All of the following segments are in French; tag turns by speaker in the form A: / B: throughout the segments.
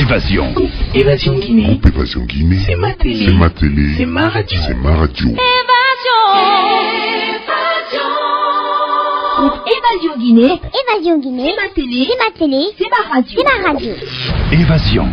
A: Évasion.
B: Évasion Guinée.
C: Groupe Évasion Guinée.
B: C'est ma télé.
C: C'est ma télé.
B: C'est ma radio.
C: C'est ma radio.
D: Groupe Évasion Guinée.
E: Évasion Guinée.
D: C'est ma télé.
E: C'est ma télé.
D: C'est ma radio.
E: C'est ma radio.
A: Évasion.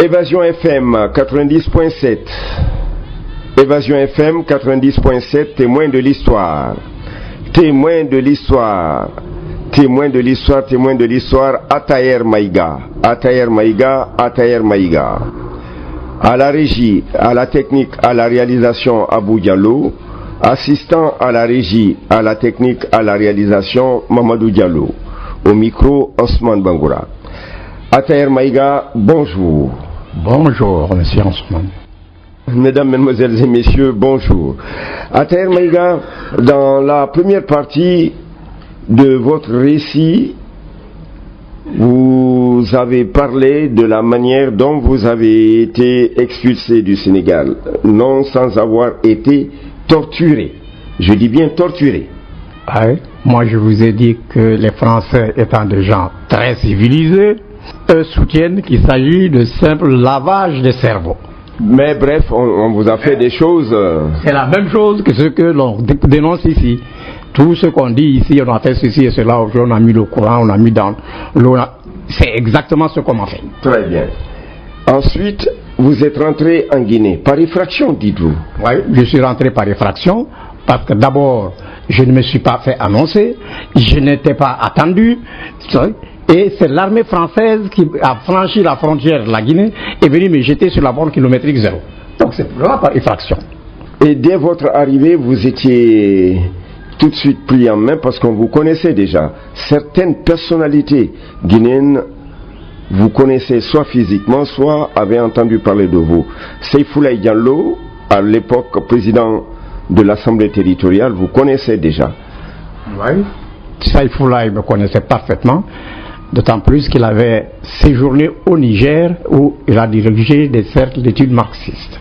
F: Évasion FM 90.7. Évasion FM 90.7, témoin de l'histoire. Témoin de l'histoire. Témoin de l'histoire, témoin de l'histoire, Atayer Maïga. Atayer Maïga, Atayer Maïga. À la régie, à la technique, à la réalisation, Abou Diallo. Assistant à la régie, à la technique, à la réalisation, Mamadou Diallo. Au micro, Osman Bangoura. Atayer Maïga, bonjour.
G: Bonjour, monsieur Osman.
F: Mesdames, mesdemoiselles et messieurs, bonjour. Atayer Maïga, dans la première partie de votre récit, vous avez parlé de la manière dont vous avez été expulsé du Sénégal, non sans avoir été torturé. Je dis bien torturé.
G: Oui, moi je vous ai dit que les Français étant des gens très civilisés, eux soutiennent qu'il s'agit de simple lavage de cerveau.
F: Mais bref, on vous a fait des choses...
G: C'est la même chose que ce que l'on dénonce ici. Tout ce qu'on dit ici, on a fait ceci et cela, on a mis le courant, on a mis dans l'eau. C'est exactement ce qu'on a fait.
F: Très bien. Ensuite, vous êtes rentré en Guinée. Par effraction, dites-vous?
G: Oui, je suis rentré par effraction parce que d'abord, je ne me suis pas fait annoncer, je n'étais pas attendu. Et c'est l'armée française qui a franchi la frontière de la Guinée et est venue me jeter sur la borne kilométrique zéro. Donc c'est vraiment par effraction.
F: Et dès votre arrivée, vous étiez tout de suite pris en main parce qu'on vous connaissait déjà. Certaines personnalités guinéennes vous connaissaient soit physiquement, soit avaient entendu parler de vous. Seyfoulaye Diallo, à l'époque président de l'Assemblée territoriale, vous connaissez déjà.
G: Oui. Saïfoula, il me connaissait parfaitement, d'autant plus qu'il avait séjourné au Niger où il a dirigé des cercles d'études marxistes.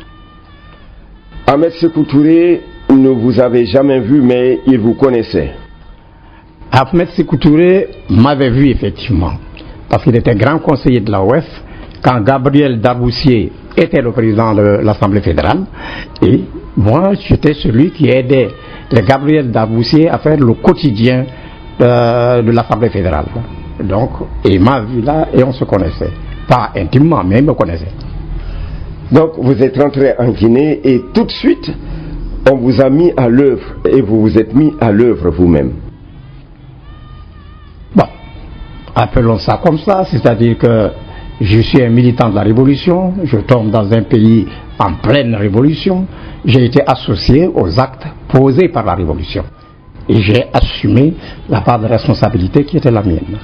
F: Ahmed Sékou Touré ne vous avait jamais vu, mais il vous connaissait.
G: Ahmed Sékou Touré m'avait vu effectivement, parce qu'il était grand conseiller de l'AOF quand Gabriel Darboussier était le président de l'Assemblée fédérale, et moi j'étais celui qui aidait le Gabriel Darboussier à faire le quotidien de l'Assemblée fédérale. Donc, il m'a vu là et on se connaissait. Pas intimement, mais il me connaissait.
F: Donc, vous êtes rentré en Guinée et tout de suite, on vous a mis à l'œuvre et vous vous êtes mis à l'œuvre vous-même.
G: Bon, appelons ça comme ça, c'est-à-dire que je suis un militant de la Révolution, je tombe dans un pays en pleine Révolution, j'ai été associé aux actes posés par la Révolution. Et j'ai assumé la part de responsabilité qui était la mienne.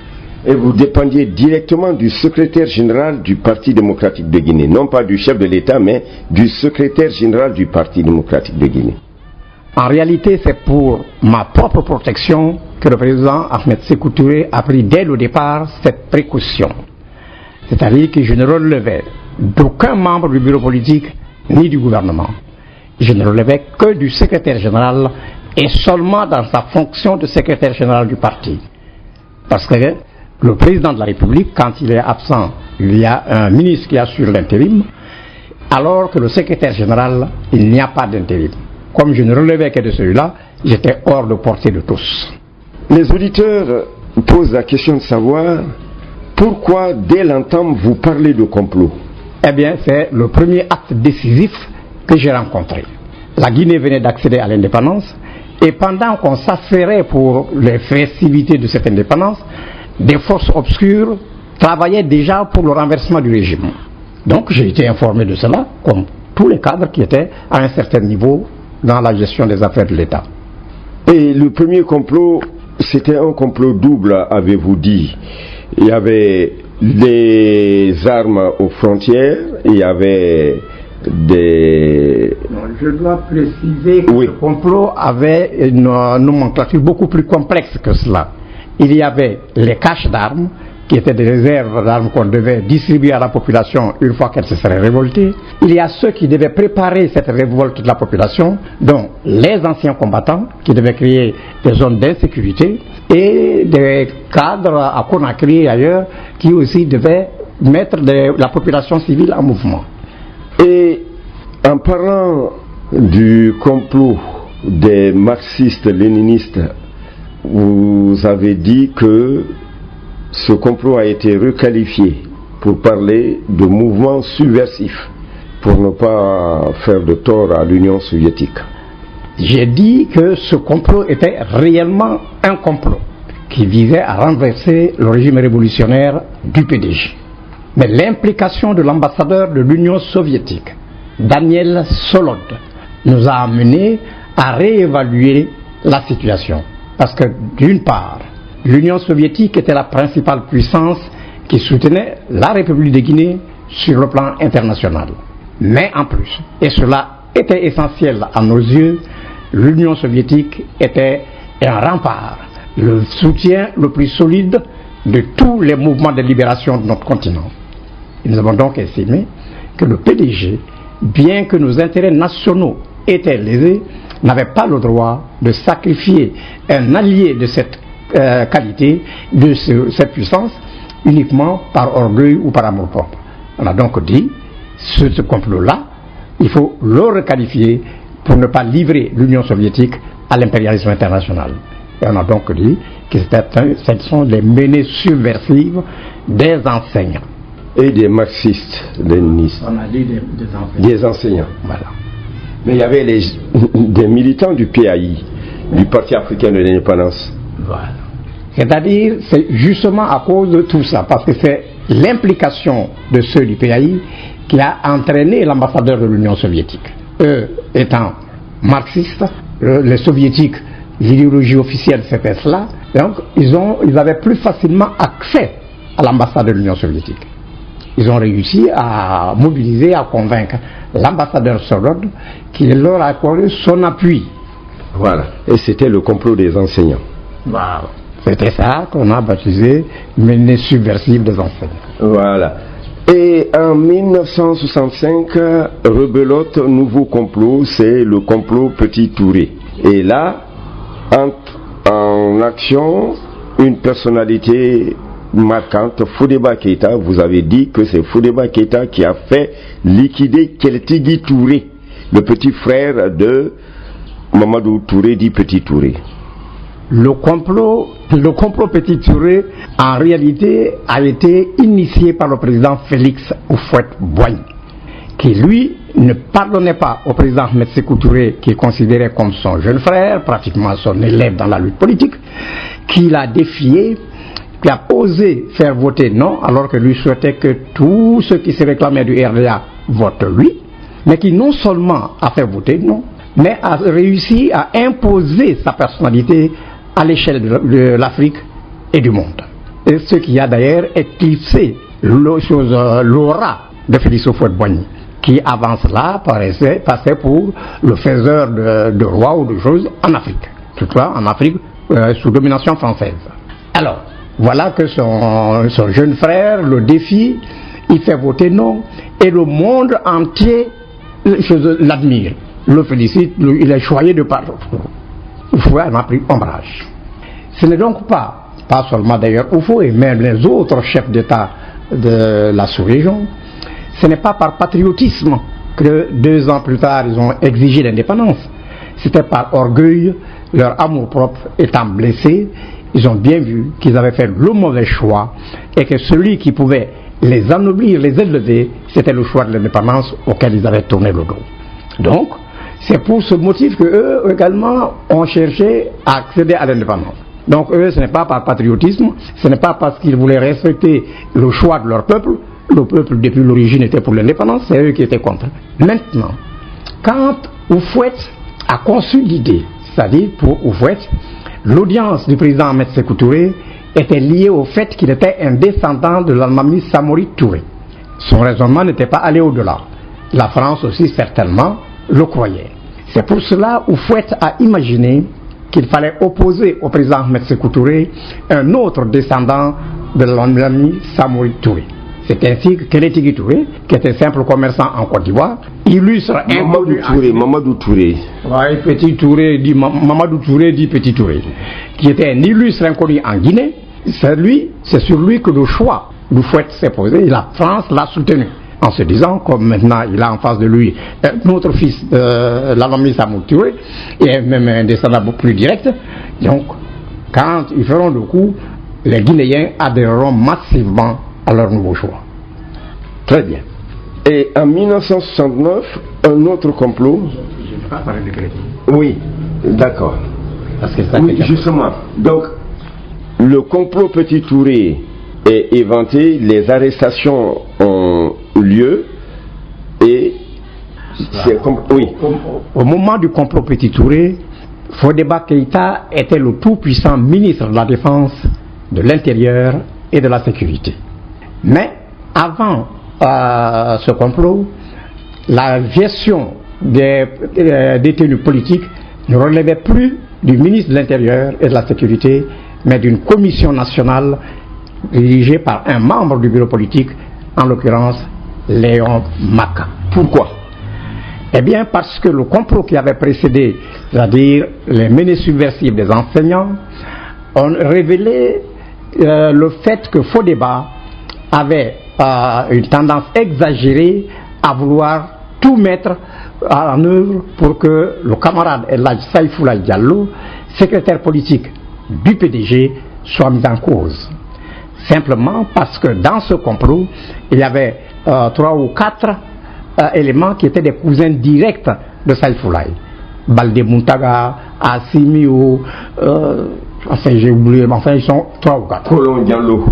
F: Et vous dépendiez directement du secrétaire général du Parti démocratique de Guinée, non pas du chef de l'État, mais du secrétaire général du Parti démocratique de Guinée.
G: En réalité, c'est pour ma propre protection que le président Ahmed Sékou Touré a pris dès le départ cette précaution. C'est-à-dire que je ne relevais d'aucun membre du bureau politique ni du gouvernement. Je ne relevais que du secrétaire général et seulement dans sa fonction de secrétaire général du parti. Parce que le président de la République, quand il est absent, il y a un ministre qui assure l'intérim, alors que le secrétaire général, il n'y a pas d'intérim. Comme je ne relevais que de celui-là, j'étais hors de portée de tous.
F: Les auditeurs posent la question de savoir pourquoi, dès l'entame, vous parlez de complot.
G: Eh bien, c'est le premier acte décisif que j'ai rencontré. La Guinée venait d'accéder à l'indépendance, et pendant qu'on s'affairait pour les festivités de cette indépendance, des forces obscures travaillaient déjà pour le renversement du régime. Donc j'ai été informé de cela, comme tous les cadres qui étaient à un certain niveau dans la gestion des affaires de l'État.
F: Et le premier complot, c'était un complot double, avez-vous dit. Il y avait des armes aux frontières, il y avait des...
G: Non, je dois préciser que
F: oui.
G: Le complot avait une nomenclature beaucoup plus complexe que cela. Il y avait les caches d'armes, qui étaient des réserves d'armes qu'on devait distribuer à la population une fois qu'elle se serait révoltée. Il y a ceux qui devaient préparer cette révolte de la population, dont les anciens combattants, qui devaient créer des zones d'insécurité, et des cadres à Conakry et ailleurs, qui aussi devaient mettre la population civile en mouvement.
F: Et en parlant du complot des marxistes-léninistes, vous avez dit que ce complot a été requalifié pour parler de mouvement subversif, pour ne pas faire de tort à l'Union soviétique.
G: J'ai dit que ce complot était réellement un complot qui visait à renverser le régime révolutionnaire du PDG. Mais l'implication de l'ambassadeur de l'Union soviétique, Daniel Solod, nous a amené à réévaluer la situation. Parce que d'une part, l'Union soviétique était la principale puissance qui soutenait la République de Guinée sur le plan international. Mais en plus, et cela était essentiel à nos yeux, l'Union soviétique était un rempart, le soutien le plus solide de tous les mouvements de libération de notre continent. Et nous avons donc estimé que le PDG, bien que nos intérêts nationaux étaient lésés, n'avait pas le droit de sacrifier un allié de cette qualité, de cette puissance, uniquement par orgueil ou par amour propre. On a donc dit, ce complot-là, il faut le requalifier pour ne pas livrer l'Union soviétique à l'impérialisme international. Et on a donc dit que ce sont des menées subversives des enseignants.
F: Et des marxistes-léninistes.
G: On a dit des enseignants.
F: Des enseignants.
G: Voilà.
F: Mais il y avait des militants du PAI, du Parti africain de l'indépendance.
G: Voilà. C'est-à-dire, c'est justement à cause de tout ça, parce que c'est l'implication de ceux du PAI qui a entraîné l'ambassadeur de l'Union soviétique. Eux étant marxistes, les soviétiques, l'idéologie officielle c'était cela, donc ils avaient plus facilement accès à l'ambassade de l'Union soviétique. Ils ont réussi à mobiliser, à convaincre l'ambassadeur Solod qui leur a accordé son appui.
F: Voilà. Et c'était le complot des enseignants.
G: Voilà. C'était ça qu'on a baptisé menées subversives des enseignants.
F: Voilà. Et en 1965, rebelote, nouveau complot, c'est le complot Petit Touré. Et là, entre en action une personnalité marquante, Fodeba Keïta. Vous avez dit que c'est Fodeba Keïta qui a fait liquider Keltigui Touré, le petit frère de Mamadou Touré, dit Petit Touré.
G: Le complot Petit Touré, en réalité, a été initié par le président Félix Houphouët-Boigny, qui lui ne pardonnait pas au président Ahmed Sékou Touré, qu'il considérait comme son jeune frère, pratiquement son élève dans la lutte politique, qui l'a défié, qui a osé faire voter non, alors que lui souhaitait que tous ceux qui se réclamaient du RDA votent oui, mais qui non seulement a fait voter non, mais a réussi à imposer sa personnalité à l'échelle de l'Afrique et du monde. Et ce qui a d'ailleurs éclipsé l'aura de Félix Houphouët-Boigny, qui avant cela passait pour le faiseur de rois ou de choses en Afrique, toutefois en Afrique sous domination française. Alors, voilà que son jeune frère le défie, il fait voter non, et le monde entier l'admire, le félicite, il est choyé de partout. Oufou en a pris ombrage. Ce n'est donc pas seulement d'ailleurs Oufou et même les autres chefs d'État de la sous-région, ce n'est pas par patriotisme que 2 ans plus tard ils ont exigé l'indépendance. C'était par orgueil, leur amour-propre étant blessé, ils ont bien vu qu'ils avaient fait le mauvais choix et que celui qui pouvait les ennoblir, les élever, c'était le choix de l'indépendance auquel ils avaient tourné le dos. Donc, c'est pour ce motif qu'eux également ont cherché à accéder à l'indépendance. Donc eux, ce n'est pas par patriotisme, ce n'est pas parce qu'ils voulaient respecter le choix de leur peuple. Le peuple depuis l'origine était pour l'indépendance, c'est eux qui étaient contre. Maintenant, quand Houphouët a conçu l'idée, c'est-à-dire pour Houphouët, l'audience du président Ahmed Sékou Touré était liée au fait qu'il était un descendant de l'Almami Samori Touré. Son raisonnement n'était pas allé au-delà. La France aussi certainement le croyait. C'est pour cela Houphouët a imaginé qu'il fallait opposer au président Ahmed Sékou Touré un autre descendant de l'Almami Samori Touré. C'est ainsi que Keltigui Touré, qui était simple commerçant en Côte d'Ivoire, illustre
F: Mamadou Touré.
G: Ouais, Petit Touré dit Mamadou Touré dit Petit Touré, qui était un illustre inconnu en Guinée. C'est sur lui que le choix d'Houphouët s'est posé et la France l'a soutenu. En se disant, comme maintenant il a en face de lui un autre fils de l'Almami Samori Touré, et même un descendant beaucoup plus direct, donc quand ils feront le coup, les Guinéens adhéreront massivement à leur nouveau choix.
F: Très bien. Et en 1969, un autre complot.
G: Je ne vais pas parler de Crédit.
F: Oui, d'accord.
G: Parce que ça
F: oui, justement. Donc, le complot Petit Touré est éventé, les arrestations ont lieu et c'est comme oui.
G: Au moment du complot Petit Touré, Fodeba Keïta était le tout-puissant ministre de la Défense, de l'Intérieur et de la Sécurité. Mais avant ce complot, la gestion des détenus politiques ne relevait plus du ministre de l'Intérieur et de la Sécurité, mais d'une commission nationale dirigée par un membre du bureau politique, en l'occurrence Léon Maka.
F: Pourquoi?
G: Eh bien parce que le complot qui avait précédé, c'est-à-dire les menées subversives des enseignants, ont révélé le fait que Fodeba avait une tendance exagérée à vouloir tout mettre en œuvre pour que le camarade El Hadj Saïfoulaye Diallo, secrétaire politique du PDG, soit mis en cause. Simplement parce que dans ce complot, il y avait 3 ou 4 éléments qui étaient des cousins directs de Saïfoulaye. Baldé Muntaga, Assimi, enfin j'ai oublié, mais enfin ils sont 3 ou 4.
F: Colon Diallo.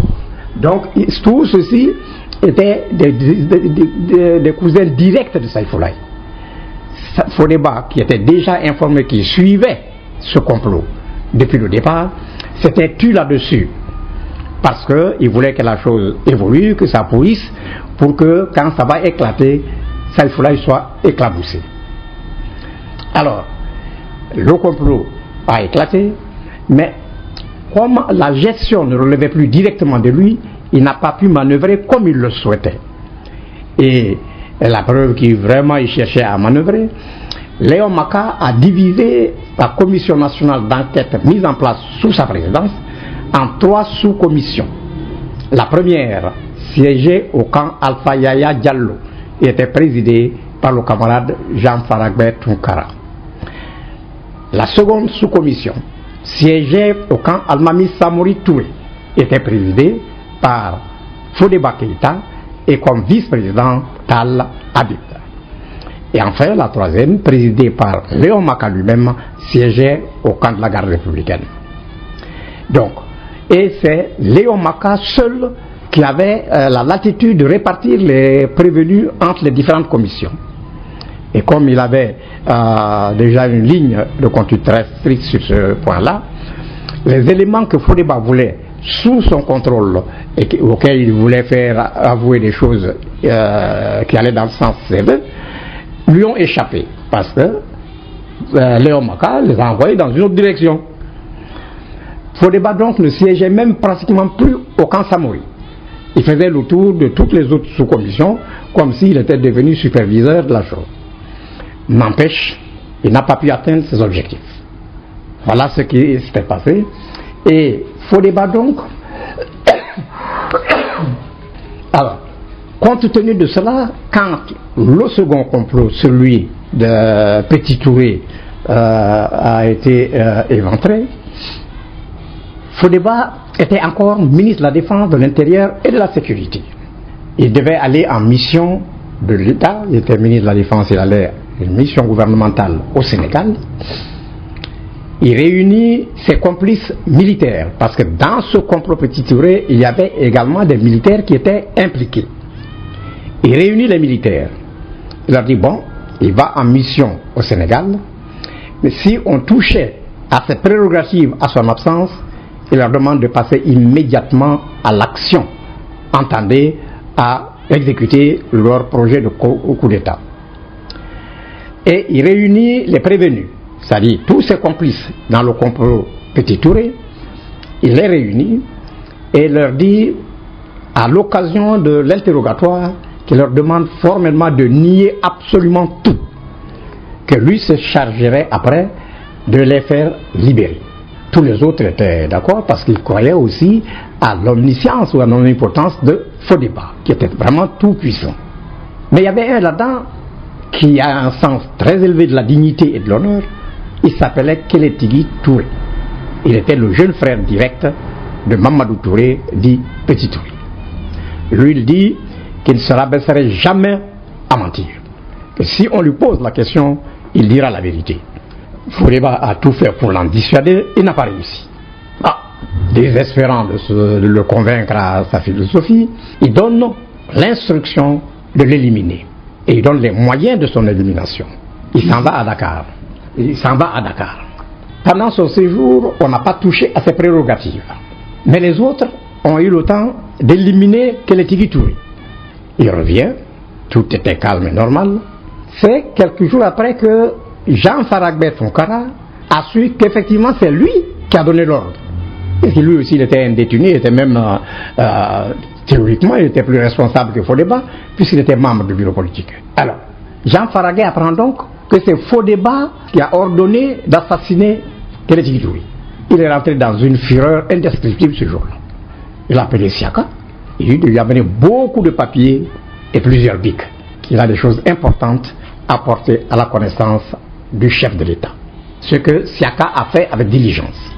G: Donc tout ceci étaient des cousins directs de Saïfoulaye. Fodeba, qui était déjà informé, qui suivait ce complot depuis le départ, s'était tu là-dessus. Parce qu'il voulait que la chose évolue, que ça pourrisse, pour que quand ça va éclater, Saïfoulaye soit éclaboussé. Alors, le complot a éclaté, mais comme la gestion ne relevait plus directement de lui, il n'a pas pu manœuvrer comme il le souhaitait. Et la preuve qu'il vraiment il cherchait à manœuvrer, Léon Maka a divisé la commission nationale d'enquête mise en place sous sa présidence en 3 sous-commissions. La première siégeait au camp Alpha Yaya Diallo et était présidée par le camarade Jean Faragbe Tunkara. La seconde sous-commission siégeait au camp Almami Samori Touré et était présidée par Fodeba Keïta et comme vice-président Tal Habib. Et enfin, la troisième, présidée par Léon Maka lui-même, siégeait au camp de la garde républicaine. Donc, et c'est Léon Maka seul qui avait la latitude de répartir les prévenus entre les différentes commissions. Et comme il avait déjà une ligne de conduite très stricte sur ce point-là, les éléments que Fodeba voulait sous son contrôle et auxquels il voulait faire avouer des choses qui allaient dans le sens sévère, lui ont échappé parce que Léon Maka les a envoyés dans une autre direction. Fodeba donc ne siégeait même pratiquement plus au camp Samori. Il faisait le tour de toutes les autres sous-commissions comme s'il était devenu superviseur de la chose. N'empêche, il n'a pas pu atteindre ses objectifs. Voilà ce qui s'était passé. Et Fodeba donc, alors, compte tenu de cela, quand le second complot, celui de Petit Touré, a été éventré, Fodeba était encore ministre de la Défense, de l'Intérieur et de la Sécurité. Il devait aller en mission de l'État, il était ministre de la Défense, il allait à une mission gouvernementale au Sénégal. Il réunit ses complices militaires, parce que dans ce complot Petit Touré, il y avait également des militaires qui étaient impliqués. Il réunit les militaires. Il leur dit, bon, il va en mission au Sénégal, mais si on touchait à cette prérogative à son absence, il leur demande de passer immédiatement à l'action, entendez, à exécuter leur projet de coup d'État. Et il réunit les prévenus, c'est-à-dire tous ses complices dans le complot Petit Touré, il les réunit et leur dit, à l'occasion de l'interrogatoire, qu'il leur demande formellement de nier absolument tout, que lui se chargerait après de les faire libérer. Tous les autres étaient d'accord parce qu'ils croyaient aussi à l'omniscience ou à l'omnipotence de Fodeba, qui était vraiment tout puissant. Mais il y avait un là-dedans qui a un sens très élevé de la dignité et de l'honneur. Il s'appelait Kélétigui Touré. Il était le jeune frère direct de Mamadou Touré, dit Petit Touré. Lui, il dit qu'il ne se rabaisserait jamais à mentir. Que si on lui pose la question, il dira la vérité. Fodeba a tout fait pour l'en dissuader, il n'a pas réussi. Désespérant de le convaincre à sa philosophie, il donne l'instruction de l'éliminer. Et il donne les moyens de son élimination. Il s'en va à Dakar. Pendant son séjour, on n'a pas touché à ses prérogatives. Mais les autres ont eu le temps d'éliminer Kélétigui Touré. Il revient, tout était calme et normal. C'est quelques jours après que Jean Faragbe Tunkara a su qu'effectivement c'est lui qui a donné l'ordre. Et que lui aussi il était un détenu, il était même théoriquement il était plus responsable que Fodeba puisqu'il était membre du bureau politique. Alors, Jean Faragbe apprend donc que c'est Fodeba qui a ordonné d'assassiner Kélétigui Touré. Il est rentré dans une fureur indescriptible ce jour-là. Il a appelé Siaka, il lui a amené beaucoup de papiers et plusieurs bics. Il a des choses importantes à porter à la connaissance du chef de l'État. Ce que Siaka a fait avec diligence.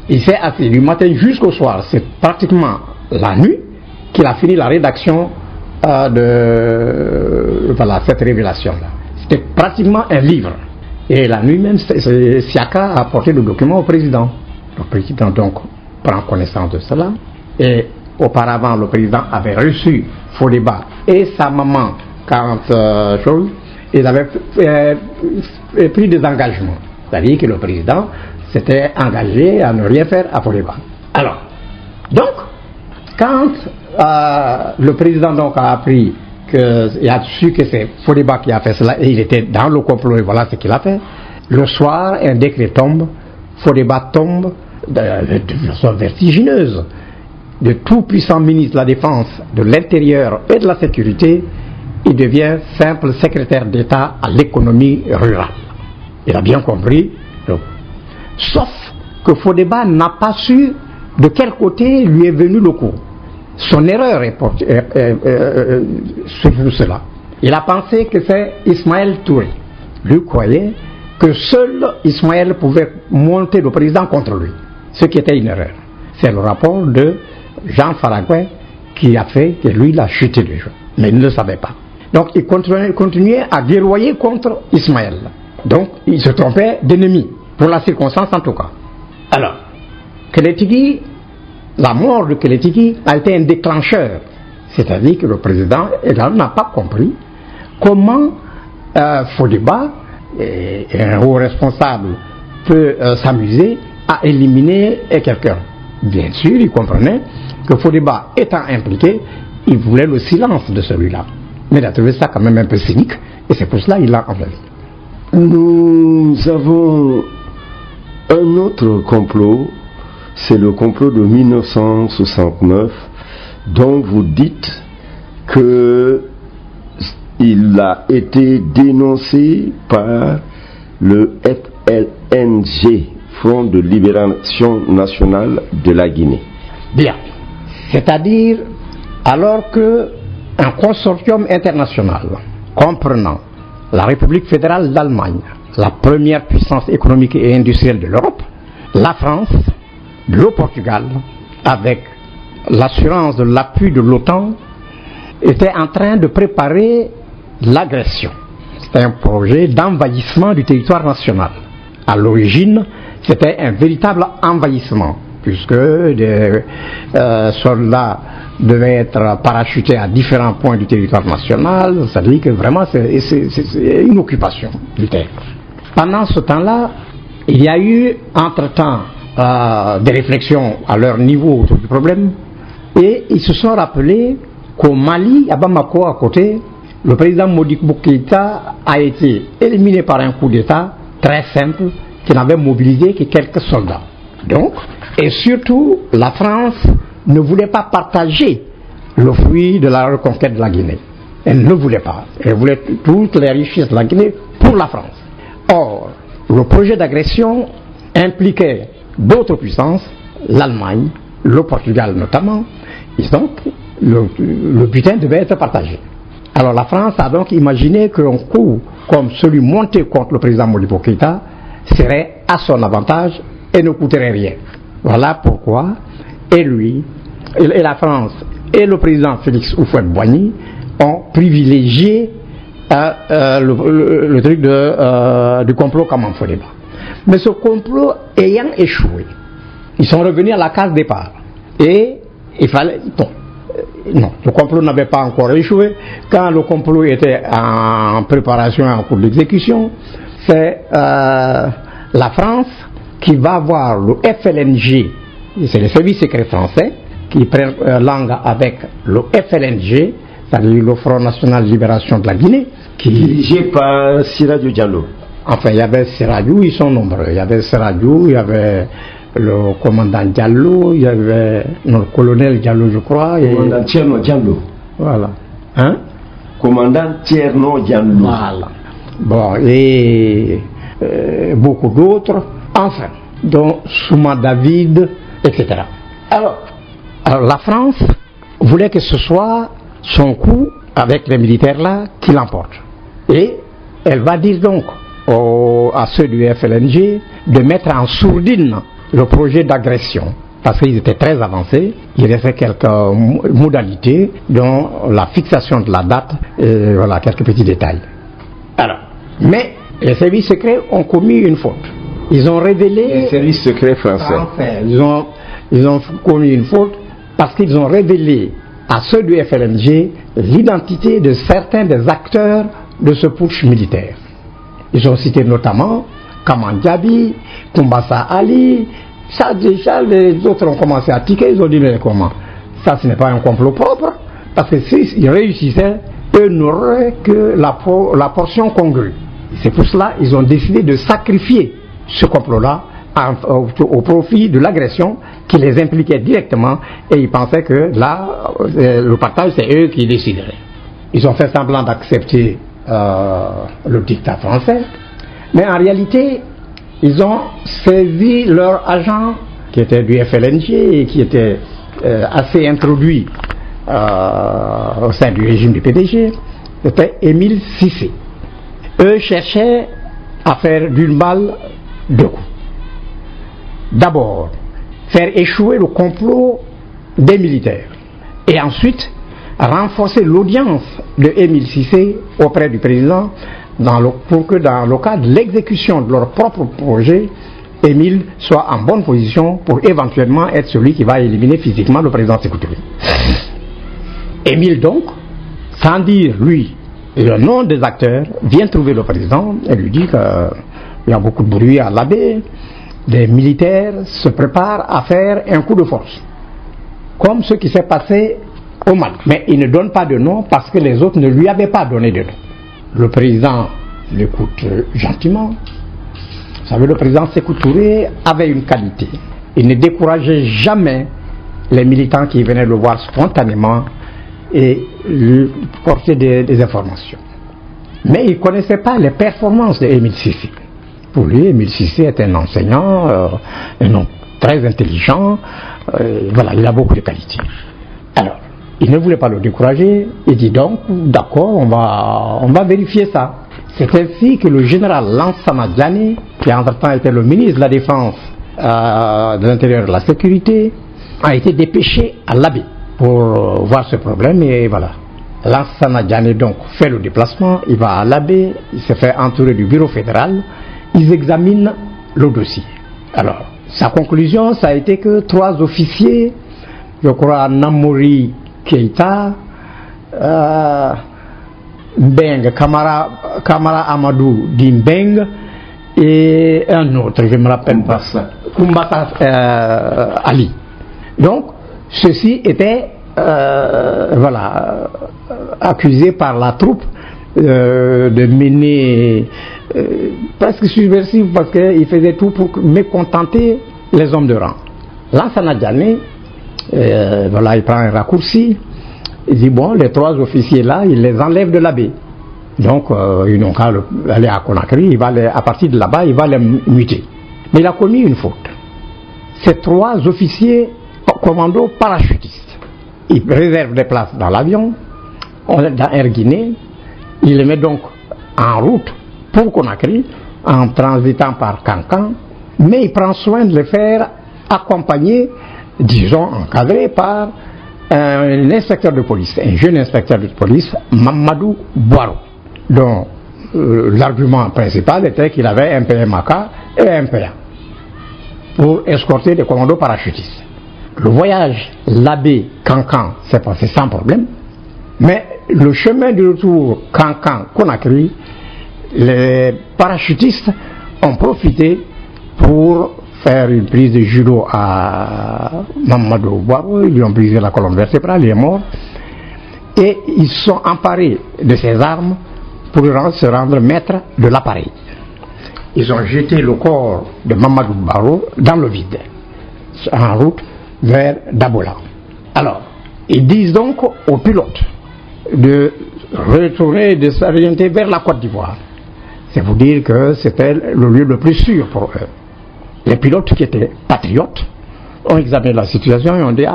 G: Il s'est assis du matin jusqu'au soir, c'est pratiquement la nuit qu'il a fini la rédaction de cette révélation-là. C'était pratiquement un livre. Et la nuit même, Siaka a apporté le document au président. Le président donc prend connaissance de cela. Et auparavant, le président avait reçu Fodeba et sa maman quand il avait pris des engagements. C'est-à-dire que le président s'était engagé à ne rien faire à Fodeba. Alors, donc, quand le président donc a appris qu'il a su que c'est Fodeba qui a fait cela et il était dans le complot et voilà ce qu'il a fait, le soir, un décret tombe, Fodeba tombe, de façon vertigineuse, de tout puissant ministre de la Défense, de l'Intérieur et de la Sécurité, il devient simple secrétaire d'État à l'économie rurale. Il a bien compris. Donc. Sauf que Fodéba n'a pas su de quel côté lui est venu le coup. Son erreur est sur cela. Il a pensé que c'est Ismaël Touré. Lui croyait que seul Ismaël pouvait monter le président contre lui. Ce qui était une erreur. C'est le rapport de Jean Faragouin qui a fait que lui il a chuté du jeu. Mais il ne le savait pas. Donc il continuait à guerroyer contre Ismaël. Donc il se trompait d'ennemi, pour la circonstance en tout cas. Alors, Kélétigui, la mort de Kélétigui a été un déclencheur. C'est-à-dire que le président n'a pas compris comment Fodéba, un haut responsable, peut s'amuser à éliminer quelqu'un. Bien sûr, il comprenait que Fodéba étant impliqué, il voulait le silence de celui-là. Mais il a trouvé ça quand même un peu cynique, et c'est pour cela qu'il l'a enlevé.
F: Nous avons un autre complot, c'est le complot de 1969, dont vous dites que il a été dénoncé par le FLNG, Front de Libération Nationale de la Guinée.
G: Bien. C'est-à-dire, alors qu'un consortium international comprenant la République fédérale d'Allemagne, la première puissance économique et industrielle de l'Europe, la France, le Portugal, avec l'assurance de l'appui de l'OTAN, était en train de préparer l'agression. C'était un projet d'envahissement du territoire national. À l'origine, c'était un véritable envahissement, puisque des soldats devaient être parachutés à différents points du territoire national. Ça veut dire que vraiment c'est une occupation du territoire. Pendant ce temps-là, il y a eu entre-temps des réflexions à leur niveau autour du problème, et ils se sont rappelés qu'au Mali, à Bamako à côté, le président Modibo Keïta a été éliminé par un coup d'État très simple qui n'avait mobilisé que quelques soldats. Donc, et surtout, la France ne voulait pas partager le fruit de la reconquête de la Guinée. Elle ne voulait pas. Elle voulait toutes les richesses de la Guinée pour la France. Or, le projet d'agression impliquait d'autres puissances, l'Allemagne, le Portugal notamment, et donc le butin devait être partagé. Alors la France a donc imaginé qu'un coup comme celui monté contre le président Modibo Keïta serait à son avantage et ne coûterait rien. Voilà pourquoi et lui, et la France et le président Félix Houphouët-Boigny ont privilégié le truc du complot Kaman Fodéba. Mais ce complot ayant échoué, ils sont revenus à la case départ. Et il fallait... Non, le complot n'avait pas encore échoué. Quand le complot était en préparation et en cours d'exécution, c'est la France qui va voir le FLNG, c'est le service secret français, qui prend langue avec le FLNG, c'est-à-dire le Front National de Libération de la Guinée,
F: dirigé par Sirajou Diallo.
G: Enfin, il y avait Sirajou, ils sont nombreux. Il y avait Sirajou, il y avait le commandant Diallo, il y avait le colonel Diallo, je crois.
F: Commandant Tierno Diallo.
G: Voilà. Hein?
F: Commandant Tierno Diallo.
G: Voilà. Bon, et beaucoup d'autres. Enfin, dont Souma David, etc. Alors, la France voulait que ce soit son coup avec les militaires là qui l'emporte. Et elle va dire donc à ceux du FLNG de mettre en sourdine le projet d'agression, parce qu'ils étaient très avancés. Il restait quelques modalités, dont la fixation de la date, et voilà, quelques petits détails. Alors, mais les services secrets ont commis une faute. Ils ont révélé...
F: Les services secrets français.
G: Enfin, ils ont commis une faute parce qu'ils ont révélé à ceux du FLNG l'identité de certains des acteurs de ce putsch militaire. Ils ont cité notamment Kaman Diaby, Koumbassa Ali. Ça déjà, les autres ont commencé à tiquer. Ils ont dit mais comment? Ça, ce n'est pas un complot propre, parce que s'ils réussissaient, eux n'auraient que la portion congrue. C'est pour cela qu'ils ont décidé de sacrifier ce complot-là au profit de l'agression qui les impliquait directement, et ils pensaient que là, le partage, c'est eux qui décideraient. Ils ont fait semblant d'accepter le dictat français, mais en réalité, ils ont saisi leur agent qui était du FLNG et qui était assez introduit au sein du régime du PDG, c'était Émile Cissé. Eux cherchaient à faire d'une balle deux coups. D'abord, faire échouer le complot des militaires et ensuite renforcer l'audience de Émile Cissé auprès du président pour que dans le cadre de l'exécution de leur propre projet, Émile soit en bonne position pour éventuellement être celui qui va éliminer physiquement le président Sékou Touré. Émile donc, sans dire lui le nom des acteurs, vient trouver le président et lui dit qu'il y a beaucoup de bruit à l'Abbé, des militaires se préparent à faire un coup de force, comme ce qui s'est passé au Mali. Mais il ne donne pas de nom parce que les autres ne lui avaient pas donné de nom. Le président l'écoute gentiment. Vous savez, le président Sékou Touré avait une qualité. Il ne décourageait jamais les militants qui venaient le voir spontanément et lui porter des informations. Mais il ne connaissait pas les performances d'Émile Cissé. Pour lui, Émile Cissé est un enseignant, un homme très intelligent, voilà, il a beaucoup de qualités. Alors, il ne voulait pas le décourager, il dit donc, d'accord, on va vérifier ça. C'est ainsi que le général Lansana Diané, qui entre-temps était le ministre de la Défense, de l'Intérieur et de la Sécurité, a été dépêché à l'Abbé pour voir ce problème, et voilà. Lansana Diané donc fait le déplacement, il va à l'Abbé, il se fait entourer du bureau fédéral, ils examinent le dossier. Alors, sa conclusion, ça a été que 3 officiers, je crois Namori Keïta, Mbeng, Kamara Amadou Dimbeng, et un autre, je ne me rappelle pas, Kumbasa Ali. Donc, ceux-ci étaient accusés par la troupe de mener presque subversif parce qu'ils faisaient tout pour mécontenter les hommes de rang. Lansana Diané, il prend un raccourci, il dit bon, les 3 officiers là, il les enlève de l'Abbé. Donc, ils n'ont qu'à aller à Conakry, à partir de là-bas, il va les muter. Mais il a commis une faute. Ces 3 officiers commando parachutistes, ils réservent des places dans l'avion, dans Air Guinée, il les met donc en route pour Conakry, en transitant par Cancan, mais il prend soin de les faire accompagner, disons encadré par un inspecteur de police, un jeune inspecteur de police, Mamadou Boiro, dont l'argument principal était qu'il avait un PMAK et un PA pour escorter des commandos parachutistes. Le voyage l'Abbé-Cancan s'est passé sans problème, mais le chemin du retour Cancan-Conakry, les parachutistes ont profité pour faire une prise de judo à Mamadou Boiro, ils lui ont brisé la colonne vertébrale, il est mort, et ils sont emparés de ses armes pour se rendre maître de l'appareil. Ils ont jeté le corps de Mamadou Boiro dans le vide, en route vers Dabola. Alors, ils disent donc aux pilotes de retourner, de s'orienter vers la Côte d'Ivoire. C'est vous dire que c'était le lieu le plus sûr pour eux. Les pilotes qui étaient patriotes ont examiné la situation et ont dit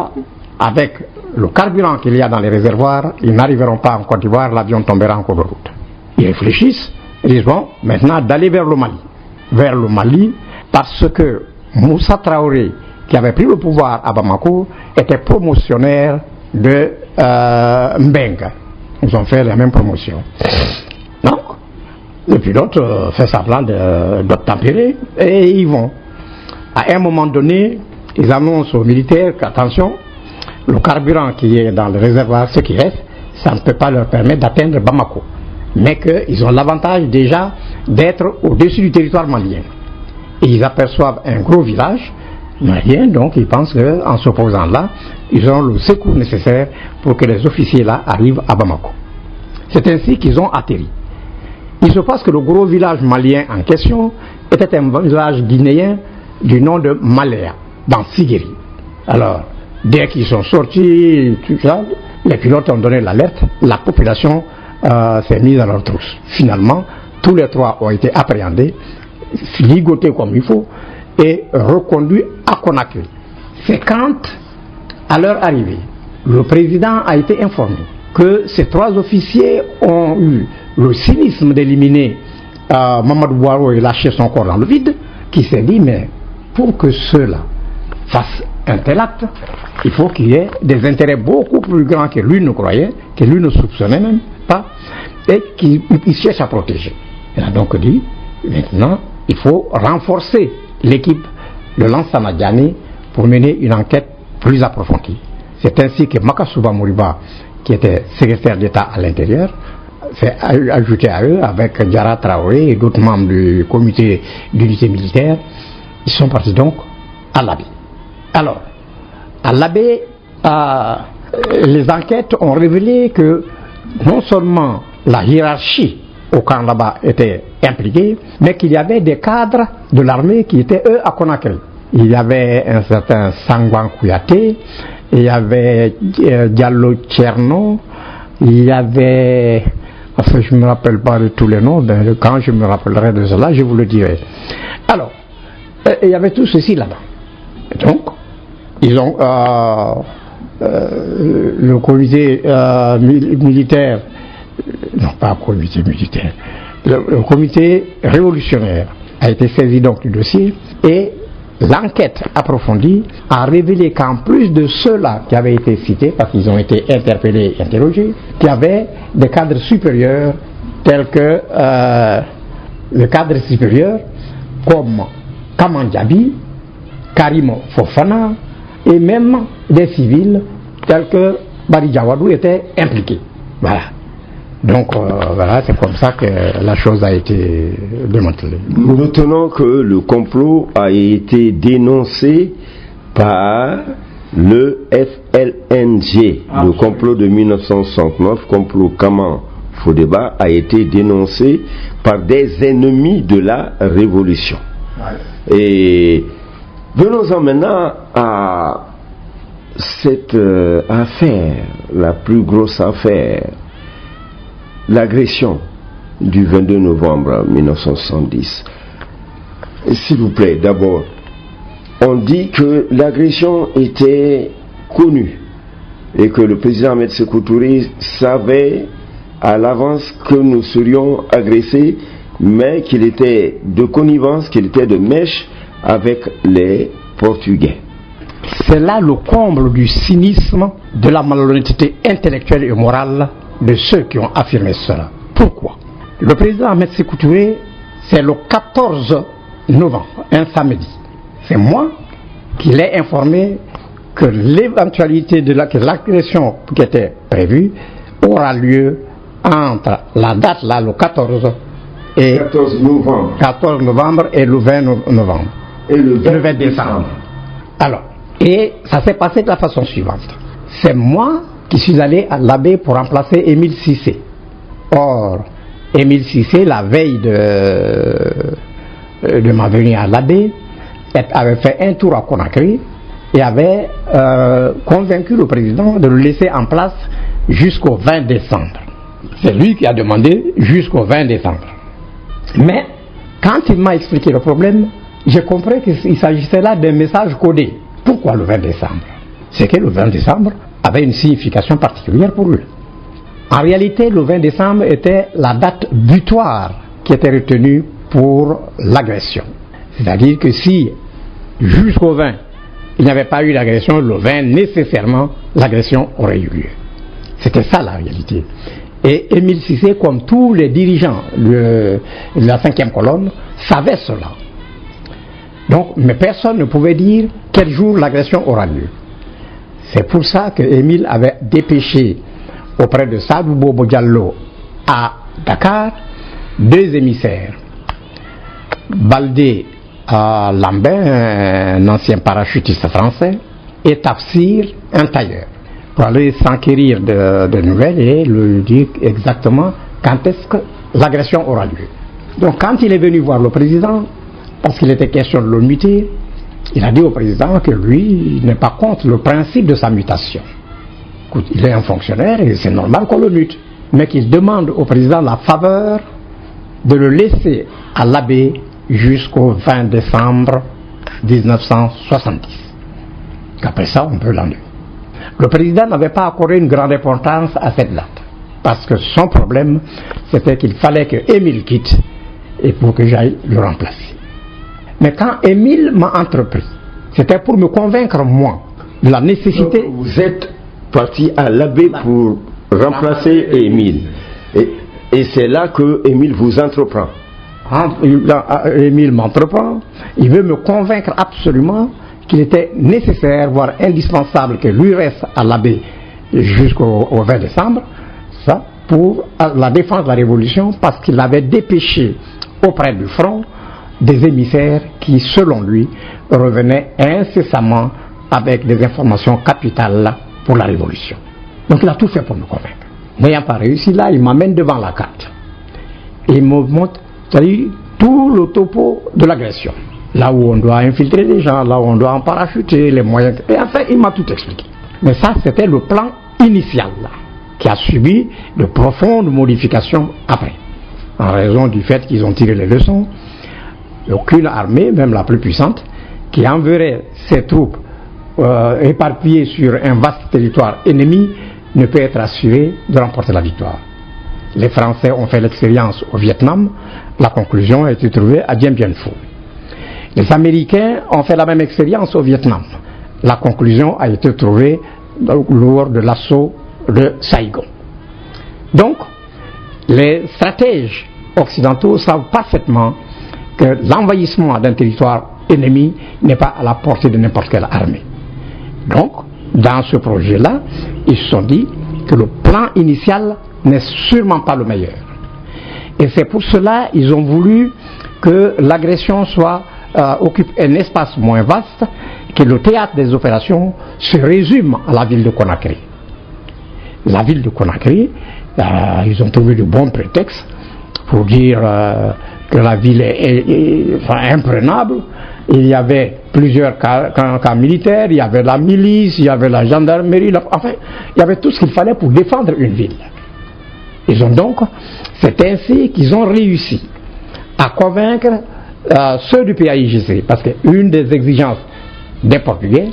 G: avec le carburant qu'il y a dans les réservoirs, ils n'arriveront pas en Côte d'Ivoire, l'avion tombera en cours de route. Ils réfléchissent, ils disent bon, maintenant d'aller vers le Mali. Vers le Mali, parce que Moussa Traoré, qui avait pris le pouvoir à Bamako, était promotionnaire de Mbengue. Ils ont fait la même promotion. Donc, le pilote fait semblant d'obtempérer et ils vont. À un moment donné, ils annoncent aux militaires qu'attention, le carburant qui est dans le réservoir, ce qui reste, ça ne peut pas leur permettre d'atteindre Bamako. Mais qu'ils ont l'avantage déjà d'être au-dessus du territoire malien. Et ils aperçoivent un gros village malien, donc ils pensent qu'en s'opposant là, ils ont le secours nécessaire pour que les officiers là arrivent à Bamako. C'est ainsi qu'ils ont atterri. Il se passe que le gros village malien en question était un village guinéen du nom de Malea, dans Sigiri. Alors, dès qu'ils sont sortis, tout ça, les pilotes ont donné l'alerte, la population s'est mise à leur trousse. Finalement, tous les 3 ont été appréhendés, ligotés comme il faut, et reconduits à Conakry. C'est quand, à leur arrivée, le président a été informé que ces 3 officiers ont eu le cynisme d'éliminer Mamadou Boiro et lâcher son corps dans le vide, qui s'est dit, mais pour que ceux-là fassent un tel acte, il faut qu'il y ait des intérêts beaucoup plus grands que lui ne croyait, que lui ne soupçonnait même pas, et qu'il cherche à protéger. Il a donc dit, maintenant, il faut renforcer l'équipe de Lansana Diané pour mener une enquête plus approfondie. C'est ainsi que Makasuba Moriba, qui était secrétaire d'État à l'intérieur, s'est ajouté à eux avec Diara Traoré et d'autres membres du comité d'unité militaire. Ils sont partis donc à l'Abbé. Alors, à l'Abbé, les enquêtes ont révélé que non seulement la hiérarchie au camp là-bas était impliquée, mais qu'il y avait des cadres de l'armée qui étaient eux à Conakry. Il y avait un certain Sangwan Kouyaté, il y avait Diallo Tcherno, il y avait... Enfin, je ne me rappelle pas de tous les noms, mais quand je me rappellerai de cela, je vous le dirai. Alors, il y avait tout ceci là-bas. Donc, ils ont le comité militaire, non pas comité militaire, le comité révolutionnaire a été saisi donc du dossier et l'enquête approfondie a révélé qu'en plus de ceux-là qui avaient été cités, parce qu'ils ont été interpellés et interrogés, qu'il y avait des cadres supérieurs tels que les cadres supérieurs comme Kamandjabi, Karim Fofana et même des civils tels que Bari Diawadou étaient impliqués. Voilà. Donc voilà, c'est comme ça que la chose a été démantelée.
F: Nous retenons que le complot a été dénoncé par le FLNG. Le complot de 1969, complot Kaman Fodeba, a été dénoncé par des ennemis de la révolution. Et venons-en maintenant à cette affaire, la plus grosse affaire, l'agression du 22 novembre 1970. S'il vous plaît, d'abord, on dit que l'agression était connue et que le président Ahmed Sékou Touré savait à l'avance que nous serions agressés, mais qu'il était de connivence, qu'il était de mèche avec les Portugais.
G: C'est là le comble du cynisme, de la malhonnêteté intellectuelle et morale de ceux qui ont affirmé cela. Pourquoi? Le président Ahmed Sékou Touré, c'est le 14 novembre, un samedi. C'est moi qui l'ai informé que l'éventualité de l'agression qui était prévue aura lieu entre la date là, le 14 et 14 novembre et le 20 novembre.
F: Et le
G: 20 décembre. Alors, et ça s'est passé de la façon suivante. C'est moi qui suis allé à l'Abbé pour remplacer Émile Cissé. Or, Émile Cissé, la veille de ma venue à l'Abbé, avait fait un tour à Conakry et avait convaincu le président de le laisser en place jusqu'au 20 décembre. C'est lui qui a demandé jusqu'au 20 décembre. Mais, quand il m'a expliqué le problème, j'ai compris qu'il s'agissait là d'un message codé. Pourquoi le 20 décembre? C'est que le 20 décembre avait une signification particulière pour lui. En réalité, le 20 décembre était la date butoir qui était retenue pour l'agression. C'est-à-dire que si, jusqu'au 20, il n'y avait pas eu d'agression, le 20, nécessairement, l'agression aurait eu lieu. C'était ça la réalité. Et Émile Cissé, comme tous les dirigeants de la 5e colonne, savait cela. Donc, mais personne ne pouvait dire quel jour l'agression aura lieu. C'est pour ça que Émile avait dépêché auprès de Sadou Bobo Diallo à Dakar 2 émissaires. Baldé Lambin, un ancien parachutiste français, et Tafsir, un tailleur, pour aller s'enquérir de nouvelles et lui dire exactement quand est-ce que l'agression aura lieu. Donc quand il est venu voir le président, parce qu'il était question de le muter, il a dit au président que lui, il n'est pas contre le principe de sa mutation. Écoute, il est un fonctionnaire et c'est normal qu'on le mute. Mais qu'il demande au président la faveur de le laisser à l'Abbé jusqu'au 20 décembre 1970. Après ça, on peut l'enlever. Le président n'avait pas accordé une grande importance à cette date. Parce que son problème, c'était qu'il fallait que Émile quitte et pour que j'aille le remplacer. Mais quand Émile m'a entrepris, c'était pour me convaincre, moi, de la nécessité...
F: Donc, vous êtes parti à l'Abbé pour remplacer Émile. Et c'est là que Émile vous entreprend.
G: Émile m'entreprend, il veut me convaincre absolument qu'il était nécessaire, voire indispensable, que lui reste à l'Abbé jusqu'au 20 décembre, ça, pour la défense de la Révolution, parce qu'il avait dépêché auprès du front des émissaires qui, selon lui, revenaient incessamment avec des informations capitales pour la Révolution. Donc il a tout fait pour me convaincre. N'ayant pas réussi, là, il m'amène devant la carte. Et il me montre, c'est-à-dire, tout le topo de l'agression. Là où on doit infiltrer les gens, là où on doit en parachuter, les moyens. Et enfin, il m'a tout expliqué. Mais ça, c'était le plan initial, là, qui a subi de profondes modifications après. En raison du fait qu'ils ont tiré les leçons, aucune armée, même la plus puissante, qui enverrait ses troupes éparpillées sur un vaste territoire ennemi, ne peut être assurée de remporter la victoire. Les Français ont fait l'expérience au Vietnam, la conclusion a été trouvée à Dien Bien Phu. Les Américains ont fait la même expérience au Vietnam. La conclusion a été trouvée lors de l'assaut de Saigon. Donc, les stratèges occidentaux savent parfaitement que l'envahissement d'un territoire ennemi n'est pas à la portée de n'importe quelle armée. Donc, dans ce projet-là, ils se sont dit que le plan initial n'est sûrement pas le meilleur. Et c'est pour cela qu'ils ont voulu que l'agression occupe un espace moins vaste, que le théâtre des opérations se résume à la ville de Conakry. La ville de Conakry, ils ont trouvé de bons prétextes pour dire que la ville est imprenable. Il y avait plusieurs camps militaires, il y avait la milice, il y avait la gendarmerie, enfin, il y avait tout ce qu'il fallait pour défendre une ville. C'est ainsi qu'ils ont réussi à convaincre ceux du PAIGC, parce qu'une des exigences des Portugais,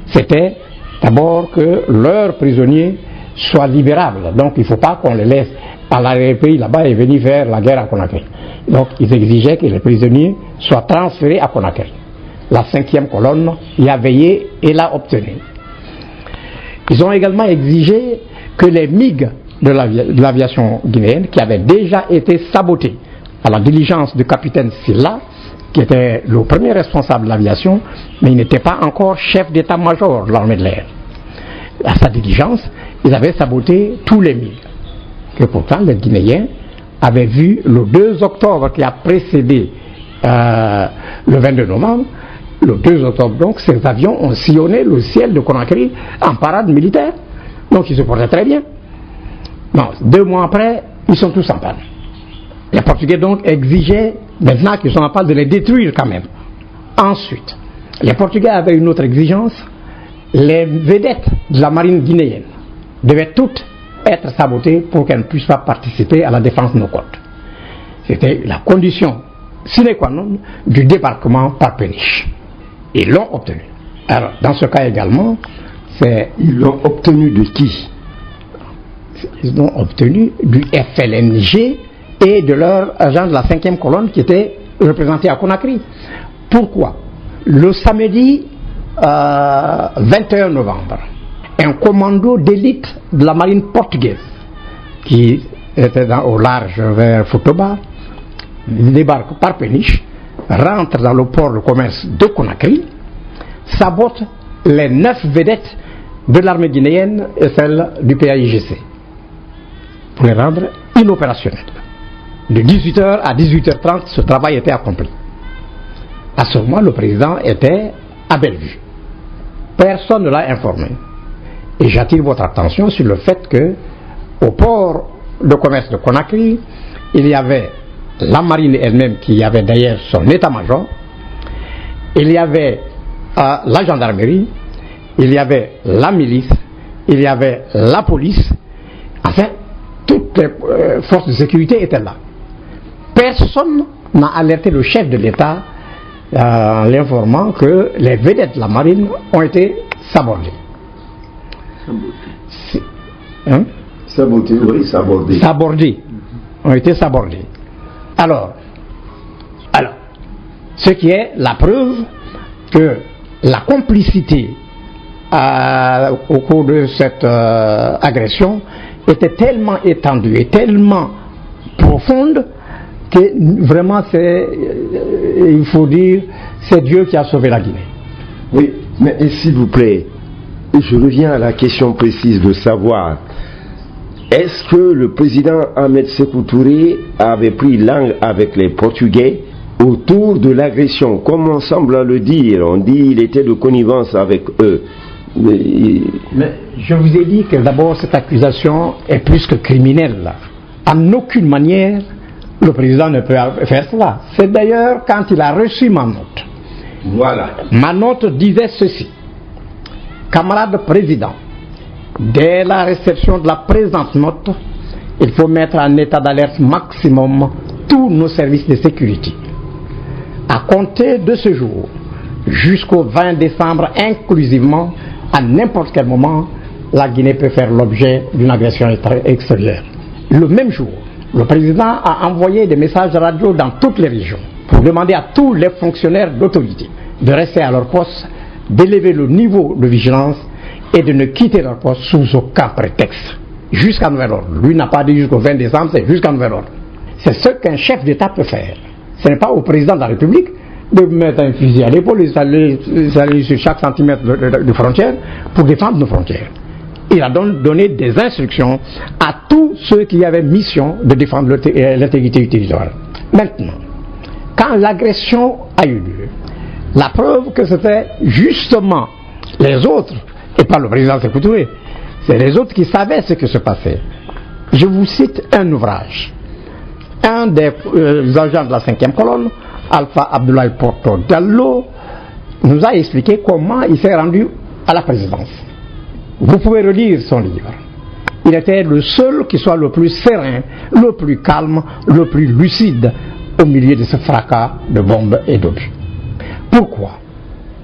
G: c'était d'abord que leurs prisonniers soient libérables. Donc il ne faut pas qu'on les laisse à l'arrière-pays là-bas et venir faire la guerre à Conakry. Donc ils exigeaient que les prisonniers soient transférés à Conakry. La 5e colonne y a veillé et l'a obtenu. Ils ont également exigé que les MiG de l'aviation guinéenne, qui avaient déjà été sabotés à la diligence du capitaine Silla, qui était le premier responsable de l'aviation, mais il n'était pas encore chef d'état-major de l'armée de l'air. À sa diligence, ils avaient saboté tous les MiG. Que pourtant, les Guinéens avaient vu le 2 octobre qui a précédé le 22 novembre, le 2 octobre, donc, ces avions ont sillonné le ciel de Conakry en parade militaire. Donc, ils se portaient très bien. Non, 2 mois après, ils sont tous en panne. Les Portugais, donc, exigeaient, maintenant qu'ils sont en panne, de les détruire quand même. Ensuite, les Portugais avaient une autre exigence. Les vedettes de la marine guinéenne devaient toutes être sabotées pour qu'elles ne puissent pas participer à la défense de nos côtes. C'était la condition sine qua non du débarquement par péniche. Ils l'ont obtenu. Alors, dans ce cas également,
F: Ils l'ont obtenu de qui?
G: Ils l'ont obtenu du FLNG et de leur agent de la 5e colonne qui était représenté à Conakry. Pourquoi? Le samedi 21 novembre, un commando d'élite de la marine portugaise qui était au large vers Fotoba débarque par péniche, rentre dans le port de commerce de Conakry, sabote les 9 vedettes de l'armée guinéenne et celles du PAIGC pour les rendre inopérationnels. De 18h à 18h30, ce travail était accompli. À ce moment, le président était à Bellevue. Personne ne l'a informé. Et j'attire votre attention sur le fait que au port de commerce de Conakry, il y avait la marine elle-même qui avait d'ailleurs son état-major, il y avait la gendarmerie, il y avait la milice, il y avait la police, enfin, toutes les forces de sécurité étaient là. Personne n'a alerté le chef de l'État en l'informant que les vedettes de la marine ont été sabordées. Sabordées. Ont été sabordées. Alors, ce qui est la preuve que la complicité au cours de cette agression était tellement étendue et tellement profonde que vraiment il faut dire, c'est Dieu qui a sauvé la Guinée.
F: Oui, mais s'il vous plaît, je reviens à la question précise de savoir, est-ce que le président Ahmed Sékou Touré avait pris langue avec les Portugais autour de l'agression? Comme on semble le dire, on dit qu'il était de connivence avec eux.
G: Mais je vous ai dit que d'abord cette accusation est plus que criminelle. En aucune manière le président ne peut faire cela. C'est d'ailleurs quand il a reçu ma note.
F: Voilà.
G: Ma note disait ceci: camarade président, dès la réception de la présente note, il faut mettre en état d'alerte maximum tous nos services de sécurité. À compter de ce jour jusqu'au 20 décembre inclusivement, à n'importe quel moment, la Guinée peut faire l'objet d'une agression extérieure. Le même jour, le président a envoyé des messages radio dans toutes les régions pour demander à tous les fonctionnaires d'autorité de rester à leur poste, d'élever le niveau de vigilance et de ne quitter leur poste sous aucun prétexte. Jusqu'à nouvel ordre. Lui n'a pas dit jusqu'au 20 décembre, c'est jusqu'à nouvel ordre. C'est ce qu'un chef d'État peut faire. Ce n'est pas au président de la République de mettre un fusil à l'épaule et s'aller sur chaque centimètre de frontière pour défendre nos frontières. Il a donc donné des instructions à tous ceux qui avaient mission de défendre l'intégrité du territoire. Maintenant, quand l'agression a eu lieu, la preuve que c'était justement les autres, et pas le président Sékou Touré, c'est les autres qui savaient ce qui se passait. Je vous cite un ouvrage. Un des agents de la 5e colonne, Alpha Abdoulaye Porto Diallo, nous a expliqué comment il s'est rendu à la présidence. Vous pouvez relire son livre. Il était le seul qui soit le plus serein, le plus calme, le plus lucide au milieu de ce fracas de bombes et d'obus. Pourquoi?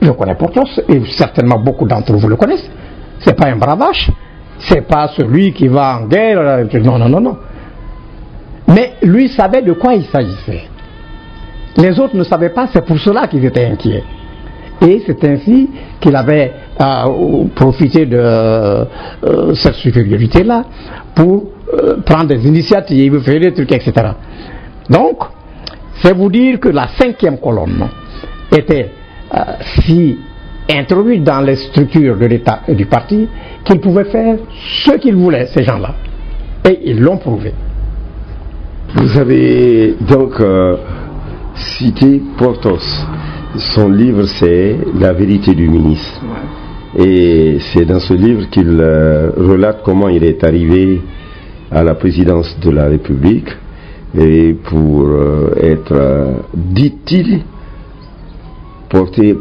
G: Je connais Porthos, et certainement beaucoup d'entre vous le connaissent. C'est pas un bravache, c'est pas celui qui va en guerre. Non. Mais lui savait de quoi il s'agissait. Les autres ne savaient pas, c'est pour cela qu'ils étaient inquiets. Et c'est ainsi qu'il avait profité de cette supériorité-là pour prendre des initiatives, faire des trucs, etc. Donc, c'est vous dire que la 5e colonne était si introduite dans les structures de l'État et du parti qu'ils pouvaient faire ce qu'ils voulaient, ces gens-là. Et ils l'ont prouvé.
F: Vous avez donc cité Porthos. Son livre, c'est La vérité du ministre. Et c'est dans ce livre qu'il relate comment il est arrivé à la présidence de la République et pour être, dit-il, porter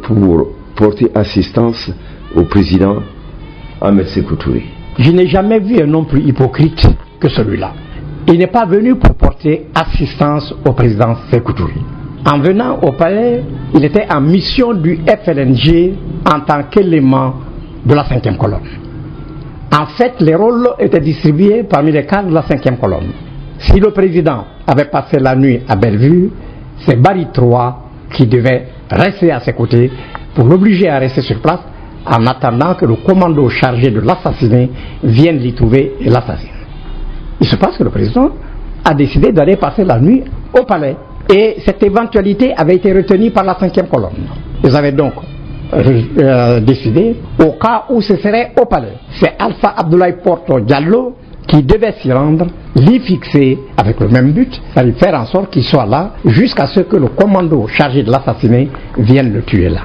F: assistance au président Ahmed Sékou Touré.
G: Je n'ai jamais vu un homme plus hypocrite que celui-là. Il n'est pas venu pour porter assistance au président Sékou Touré. En venant au palais, il était en mission du FLNG en tant qu'élément de la 5e colonne. En fait, les rôles étaient distribués parmi les cadres de la 5e colonne. Si le président avait passé la nuit à Bellevue, c'est Barry III qui devait rester à ses côtés pour l'obliger à rester sur place en attendant que le commando chargé de l'assassiner vienne l'y trouver et l'assassine. Il se passe que le président a décidé d'aller passer la nuit au palais. Et cette éventualité avait été retenue par la 5e colonne. Ils avaient donc décidé, au cas où ce serait au palais, c'est Alpha Abdoulaye Porto Diallo qui devait s'y rendre, l'y fixer avec le même but, c'est-à-dire faire en sorte qu'il soit là jusqu'à ce que le commando chargé de l'assassiner vienne le tuer là,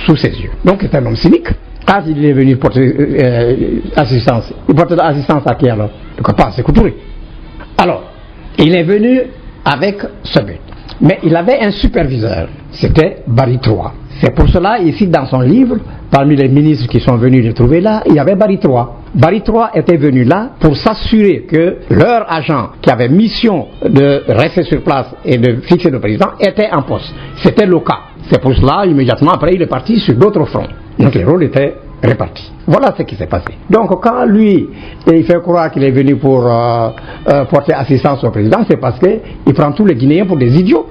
G: sous ses yeux. Donc c'est un homme cynique. Quand il est venu porter assistance, il portait assistance à qui alors? De pas Sékou Touré. Alors, il est venu avec ce but. Mais il avait un superviseur, c'était Barry III. C'est pour cela, ici, dans son livre, parmi les ministres qui sont venus le trouver là, il y avait Barry III. Barry III était venu là pour s'assurer que leur agent qui avait mission de rester sur place et de fixer le président était en poste. C'était le cas. C'est pour cela, immédiatement après, il est parti sur d'autres fronts. Donc les rôles étaient répartis. Voilà ce qui s'est passé. Donc quand lui, il fait croire qu'il est venu pour porter assistance au président, c'est parce qu'il prend tous les Guinéens pour des idiots.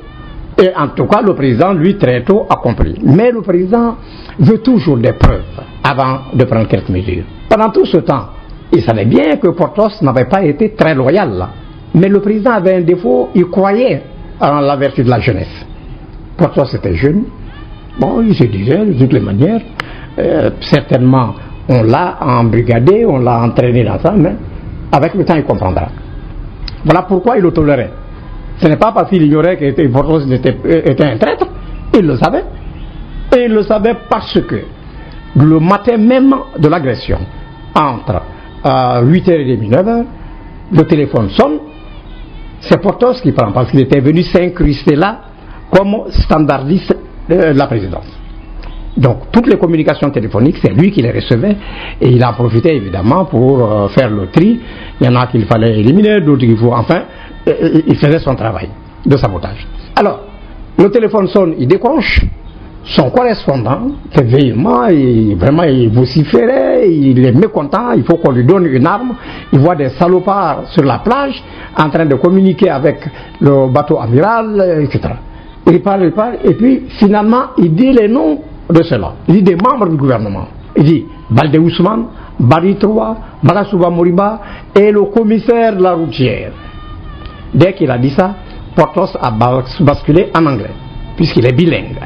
G: Et en tout cas, le président, lui, très tôt a compris. Mais le président veut toujours des preuves avant de prendre quelques mesures. Pendant tout ce temps, il savait bien que Porthos n'avait pas été très loyal là. Mais le président avait un défaut, il croyait en la vertu de la jeunesse. Porthos était jeune. Bon, il se disait de toutes les manières, certainement, on l'a embrigadé, on l'a entraîné dans ça, mais avec le temps, il comprendra. Voilà pourquoi il le tolérait. Ce n'est pas parce qu'il ignorait que Porthos était un traître, il le savait. Et il le savait parce que le matin même de l'agression, entre 8h30 et 9h, le téléphone sonne, c'est Porthos qui prend, parce qu'il était venu s'incruster là comme standardiste de la présidence. Donc toutes les communications téléphoniques, c'est lui qui les recevait, et il a profité évidemment pour faire le tri. Il y en a qu'il fallait éliminer, d'autres qu'il faut, enfin, il faisait son travail de sabotage. Alors, le téléphone sonne, il décroche. Son correspondant fait veillement, vraiment il vociférait, il est mécontent, il faut qu'on lui donne une arme. Il voit des salopards sur la plage en train de communiquer avec le bateau amiral, etc. Il parle, et puis finalement il dit les noms de ceux-là. Il dit des membres du gouvernement. Il dit Baldé Ousmane, Barry III, Malassouba Moriba et le commissaire de la routière. Dès qu'il a dit ça, Porthos a basculé en anglais, puisqu'il est bilingue.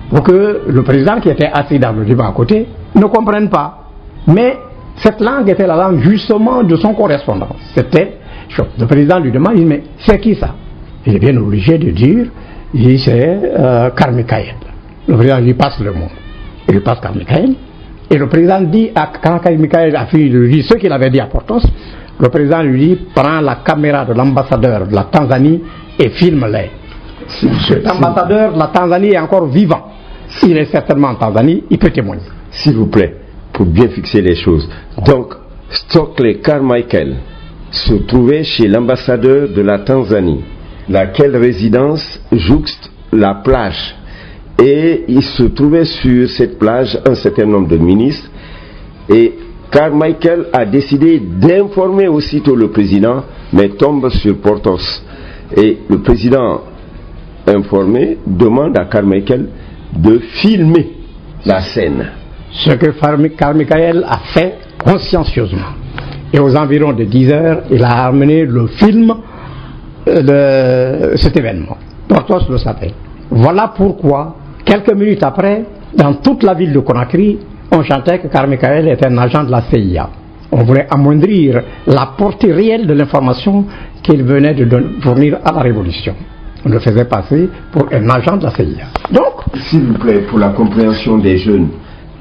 G: Pour que le président qui était assis dans le divan à côté ne comprenne pas. Mais cette langue était la langue justement de son correspondant. Le président lui demande, il dit, mais c'est qui ça? Il est bien obligé de dire, il dit, c'est Karmikaël. Le président lui passe le mot. Il lui passe Karmikaël. Et le président dit, quand Karmikaël a fini de lui dire ce qu'il avait dit à Porthos, le président lui dit, prends la caméra de l'ambassadeur de la Tanzanie et filme-les. Cet ambassadeur de la Tanzanie est encore vivant. Il est certainement en Tanzanie, il peut témoigner.
F: S'il vous plaît, pour bien fixer les choses. Donc, Stokely Carmichael se trouvait chez l'ambassadeur de la Tanzanie, laquelle résidence jouxte la plage. Et il se trouvait sur cette plage un certain nombre de ministres. Et Carmichael a décidé d'informer aussitôt le président, mais tombe sur Porthos. Et le président informé demande à Carmichael de filmer la scène.
G: Ce que Carmichael a fait consciencieusement. Et aux environs de 10 heures, il a amené le film de cet événement. Porthos le savait. Voilà pourquoi, quelques minutes après, dans toute la ville de Conakry, on chantait que Carmichael était un agent de la CIA. On voulait amoindrir la portée réelle de l'information qu'il venait de fournir à la Révolution. On le faisait passer pour un agent de la CIA. Donc,
F: s'il vous plaît, pour la compréhension des jeunes,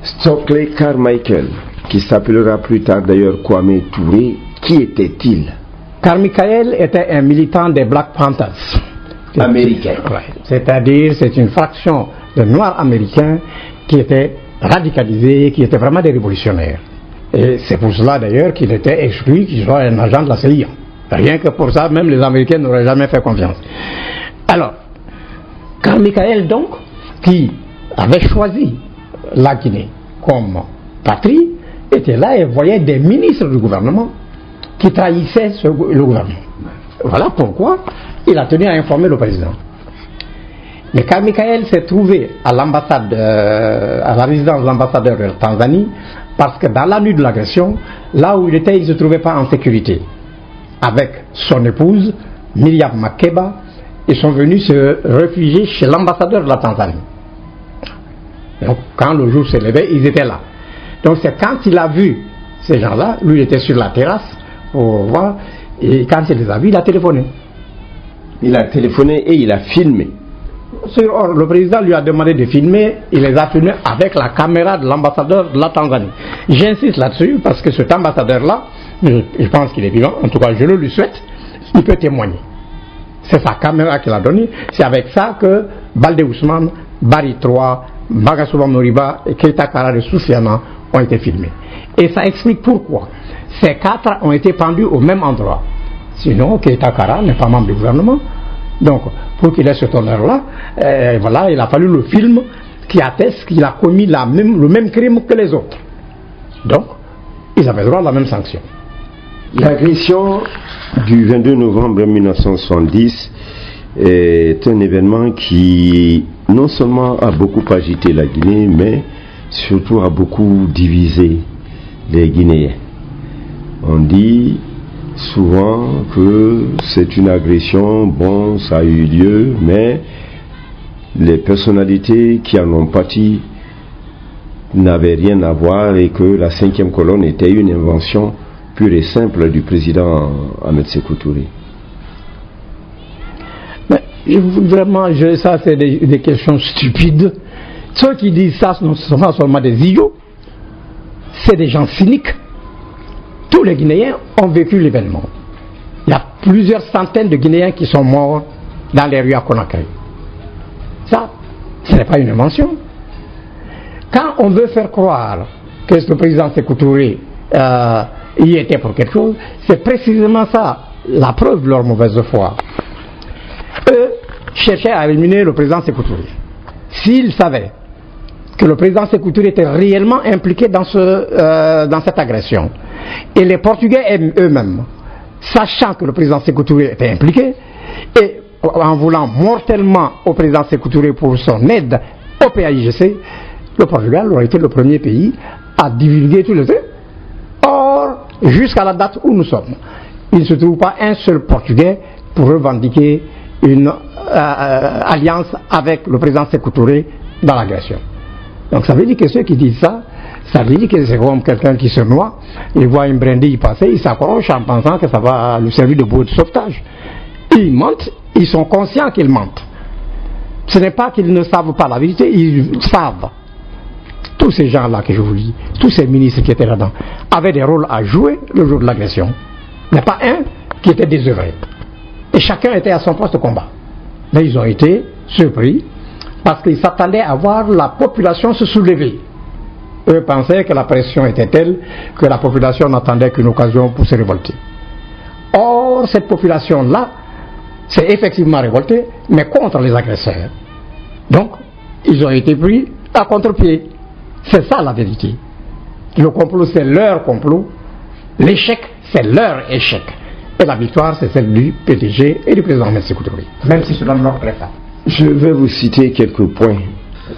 F: Stokely Carmichael, qui s'appellera plus tard d'ailleurs Kwame Touré, qui était-il?
G: Carmichael était un militant des Black Panthers.
F: Américain.
G: C'est-à-dire, c'est une fraction de Noirs américains qui étaient radicalisés, qui étaient vraiment des révolutionnaires. Et c'est pour cela d'ailleurs qu'il était exclu qu'il soit un agent de la CIA. Rien que pour ça, même les Américains n'auraient jamais fait confiance. Alors, Carmichael donc, qui avait choisi la Guinée comme patrie, était là et voyait des ministres du gouvernement qui trahissaient le gouvernement. Voilà pourquoi il a tenu à informer le président. Mais Carmichael s'est trouvé à l'ambassade, à la résidence de l'ambassadeur de la Tanzanie, parce que dans la nuit de l'agression, là où il était, il ne se trouvait pas en sécurité. Avec son épouse, Myriam Makeba, ils sont venus se réfugier chez l'ambassadeur de la Tanzanie. Donc quand le jour s'est levé, ils étaient là. Donc c'est quand il a vu ces gens-là, lui il était sur la terrasse pour voir, et quand il les a vus, il a téléphoné.
F: Il a téléphoné et il a filmé.
G: Or, le président lui a demandé de filmer, il les a filmés avec la caméra de l'ambassadeur de la Tanzanie. J'insiste là-dessus parce que cet ambassadeur-là, je pense qu'il est vivant, en tout cas je le lui souhaite, il peut témoigner. C'est sa caméra qu'il a donnée, c'est avec ça que Baldé Ousmane, Barry III Bagasuba Moriba et Keita Kara de Soufiane ont été filmés. Et ça explique pourquoi ces 4 ont été pendus au même endroit. Sinon, Keita Kara n'est pas membre du gouvernement. Donc, pour qu'il ait cet honneur-là, voilà, il a fallu le film qui atteste qu'il a commis le même crime que les autres. Donc, ils avaient droit à la même sanction.
F: L'agression du 22 novembre 1970 est un événement qui non seulement a beaucoup agité la Guinée, mais surtout a beaucoup divisé les Guinéens. On dit souvent que c'est une agression, bon, ça a eu lieu, mais les personnalités qui en ont pâti n'avaient rien à voir et que la 5e colonne était une invention pure et simple du président Ahmed Sékou Touré.
G: Mais vraiment, ça c'est des questions stupides. Ceux qui disent ça ne sont pas seulement des idiots, c'est des gens cyniques. Tous les Guinéens ont vécu l'événement. Il y a plusieurs centaines de Guinéens qui sont morts dans les rues à Conakry. Ça, ce n'est pas une invention. Quand on veut faire croire que le président Sékou Touré y était pour quelque chose, c'est précisément ça, la preuve de leur mauvaise foi. Eux cherchaient à éliminer le président Sékou Touré. S'ils savaient que le président Sékou Touré était réellement impliqué dans cette agression, et les Portugais eux-mêmes, sachant que le président Sékou Touré était impliqué, et en voulant mortellement au président Sékou Touré pour son aide au PAIGC, le Portugal aurait été le premier pays à divulguer tout le truc. Or, jusqu'à la date où nous sommes, il ne se trouve pas un seul Portugais pour revendiquer une alliance avec le président Sékou Touré dans l'agression. Donc ça veut dire que ceux qui disent ça, ça veut dire que c'est comme quelqu'un qui se noie, il voit une brindille passer, il s'accroche en pensant que ça va lui servir de bouée de sauvetage. Ils mentent, ils sont conscients qu'ils mentent. Ce n'est pas qu'ils ne savent pas la vérité, ils savent. Tous ces gens-là que je vous dis, tous ces ministres qui étaient là-dedans, avaient des rôles à jouer le jour de l'agression. Il n'y a pas un qui était désœuvré. Et chacun était à son poste de combat. Mais ils ont été surpris parce qu'ils s'attendaient à voir la population se soulever. Eux pensaient que la pression était telle que la population n'attendait qu'une occasion pour se révolter. Or, cette population-là s'est effectivement révoltée, mais contre les agresseurs. Donc, ils ont été pris à contre-pied. C'est ça la vérité. Le complot, c'est leur complot. L'échec, c'est leur échec. Et la victoire, c'est celle du PDG et du président M. Sékou Touré. Même si cela ne leur plaît pas.
F: Je vais vous citer quelques points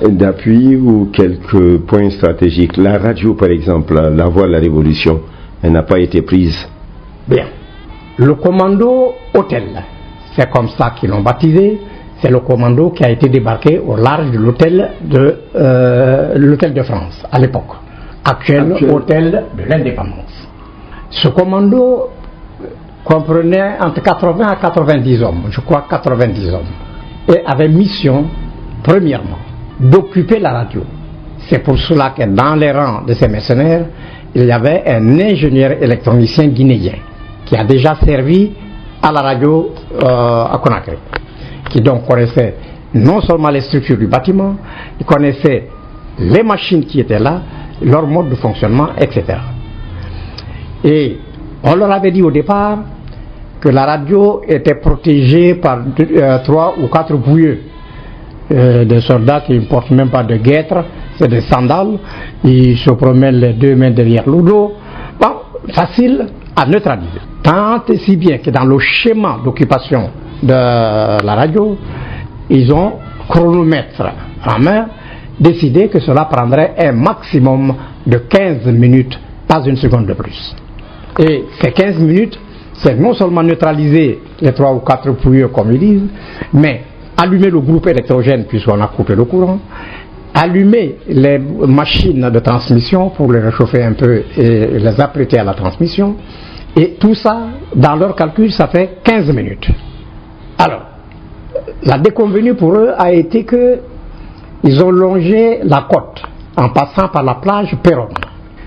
F: d'appui ou quelques points stratégiques. La radio, par exemple, la voix de la révolution, elle n'a pas été prise.
G: Bien. Le commando hôtel, c'est comme ça qu'ils l'ont baptisé. C'est le commando qui a été débarqué au large de l'hôtel de France à l'époque. Actuel hôtel de l'Indépendance. Ce commando comprenait entre 80 à 90 hommes, je crois 90 hommes, et avait mission, premièrement, d'occuper la radio. C'est pour cela que dans les rangs de ces mercenaires, il y avait un ingénieur électronicien guinéen qui a déjà servi à la radio à Conakry, qui donc connaissait non seulement les structures du bâtiment, il connaissait les machines qui étaient là, leur mode de fonctionnement, etc. Et on leur avait dit au départ que la radio était protégée par 3 ou 4 bouilleux, des soldats qui ne portent même pas de guêtres, c'est des sandales, ils se promènent les 2 mains derrière le dos. Bon, facile à neutraliser. Tant et si bien que dans le schéma d'occupation de la radio, ils ont, chronomètre en main, décidé que cela prendrait un maximum de 15 minutes, pas une seconde de plus. Et ces 15 minutes, c'est non seulement neutraliser les 3 ou 4 pouilleux comme ils disent, mais allumer le groupe électrogène puisqu'on a coupé le courant, allumer les machines de transmission pour les réchauffer un peu et les apprêter à la transmission, et tout ça, dans leur calcul, ça fait 15 minutes. Alors, la déconvenue pour eux a été que ils ont longé la côte en passant par la plage Péronne.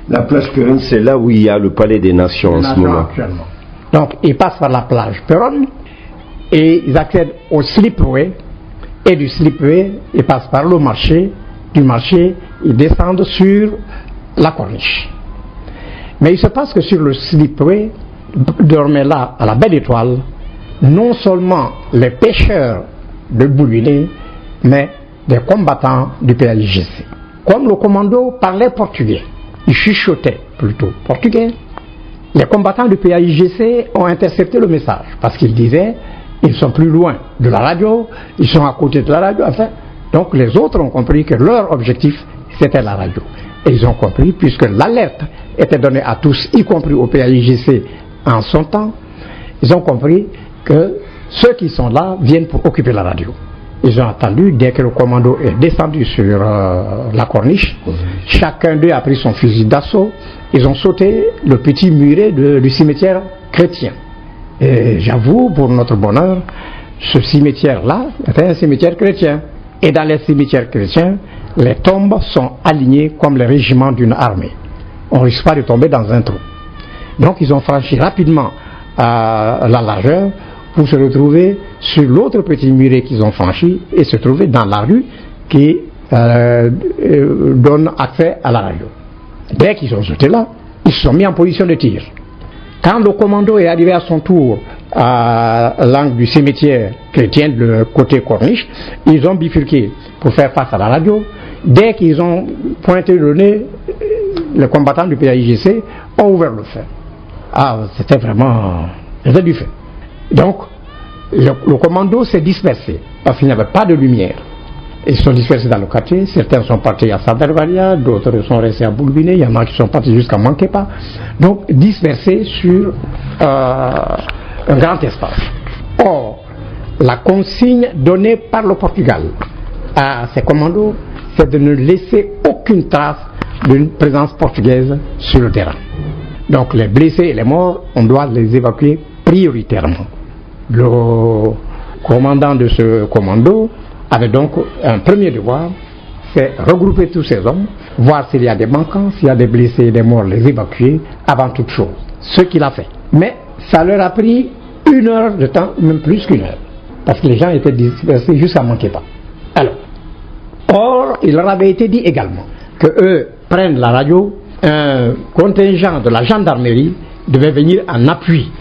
F: La plage Péronne, c'est là où il y a le Palais des Nations en ce moment.
G: Actuellement. Donc, ils passent par la plage Péronne et ils accèdent au slipway, et du slipway, ils passent par le marché du marché, ils descendent sur la corniche. Mais il se passe que sur le slipway, dormaient là, à la baie d'Étoile, non seulement les pêcheurs de Boulbiné, mais des combattants du PAIGC. Comme le commando parlait portugais, il chuchotait plutôt portugais, les combattants du PAIGC ont intercepté le message, parce qu'ils disaient, ils sont plus loin de la radio, ils sont à côté de la radio, enfin. Donc les autres ont compris que leur objectif, c'était la radio. Et ils ont compris, puisque l'alerte était donnée à tous, y compris au PAIGC en son temps, ils ont compris que ceux qui sont là viennent pour occuper la radio. Ils ont attendu, dès que le commando est descendu sur la corniche, chacun d'eux a pris son fusil d'assaut, ils ont sauté le petit muret du cimetière chrétien. Et j'avoue, pour notre bonheur, ce cimetière-là était un cimetière chrétien. Et dans les cimetières chrétiens, les tombes sont alignées comme les régiments d'une armée. On ne risque pas de tomber dans un trou. Donc ils ont franchi rapidement la largeur pour se retrouver sur l'autre petit muret qu'ils ont franchi et se trouver dans la rue qui donne accès à la radio. Dès qu'ils ont sauté là, ils se sont mis en position de tir. Quand le commando est arrivé à son tour à l'angle du cimetière chrétien de côté corniche, ils ont bifurqué pour faire face à la radio. Dès qu'ils ont pointé le nez, les combattants du PAIGC ont ouvert le feu. Ah, c'était vraiment... C'était du feu. Donc, le commando s'est dispersé parce qu'il n'y avait pas de lumière. Ils sont dispersés dans le quartier. Certains sont partis à Sandarvaria, d'autres sont restés à Boulbiné, il y en a qui sont partis jusqu'à Manquepa. Donc, dispersés sur un grand espace. Or, la consigne donnée par le Portugal à ces commandos, c'est de ne laisser aucune trace d'une présence portugaise sur le terrain. Donc, les blessés et les morts, on doit les évacuer prioritairement. Le commandant de ce commando avait donc un premier devoir, c'est regrouper tous ces hommes, voir s'il y a des manquants, s'il y a des blessés et des morts, les évacuer avant toute chose. Ce qu'il a fait. Mais ça leur a pris 1 heure de temps, même plus qu'1 heure, parce que les gens étaient dispersés jusqu'à Manquepa. Alors, or, il leur avait été dit également que eux prennent la radio, un contingent de la gendarmerie devait venir en appui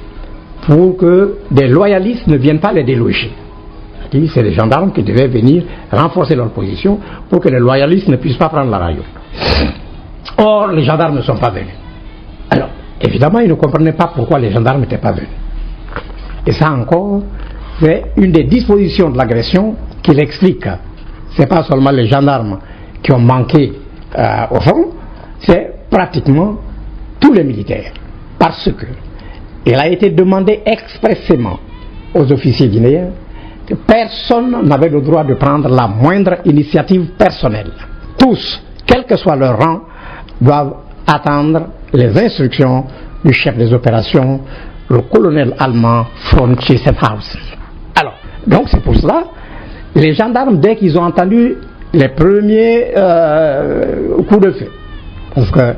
G: pour que des loyalistes ne viennent pas les déloger. C'est les gendarmes qui devaient venir renforcer leur position pour que les loyalistes ne puissent pas prendre la radio. Or, les gendarmes ne sont pas venus. Alors, évidemment, ils ne comprenaient pas pourquoi les gendarmes n'étaient pas venus. Et ça encore, c'est une des dispositions de l'agression qui l'explique. Ce n'est pas seulement les gendarmes qui ont manqué au front, c'est pratiquement tous les militaires. Parce que il a été demandé expressément aux officiers guinéens que personne n'avait le droit de prendre la moindre initiative personnelle. Tous, quel que soit leur rang, doivent attendre les instructions du chef des opérations, le colonel allemand von Schiesenhausen. Alors, donc c'est pour cela, les gendarmes, dès qu'ils ont entendu les premiers coups de feu, parce que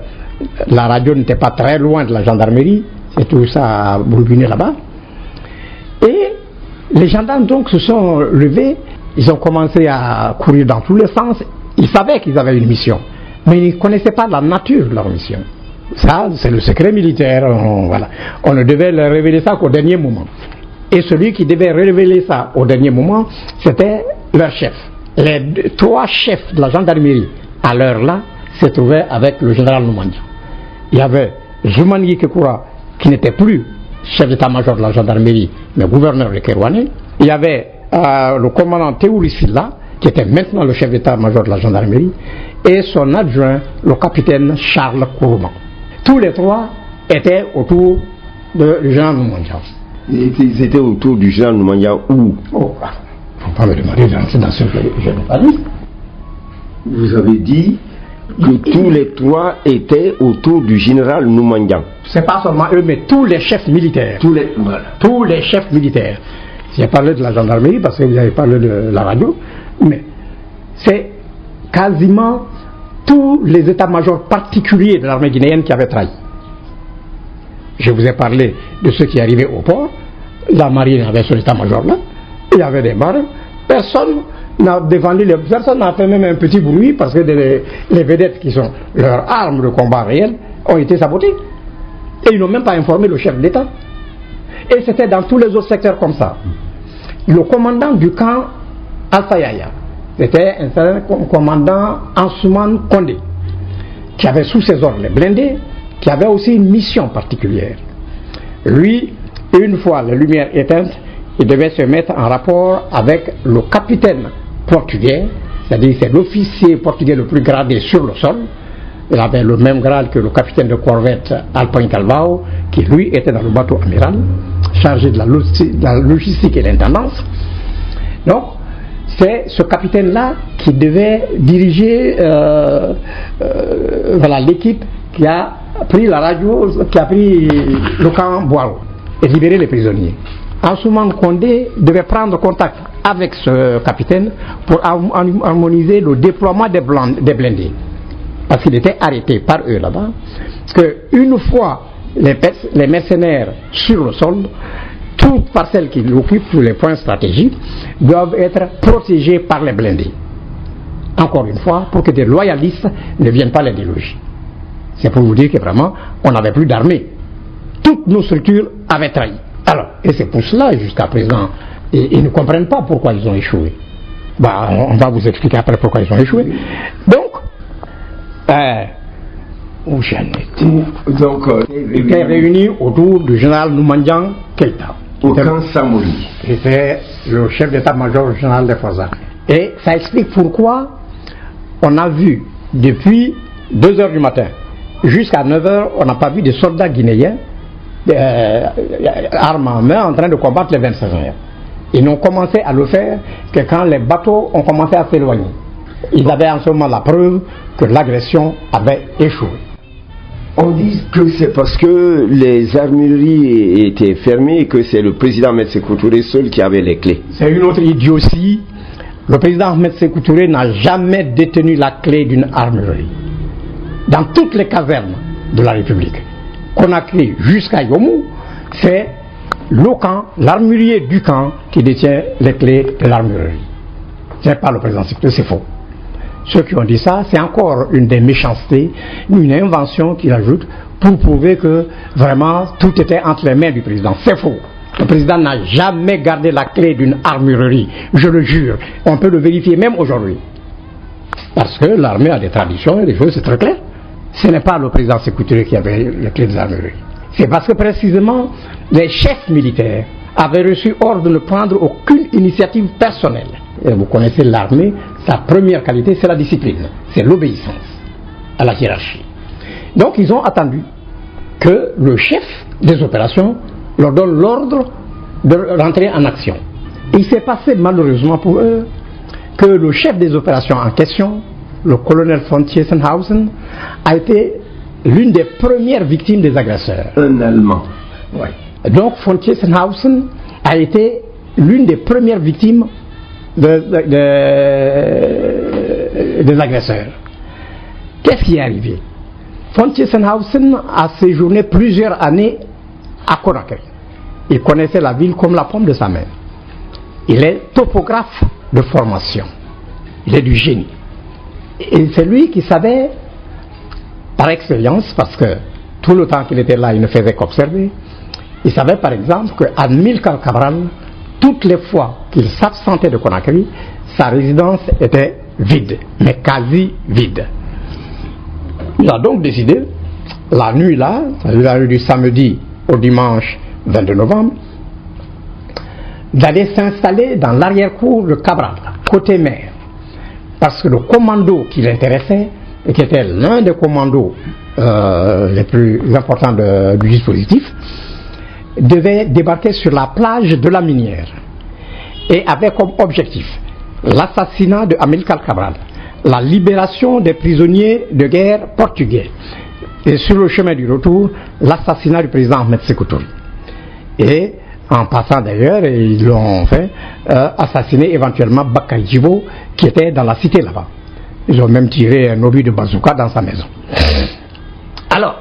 G: la radio n'était pas très loin de la gendarmerie, c'est tout ça à Boulbiné là-bas, et les gendarmes donc se sont levés, ils ont commencé à courir dans tous les sens, ils savaient qu'ils avaient une mission, mais ils ne connaissaient pas la nature de leur mission. Ça, c'est le secret militaire, on ne devait leur révéler ça qu'au dernier moment. Et celui qui devait révéler ça au dernier moment, c'était leur chef. Les 3 chefs de la gendarmerie, à l'heure là, se trouvaient avec le général Noumandia. Il y avait Zoumani Kekura, qui n'était plus chef d'état-major de la gendarmerie, mais gouverneur de Kerouané. Il y avait le commandant Théouri Silla, qui était maintenant le chef d'état-major de la gendarmerie, et son adjoint, le capitaine Charles Kourouman. Tous les 3 étaient autour du général Noumandia.
F: Ils étaient autour du général Noumandia où?
G: Oh, il ne faut pas me demander dans ce que je n'ai pas dit.
F: Vous avez dit que tous les 3 étaient autour du général Noumandia.
G: C'est pas seulement eux, mais tous les chefs militaires. Tous les chefs militaires. J'ai parlé de la gendarmerie parce que vous avez parlé de la radio, mais c'est quasiment tous les états-majors particuliers de l'armée guinéenne qui avaient trahi. Je vous ai parlé de ceux qui arrivaient au port. La marine avait son état-major là. Il y avait des marins. Personne n'a défendu les personnes, n'a fait même un petit bruit parce que les vedettes qui sont leurs armes de combat réelles ont été sabotées. Et ils n'ont même pas informé le chef d'État. Et c'était dans tous les autres secteurs comme ça. Le commandant du camp Alpha Yaya, c'était un certain commandant Ansouman Kondé, qui avait sous ses ordres les blindés, qui avait aussi une mission particulière. Lui, une fois les lumières éteintes, il devait se mettre en rapport avec le capitaine portugais, c'est-à-dire c'est l'officier portugais le plus gradé sur le sol. Il avait le même grade que le capitaine de corvette Alpin Calvao, qui lui était dans le bateau amiral, chargé de la logistique et l'intendance. Donc, c'est ce capitaine-là qui devait diriger l'équipe qui a pris la radio, qui a pris le camp Boiro et libéré les prisonniers. Ansouman Kondé devait prendre contact avec ce capitaine pour harmoniser le déploiement des blindés. Parce qu'il était arrêté par eux là-bas, qu'une fois les mercenaires sur le sol, toutes parcelles qui occupent tous les points stratégiques doivent être protégées par les blindés. Encore une fois, pour que des loyalistes ne viennent pas les déloger. C'est pour vous dire que vraiment, on n'avait plus d'armée. Toutes nos structures avaient trahi. Alors, et c'est pour cela, jusqu'à présent, ils ne comprennent pas pourquoi ils ont échoué. On va vous expliquer après pourquoi ils ont échoué. Donc, où j'en étais. Donc, était réunis autour du général Noumandian Keïta.
F: Aucun Samouri.
G: C'était le chef d'état-major général des forces armées. Et ça explique pourquoi on a vu depuis 2h du matin jusqu'à 9h, on n'a pas vu des soldats guinéens armes en main en train de combattre les 25 ans. Ils n'ont commencé à le faire que quand les bateaux ont commencé à s'éloigner. Ils avaient en ce moment la preuve que l'agression avait échoué.
F: On dit que c'est parce que les armureries étaient fermées et que c'est le président Ahmed Sékou Touré seul qui avait les clés.
G: C'est une autre idiotie. Le président Ahmed Sékou Touré n'a jamais détenu la clé d'une armurerie. Dans toutes les casernes de la République, Conakry jusqu'à Yomou, c'est le camp, l'armurier du camp qui détient les clés de l'armurerie. Ce n'est pas le président Sékou Touré, c'est faux. Ceux qui ont dit ça, c'est encore une des méchancetés, une invention qu'ils ajoutent pour prouver que vraiment tout était entre les mains du président. C'est faux. Le président n'a jamais gardé la clé d'une armurerie, je le jure. On peut le vérifier même aujourd'hui. Parce que l'armée a des traditions et des choses, c'est très clair. Ce n'est pas le président Sékou Touré qui avait les clés de l'armurerie. C'est parce que précisément les chefs militaires avaient reçu ordre de ne prendre aucune initiative personnelle. Et vous connaissez l'armée, sa première qualité c'est la discipline, c'est l'obéissance à la hiérarchie. Donc ils ont attendu que le chef des opérations leur donne l'ordre de rentrer en action. Et il s'est passé malheureusement pour eux que le chef des opérations en question, le colonel von Tiesenhausen, a été l'une des premières victimes des agresseurs.
F: Un Allemand.
G: Oui. Donc von Tiesenhausen a été l'une des premières victimes des agresseurs. Qu'est-ce qui est arrivé? Von Tiesenhausen a séjourné plusieurs années à Conakry. Il connaissait la ville comme la paume de sa main. Il est topographe de formation. Il est du génie. Et c'est lui qui savait, par expérience, parce que tout le temps qu'il était là, il ne faisait qu'observer, il savait par exemple qu'Amilcar Cabral, toutes les fois qu'il s'absentait de Conakry, sa résidence était vide, mais quasi vide. Il a donc décidé, la nuit là, c'est-à-dire du samedi au dimanche 22 novembre, d'aller s'installer dans l'arrière-cour de Cabral, côté mer. Parce que le commando qui l'intéressait, et qui était l'un des commandos les plus importants du dispositif, devait débarquer sur la plage de la Minière et avait comme objectif l'assassinat de Amilcar Cabral, la libération des prisonniers de guerre portugais et sur le chemin du retour, l'assassinat du président Ahmed Sékou Touré. Et en passant d'ailleurs, ils l'ont fait assassiner éventuellement Bakary Djibo qui était dans la cité là-bas. Ils ont même tiré un obus de bazooka dans sa maison. Alors,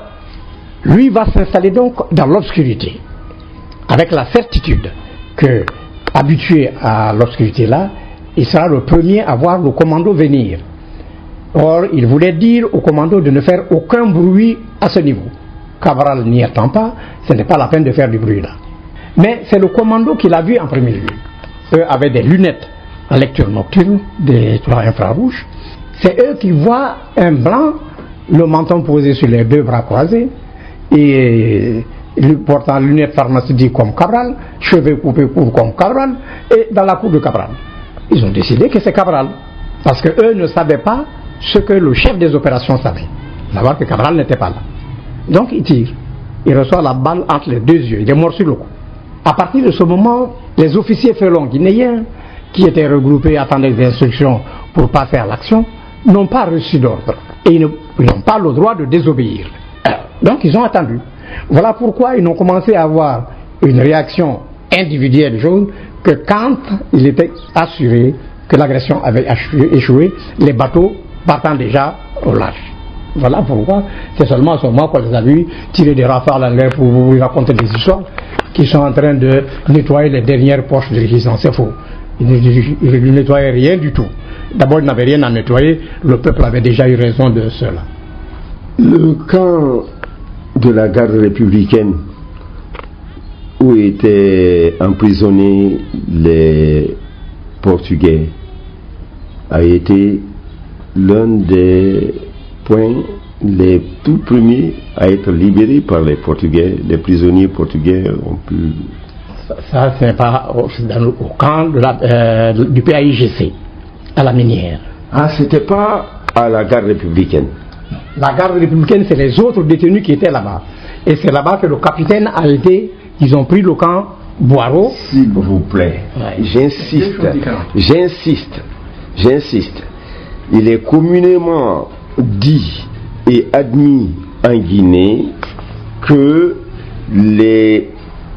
G: lui va s'installer donc dans l'obscurité, avec la certitude que, habitué à l'obscurité là, il sera le premier à voir le commando venir. Or, il voulait dire au commando de ne faire aucun bruit à ce niveau. Cabral n'y attend pas, ce n'est pas la peine de faire du bruit là. Mais c'est le commando qui l'a vu en premier lieu. Eux avaient des lunettes en lecture nocturne, des tours infrarouges. C'est eux qui voient un blanc, le menton posé sur les deux bras croisés, et portant lunettes pharmaceutiques comme Cabral, cheveux coupés courts comme Cabral, et dans la cour de Cabral. Ils ont décidé que c'est Cabral, parce qu'eux ne savaient pas ce que le chef des opérations savait, savoir que Cabral n'était pas là. Donc il tire, il reçoit la balle entre les deux yeux, il est mort sur le coup. À partir de ce moment, les officiers félons guinéens, qui étaient regroupés, attendaient des instructions pour passer à l'action, n'ont pas reçu d'ordre, et ils n'ont pas le droit de désobéir. Donc ils ont attendu. Voilà pourquoi ils ont commencé à avoir une réaction individuelle jaune que quand il était assuré que l'agression avait échoué, les bateaux partant déjà au large. Voilà pourquoi c'est seulement à ce moment qu'on les a vus tirer des rafales en l'air pour vous raconter des histoires qui sont en train de nettoyer les dernières poches de résistance. C'est faux. Ils ne nettoyaient rien du tout. D'abord, ils n'avaient rien à nettoyer. Le peuple avait déjà eu raison de cela.
F: Le camp de la garde républicaine où étaient emprisonnés les Portugais a été l'un des points les tout premiers à être libérés par les Portugais. Les prisonniers portugais ont pu...
G: Ça, c'est pas au camp de du PAIGC, à la minière.
F: Ah, c'était pas à la garde républicaine.
G: La garde républicaine, c'est les autres détenus qui étaient là-bas. Et c'est là-bas que le capitaine a été, ils ont pris le camp Boireau.
F: S'il vous plaît, ouais. J'insiste. Il est communément dit et admis en Guinée que les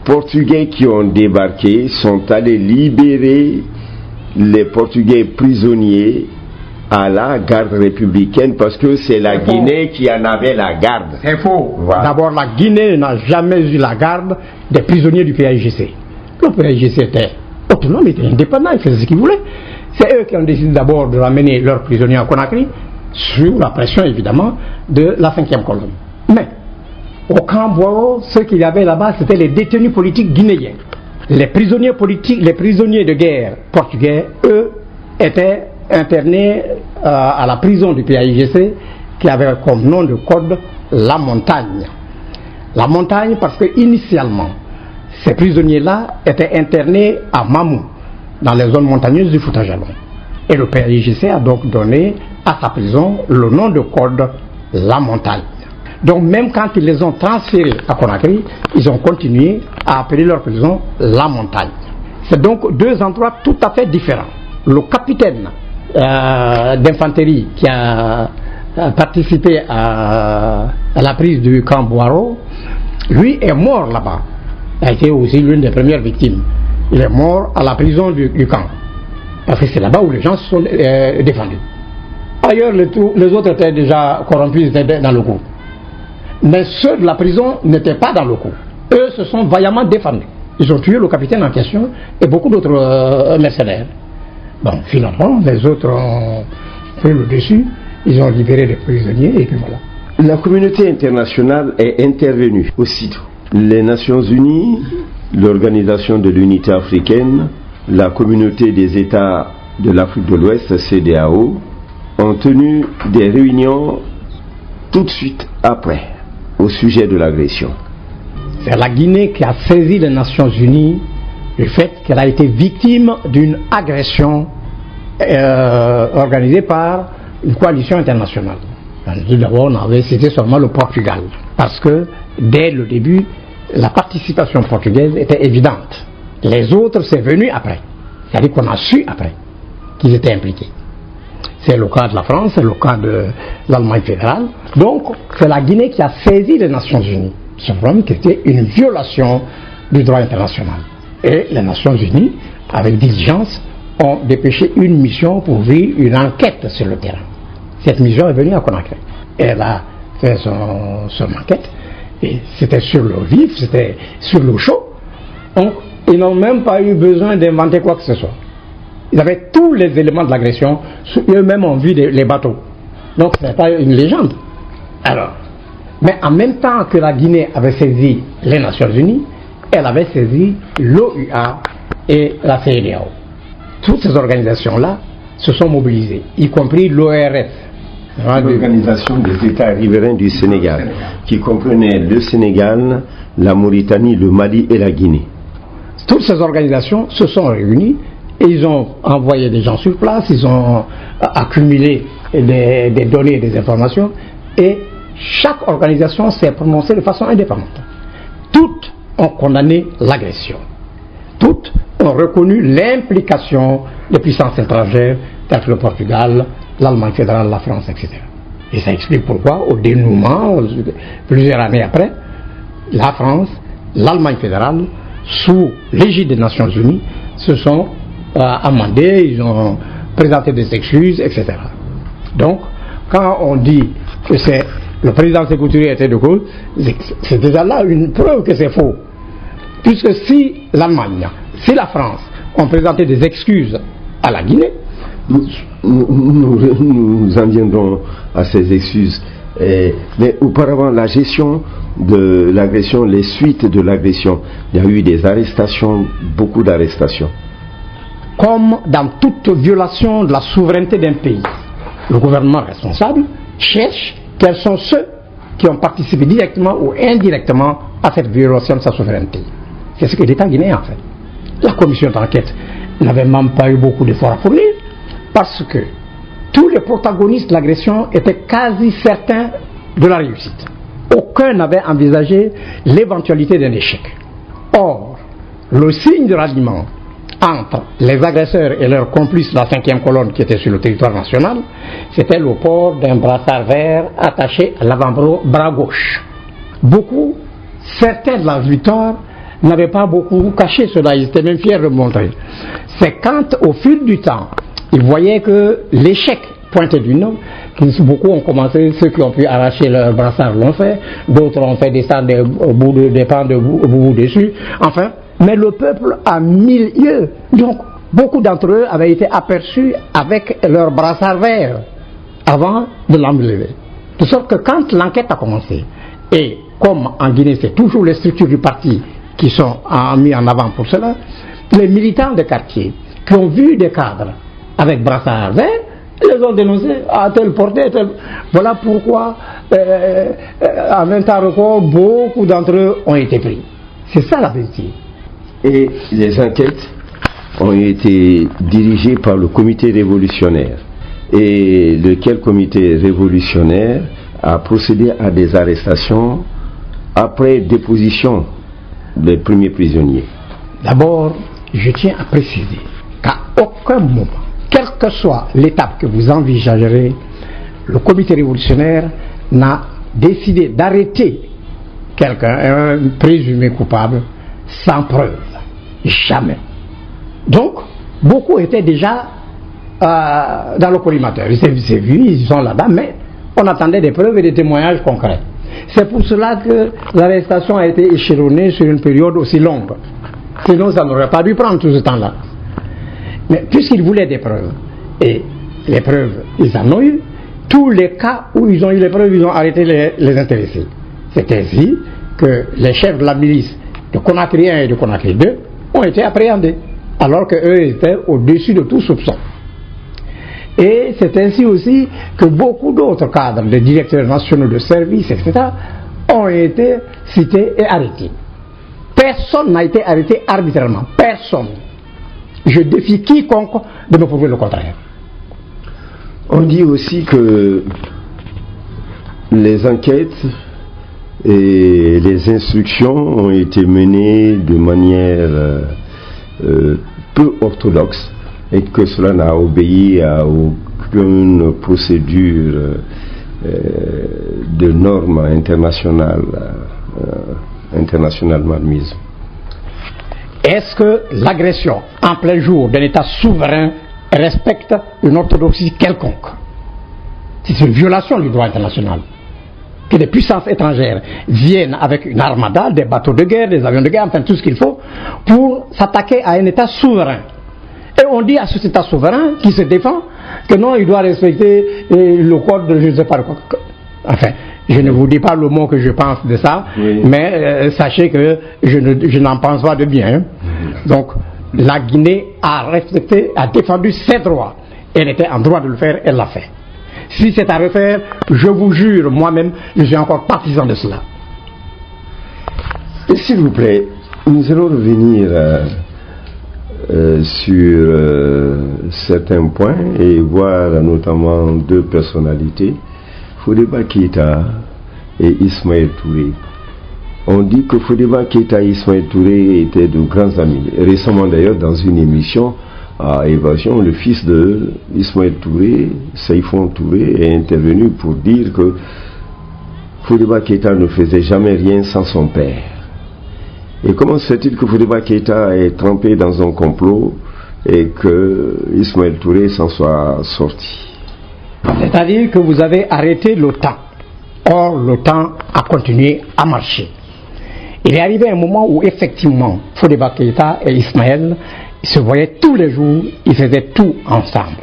F: Portugais qui ont débarqué sont allés libérer les Portugais prisonniers à la garde républicaine parce que c'est la Guinée qui en avait la garde.
G: C'est faux. Voilà. D'abord, la Guinée n'a jamais eu la garde des prisonniers du PAIGC. Le PAIGC était autonome, était indépendant, il faisait ce qu'il voulait. C'est eux qui ont décidé d'abord de ramener leurs prisonniers à Conakry, sous la pression évidemment de la 5e colonne. Mais au camp Boireau, ceux qu'il y avait là-bas, c'était les détenus politiques guinéens. Les prisonniers politiques, les prisonniers de guerre portugais, eux, étaient internés à la prison du PAIGC qui avait comme nom de code La Montagne. La Montagne parce que initialement, ces prisonniers-là étaient internés à Mamou, dans les zones montagneuses du Fouta-Jalon. Et le PAIGC a donc donné à sa prison le nom de code La Montagne. Donc même quand ils les ont transférés à Conakry, ils ont continué à appeler leur prison La Montagne. C'est donc deux endroits tout à fait différents. Le capitaine d'infanterie qui a participé à la prise du camp Boireau, lui est mort là-bas. Il a été aussi l'une des premières victimes. Il est mort à la prison du camp. Parce que c'est là-bas où les gens se sont défendus. Ailleurs, les autres étaient déjà corrompus, ils étaient dans le coup. Mais ceux de la prison n'étaient pas dans le coup. Eux se sont vaillamment défendus. Ils ont tué le capitaine en question et beaucoup d'autres mercenaires. Bon, finalement, les autres ont pris le dessus, ils ont libéré les prisonniers et puis voilà.
F: La communauté internationale est intervenue aussitôt. Les Nations Unies, l'Organisation de l'Unité africaine, la communauté des États de l'Afrique de l'Ouest, CEDEAO, ont tenu des réunions tout de suite après au sujet de l'agression.
G: C'est la Guinée qui a saisi les Nations Unies du fait qu'elle a été victime d'une agression organisée par une coalition internationale. D'abord, on avait cité seulement le Portugal, parce que dès le début, la participation portugaise était évidente. Les autres, c'est venu après. C'est-à-dire qu'on a su après qu'ils étaient impliqués. C'est le cas de la France, c'est le cas de l'Allemagne fédérale. Donc, c'est la Guinée qui a saisi les Nations Unies. C'est vraiment que c'était une violation du droit international. Et les Nations Unies, avec diligence, ont dépêché une mission pour ouvrir une enquête sur le terrain. Cette mission est venue à Conakry. Elle a fait son enquête. Et c'était sur le vif, c'était sur le chaud. Donc, ils n'ont même pas eu besoin d'inventer quoi que ce soit. Ils avaient tous les éléments de l'agression. Eux-mêmes ont vu les bateaux. Donc ce n'est pas une légende. Alors, mais en même temps que la Guinée avait saisi les Nations Unies, elle avait saisi l'OUA et la CEDEAO. Toutes ces organisations-là se sont mobilisées, y compris l'ORS.
F: L'Organisation des États riverains du Sénégal, qui comprenait le Sénégal, la Mauritanie, le Mali et la Guinée.
G: Toutes ces organisations se sont réunies et ils ont envoyé des gens sur place, ils ont accumulé des données et des informations et chaque organisation s'est prononcée de façon indépendante. Toutes ont condamné l'agression. Toutes ont reconnu l'implication des puissances étrangères telles que le Portugal, l'Allemagne fédérale, la France, etc. Et ça explique pourquoi, au dénouement, plusieurs années après, la France, l'Allemagne fédérale, sous l'égide des Nations Unies, se sont amendés, ils ont présenté des excuses, etc. Donc, quand on dit que c'est le président Sékou Touré était de cause, c'est déjà là une preuve que c'est faux. Puisque si l'Allemagne, si la France ont présenté des excuses à la Guinée,
F: nous en viendrons à ces excuses. Mais auparavant, la gestion de l'agression, les suites de l'agression, il y a eu des arrestations, beaucoup d'arrestations.
G: Comme dans toute violation de la souveraineté d'un pays, le gouvernement responsable cherche quels sont ceux qui ont participé directement ou indirectement à cette violation de sa souveraineté. C'est ce que l'État guinéen a fait. La commission d'enquête n'avait même pas eu beaucoup d'efforts à fournir parce que tous les protagonistes de l'agression étaient quasi certains de la réussite. Aucun n'avait envisagé l'éventualité d'un échec. Or, le signe de ralliement entre les agresseurs et leurs complices de la 5e colonne qui était sur le territoire national, c'était le port d'un brassard vert attaché à l'avant-bras gauche. Beaucoup, certains de la victoire, n'avaient pas beaucoup caché cela, ils étaient même fiers de le montrer. C'est quand, au fil du temps, ils voyaient que l'échec pointait du nord, que beaucoup ont commencé, ceux qui ont pu arracher leur brassard l'ont fait, d'autres ont fait descendre des pans de boubou dessus, enfin, mais le peuple a milieu. Donc, beaucoup d'entre eux avaient été aperçus avec leur brassard vert avant de l'enlever. De sorte que quand l'enquête a commencé, et comme en Guinée c'est toujours les structures du parti qui sont mis en avant pour cela, les militants de quartier qui ont vu des cadres avec brassard vert, les ont dénoncés à telle portée, tel... Voilà pourquoi en 20 ans record, beaucoup d'entre eux ont été pris. C'est ça la vérité.
F: Et les enquêtes ont été dirigées par le comité révolutionnaire. Et lequel comité révolutionnaire a procédé à des arrestations après déposition des premiers prisonniers.
G: D'abord, je tiens à préciser qu'à aucun moment, quelle que soit l'étape que vous envisagerez, le comité révolutionnaire n'a décidé d'arrêter quelqu'un, un présumé coupable, sans preuve. Jamais. Donc, beaucoup étaient déjà dans le collimateur. C'est vu, ils sont là-bas, mais on attendait des preuves et des témoignages concrets. C'est pour cela que l'arrestation a été échelonnée sur une période aussi longue. Sinon, ça n'aurait pas dû prendre tout ce temps-là. Mais puisqu'ils voulaient des preuves, et les preuves, ils en ont eu, tous les cas où ils ont eu les preuves, ils ont arrêté les intéressés. C'est ainsi que les chefs de la milice de Conakry 1 et de Conakry 2 ont été appréhendés, alors qu'eux étaient au-dessus de tout soupçon. Et c'est ainsi aussi que beaucoup d'autres cadres, des directeurs nationaux de services, etc., ont été cités et arrêtés. Personne n'a été arrêté arbitrairement. Personne. Je défie quiconque de me prouver le contraire.
F: On dit aussi que les enquêtes et les instructions ont été menées de manière peu orthodoxe et que cela n'a obéi à aucune procédure de normes internationalement admise.
G: Est-ce que l'agression en plein jour d'un État souverain respecte une orthodoxie quelconque? C'est une violation du droit international. Que des puissances étrangères viennent avec une armada, des bateaux de guerre, des avions de guerre, enfin tout ce qu'il faut, pour s'attaquer à un État souverain. Et on dit à cet État souverain qui se défend que non, il doit respecter le code de je ne sais pas quoi. Enfin, je ne vous dis pas le mot que je pense de ça, oui. Mais sachez que je n'en pense pas de bien. Hein. Donc, la Guinée a respecté, a défendu ses droits. Elle était en droit de le faire, elle l'a fait. Si c'est à refaire, je vous jure, moi-même, je suis encore partisan de cela.
F: S'il vous plaît, nous allons revenir sur certains points et voir notamment deux personnalités, Fodeba Keïta et Ismaël Touré. On dit que Fodeba Keïta et Ismaël Touré étaient de grands amis. Récemment d'ailleurs, dans une émission à Évasion, le fils de Ismaël Touré, Saïfon Touré, est intervenu pour dire que Fodeba Keïta ne faisait jamais rien sans son père. Et comment se fait-il que Fodeba Keïta est trempé dans un complot et que Ismaël Touré s'en soit sorti?
G: C'est-à-dire que vous avez arrêté le temps. Or, le temps a continué à marcher. Il est arrivé un moment où, effectivement, Fodeba Keïta et Ismaël se voyaient tous les jours, ils faisaient tout ensemble.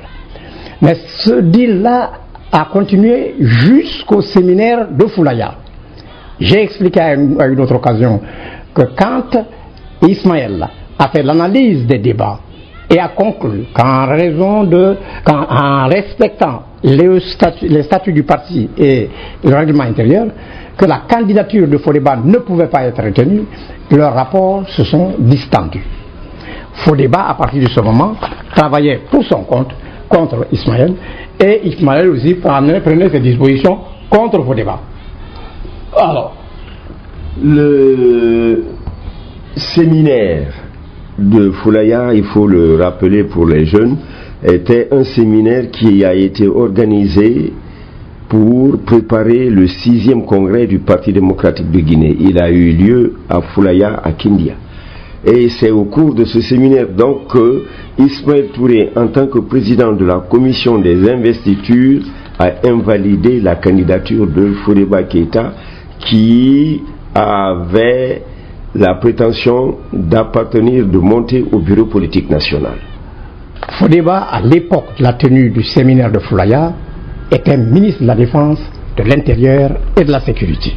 G: Mais ce deal-là a continué jusqu'au séminaire de Foulaya. J'ai expliqué à une autre occasion que quand Ismaël a fait l'analyse des débats et a conclu qu'en respectant les statuts du parti et le règlement intérieur, que la candidature de Fodeba ne pouvait pas être retenue, leurs rapports se sont distendus. Fodeba, à partir de ce moment, travaillait pour son compte contre Ismaël, et Ismaël aussi prenait ses dispositions contre Fodeba. Alors,
F: le séminaire de Foulaya, il faut le rappeler pour les jeunes, était un séminaire qui a été organisé pour préparer le 6e congrès du Parti démocratique de Guinée. Il a eu lieu à Foulaya, à Kindia. Et c'est au cours de ce séminaire donc que Ismaël Touré, en tant que président de la commission des investitures, a invalidé la candidature de Fodeba Keïta, qui avait la prétention d'appartenir, de monter au bureau politique national.
G: Fodeba, à l'époque de la tenue du séminaire de Foulaya, était ministre de la Défense, de l'Intérieur et de la Sécurité.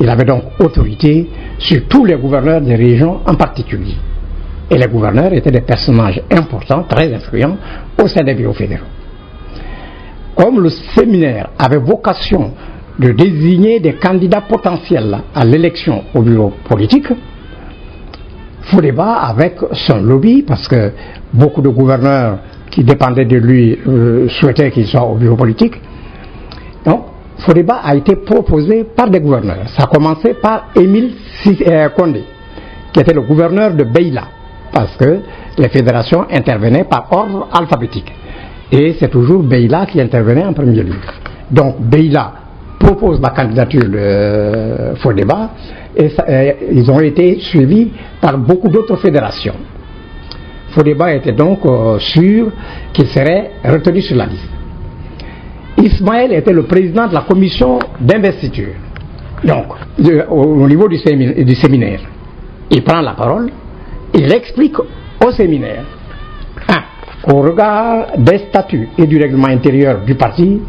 G: Il avait donc autorité sur tous les gouverneurs des régions en particulier. Et les gouverneurs étaient des personnages importants, très influents, au sein des bureaux fédéraux. Comme le séminaire avait vocation de désigner des candidats potentiels à l'élection au bureau politique, Fodeba, avec son lobby, parce que beaucoup de gouverneurs qui dépendaient de lui souhaitaient qu'il soit au bureau politique, donc Fodeba a été proposé par des gouverneurs. Ça a commencé par Émile Condé, qui était le gouverneur de Beila, parce que les fédérations intervenaient par ordre alphabétique. Et c'est toujours Beila qui intervenait en premier lieu. Donc Beila propose la candidature de Fodeba et ils ont été suivis par beaucoup d'autres fédérations. Fodeba était donc sûr qu'il serait retenu sur la liste. Ismaël était le président de la commission d'investiture. Donc, au niveau du séminaire, il prend la parole, il explique au séminaire qu'au regard des statuts et du règlement intérieur du parti,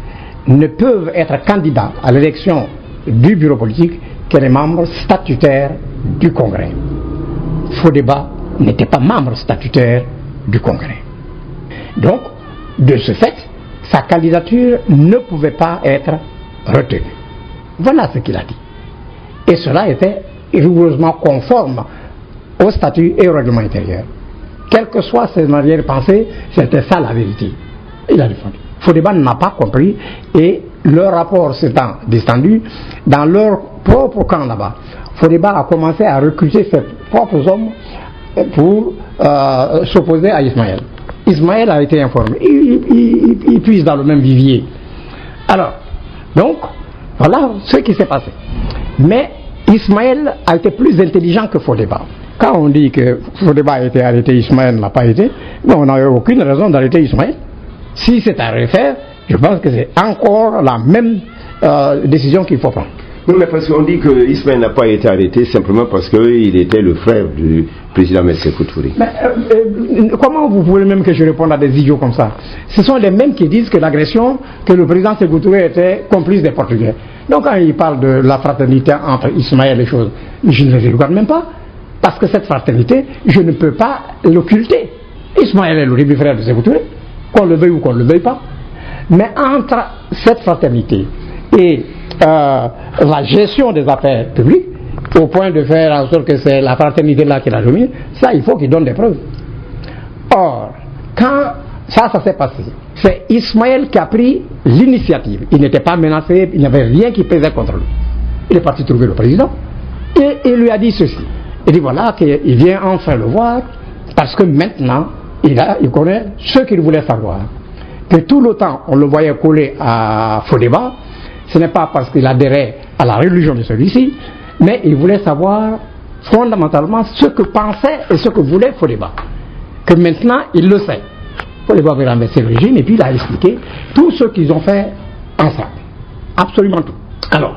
G: ne peuvent être candidats à l'élection du bureau politique que les membres statutaires du Congrès. Fodeba n'était pas membre statutaire du Congrès. Donc, de ce fait, sa candidature ne pouvait pas être retenue. Voilà ce qu'il a dit. Et cela était rigoureusement conforme au statut et au règlement intérieur. Quelles que soient ses arrière-pensées, c'était ça la vérité. Il a défendu. Fodeba n'a pas compris et leur rapport s'étant distendu, dans leur propre camp là-bas, Fodeba a commencé à recruter ses propres hommes pour s'opposer à Ismaël. Ismaël a été informé. Il puise dans le même vivier. Alors, donc, voilà ce qui s'est passé. Mais Ismaël a été plus intelligent que Fodeba. Quand on dit que Fodeba a été arrêté, Ismaël n'a pas été, on n'a eu aucune raison d'arrêter Ismaël. Si c'est à refaire, je pense que c'est encore la même décision qu'il faut prendre.
F: Oui, mais parce qu'on dit que Ismaël n'a pas été arrêté simplement parce qu'il était le frère du président Sékou Touré.
G: Mais comment vous voulez même que je réponde à des idiots comme ça? Ce sont les mêmes qui disent que l'agression, que le président Sékou Touré était complice des Portugais. Donc quand ils parlent de la fraternité entre Ismaël et les choses, je ne les regarde même pas. Parce que cette fraternité, je ne peux pas l'occulter. Ismaël est le demi-frère de Sékou Touré, qu'on le veuille ou qu'on ne le veuille pas. Mais entre cette fraternité et la gestion des affaires publiques, au point de faire en sorte que c'est la fraternité là qui la domine, ça il faut qu'il donne des preuves. Or, quand ça s'est passé, c'est Ismaël qui a pris l'initiative. Il n'était pas menacé, il n'y avait rien qui pesait contre lui. Il est parti trouver le président et il lui a dit ceci. Il dit voilà qu'il vient enfin le voir parce que maintenant il connaît ce qu'il voulait savoir. Que tout le temps on le voyait coller à Fodeba, ce n'est pas parce qu'il adhérait à la religion de celui-ci, mais il voulait savoir fondamentalement ce que pensait et ce que voulait Fodeba. Que maintenant il le sait. Fodeba avait renversé le régime et puis il a expliqué tout ce qu'ils ont fait ensemble. Absolument tout. Alors,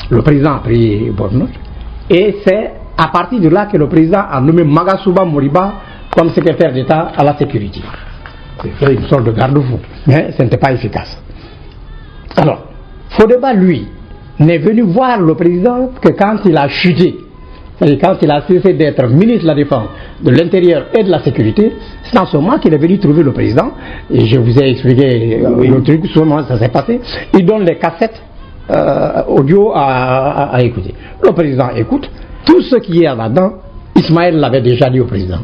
G: le président a pris bonne note et c'est à partir de là que le président a nommé Magasuba Moriba comme secrétaire d'État à la sécurité. C'est une sorte de garde-fou, mais ce n'était pas efficace. Alors, Fodeba, lui, n'est venu voir le président que quand il a chuté, c'est-à-dire quand il a cessé d'être ministre de la Défense, de l'Intérieur et de la Sécurité, c'est en ce moment qu'il est venu trouver le président, et je vous ai expliqué le truc, souvent ça s'est passé, il donne les cassettes audio à écouter. Le président écoute, tout ce qui est là-dedans, Ismaël l'avait déjà dit au président.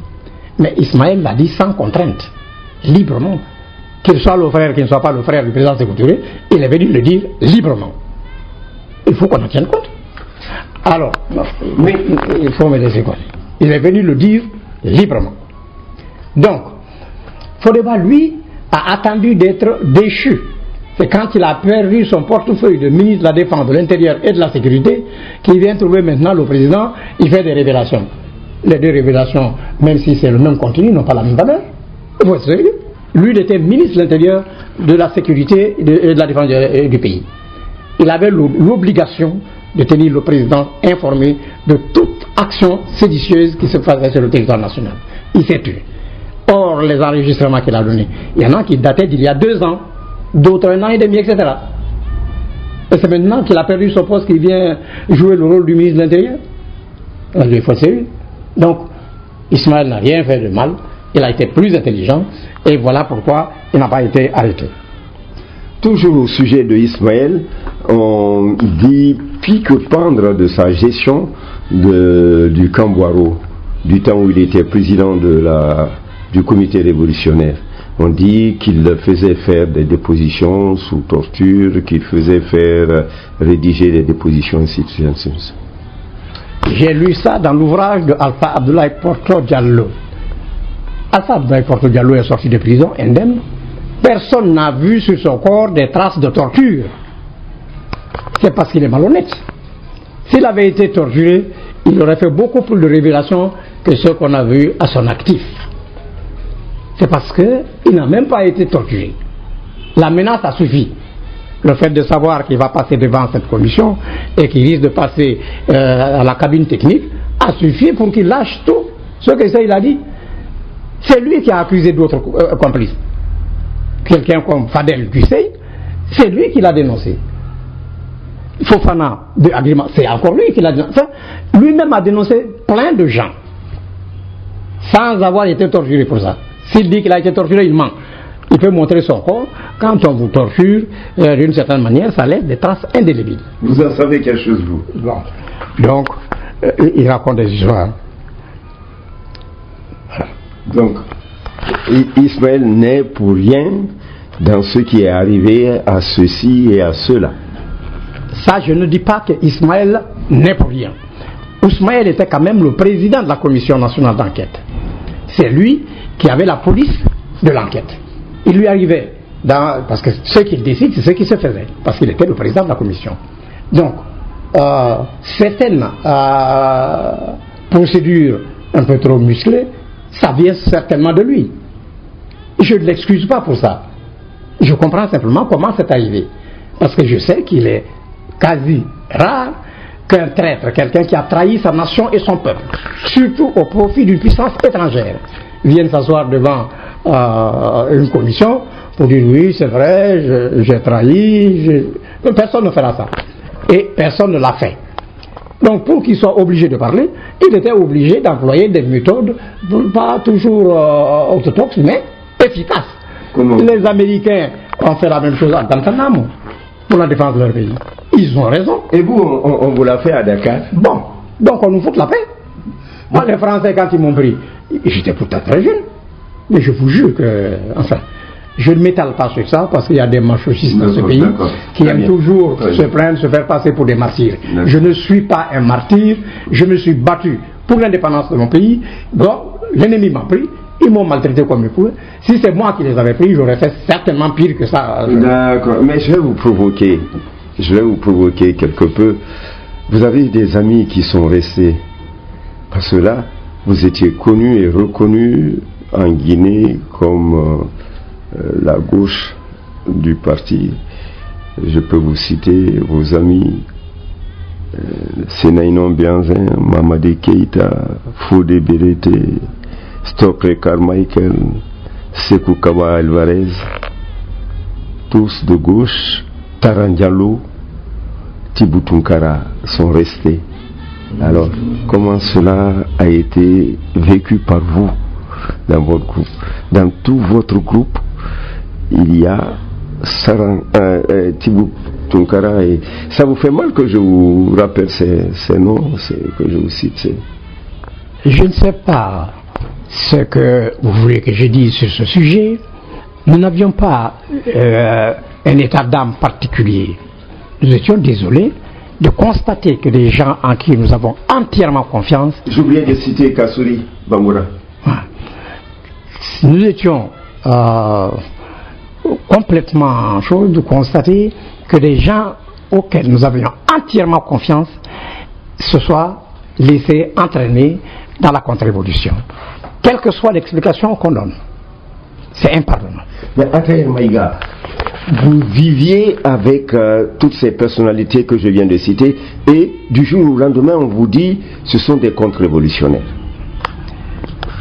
G: Mais Ismaël l'a dit sans contrainte, librement. Qu'il soit le frère, qu'il ne soit pas le frère du président Sékou Touré, il est venu le dire librement. Il faut qu'on en tienne compte. Alors, mais il faut me laisser compte. Il est venu le dire librement. Donc, Fodeba, lui, a attendu d'être déchu. C'est quand il a perdu son portefeuille de ministre de la Défense, de l'Intérieur et de la Sécurité qu'il vient trouver maintenant le président, il fait des révélations. Les deux révélations, même si c'est le même contenu, n'ont pas la même valeur. Vous êtes sérieux? Lui, il était ministre de l'Intérieur, de la Sécurité et de la Défense du pays. Il avait l'obligation de tenir le président informé de toute action séditieuse qui se faisait sur le territoire national. Il s'est tué. Or, les enregistrements qu'il a donnés, il y en a qui dataient d'il y a 2 ans, d'autres 1 an et demi, etc. Et c'est maintenant qu'il a perdu son poste qu'il vient jouer le rôle du ministre de l'Intérieur. Il faut sérieux. Donc, Ismaël n'a rien fait de mal, il a été plus intelligent, et voilà pourquoi il n'a pas été arrêté.
F: Toujours au sujet de Ismaël, on dit pique-pendre de sa gestion du Cambouaro, du temps où il était président du comité révolutionnaire. On dit qu'il faisait faire des dépositions sous torture, qu'il faisait faire rédiger des dépositions, ainsi de suite.
G: J'ai lu ça dans l'ouvrage de Alpha Abdoulaye Porto Diallo. Alpha Abdoulaye Porto Diallo est sorti de prison indemne. Personne n'a vu sur son corps des traces de torture. C'est parce qu'il est malhonnête. S'il avait été torturé, il aurait fait beaucoup plus de révélations que ce qu'on a vu à son actif. C'est parce qu'il n'a même pas été torturé. La menace a suffi. Le fait de savoir qu'il va passer devant cette commission et qu'il risque de passer à la cabine technique a suffi pour qu'il lâche tout ce qu'il a dit. C'est lui qui a accusé d'autres complices. Quelqu'un comme Fadel Guissé, c'est lui qui l'a dénoncé. Fofana de Agrima, c'est encore lui qui l'a dénoncé. Enfin, lui-même a dénoncé plein de gens sans avoir été torturé pour ça. S'il dit qu'il a été torturé, il ment. Il peut montrer son corps. Quand on vous torture, d'une certaine manière, ça laisse des traces indélébiles.
F: Vous en savez quelque chose, vous?
G: Bon. Donc, il raconte des histoires. Voilà.
F: Donc, Ismaël n'est pour rien dans ce qui est arrivé à ceci et à cela.
G: Ça, je ne dis pas que Ismaël n'est pour rien. Ismaël était quand même le président de la commission nationale d'enquête. C'est lui qui avait la police de l'enquête. Il lui arrivait, parce que ce qu'il décide, c'est ce qui se faisait, parce qu'il était le président de la commission. Donc, certaines procédures un peu trop musclées, ça vient certainement de lui. Je ne l'excuse pas pour ça. Je comprends simplement comment c'est arrivé. Parce que je sais qu'il est quasi rare qu'un traître, quelqu'un qui a trahi sa nation et son peuple, surtout au profit d'une puissance étrangère, vienne s'asseoir devant une commission pour dire oui, c'est vrai, j'ai trahi. Personne ne fera ça. Et personne ne l'a fait. Donc pour qu'il soit obligé de parler, il était obligé d'employer des méthodes pas toujours orthodoxes, mais efficaces. Comment? Les Américains ont fait la même chose à Guantanamo pour la défense de leur pays. Ils ont raison.
F: Et vous, on vous l'a fait à Dakar?
G: Bon, donc on nous fout la paix. Moi, les Français, quand ils m'ont pris, j'étais pourtant très jeune. Mais je vous jure que, enfin, je ne m'étale pas sur ça parce qu'il y a des machistes dans ce pays qui aiment toujours se plaindre, se faire passer pour des martyrs. Je ne suis pas un martyr, je me suis battu pour l'indépendance de mon pays. Bon, l'ennemi m'a pris, ils m'ont maltraité comme ils pouvaient. Si c'est moi qui les avais pris, j'aurais fait certainement pire que ça.
F: D'accord, mais je vais vous provoquer quelque peu. Vous avez des amis qui sont restés, parce que là, vous étiez connus et reconnus en Guinée comme la gauche du parti. Je peux vous citer vos amis Sénaïnon Bianzin, Mamadi Keïta, Fodé Bérété, Stokely Carmichael, Sékou Kaba Alvarez, tous de gauche. Taran Diallo, Thibou Tounkara sont restés. Alors, comment cela a été vécu par vous dans votre groupe? Dans tout votre groupe, il y a Thibou Tounkara, et ça vous fait mal que je vous rappelle ces noms, que je vous cite?
G: Je ne sais pas ce que vous voulez que je dise sur ce sujet. Nous n'avions pas un état d'âme particulier. Nous étions désolés de constater que des gens en qui nous avons entièrement confiance.
F: J'oubliais de citer Kassouri Bamboura.
G: Nous étions complètement en chose de constater que des gens auxquels nous avions entièrement confiance se soient laissés entraîner dans la contre-révolution. Quelle que soit l'explication qu'on donne. C'est impardonnable.
F: Mais Ataïr Maïga, vous viviez avec toutes ces personnalités que je viens de citer, et du jour au lendemain, on vous dit ce sont des contre-révolutionnaires.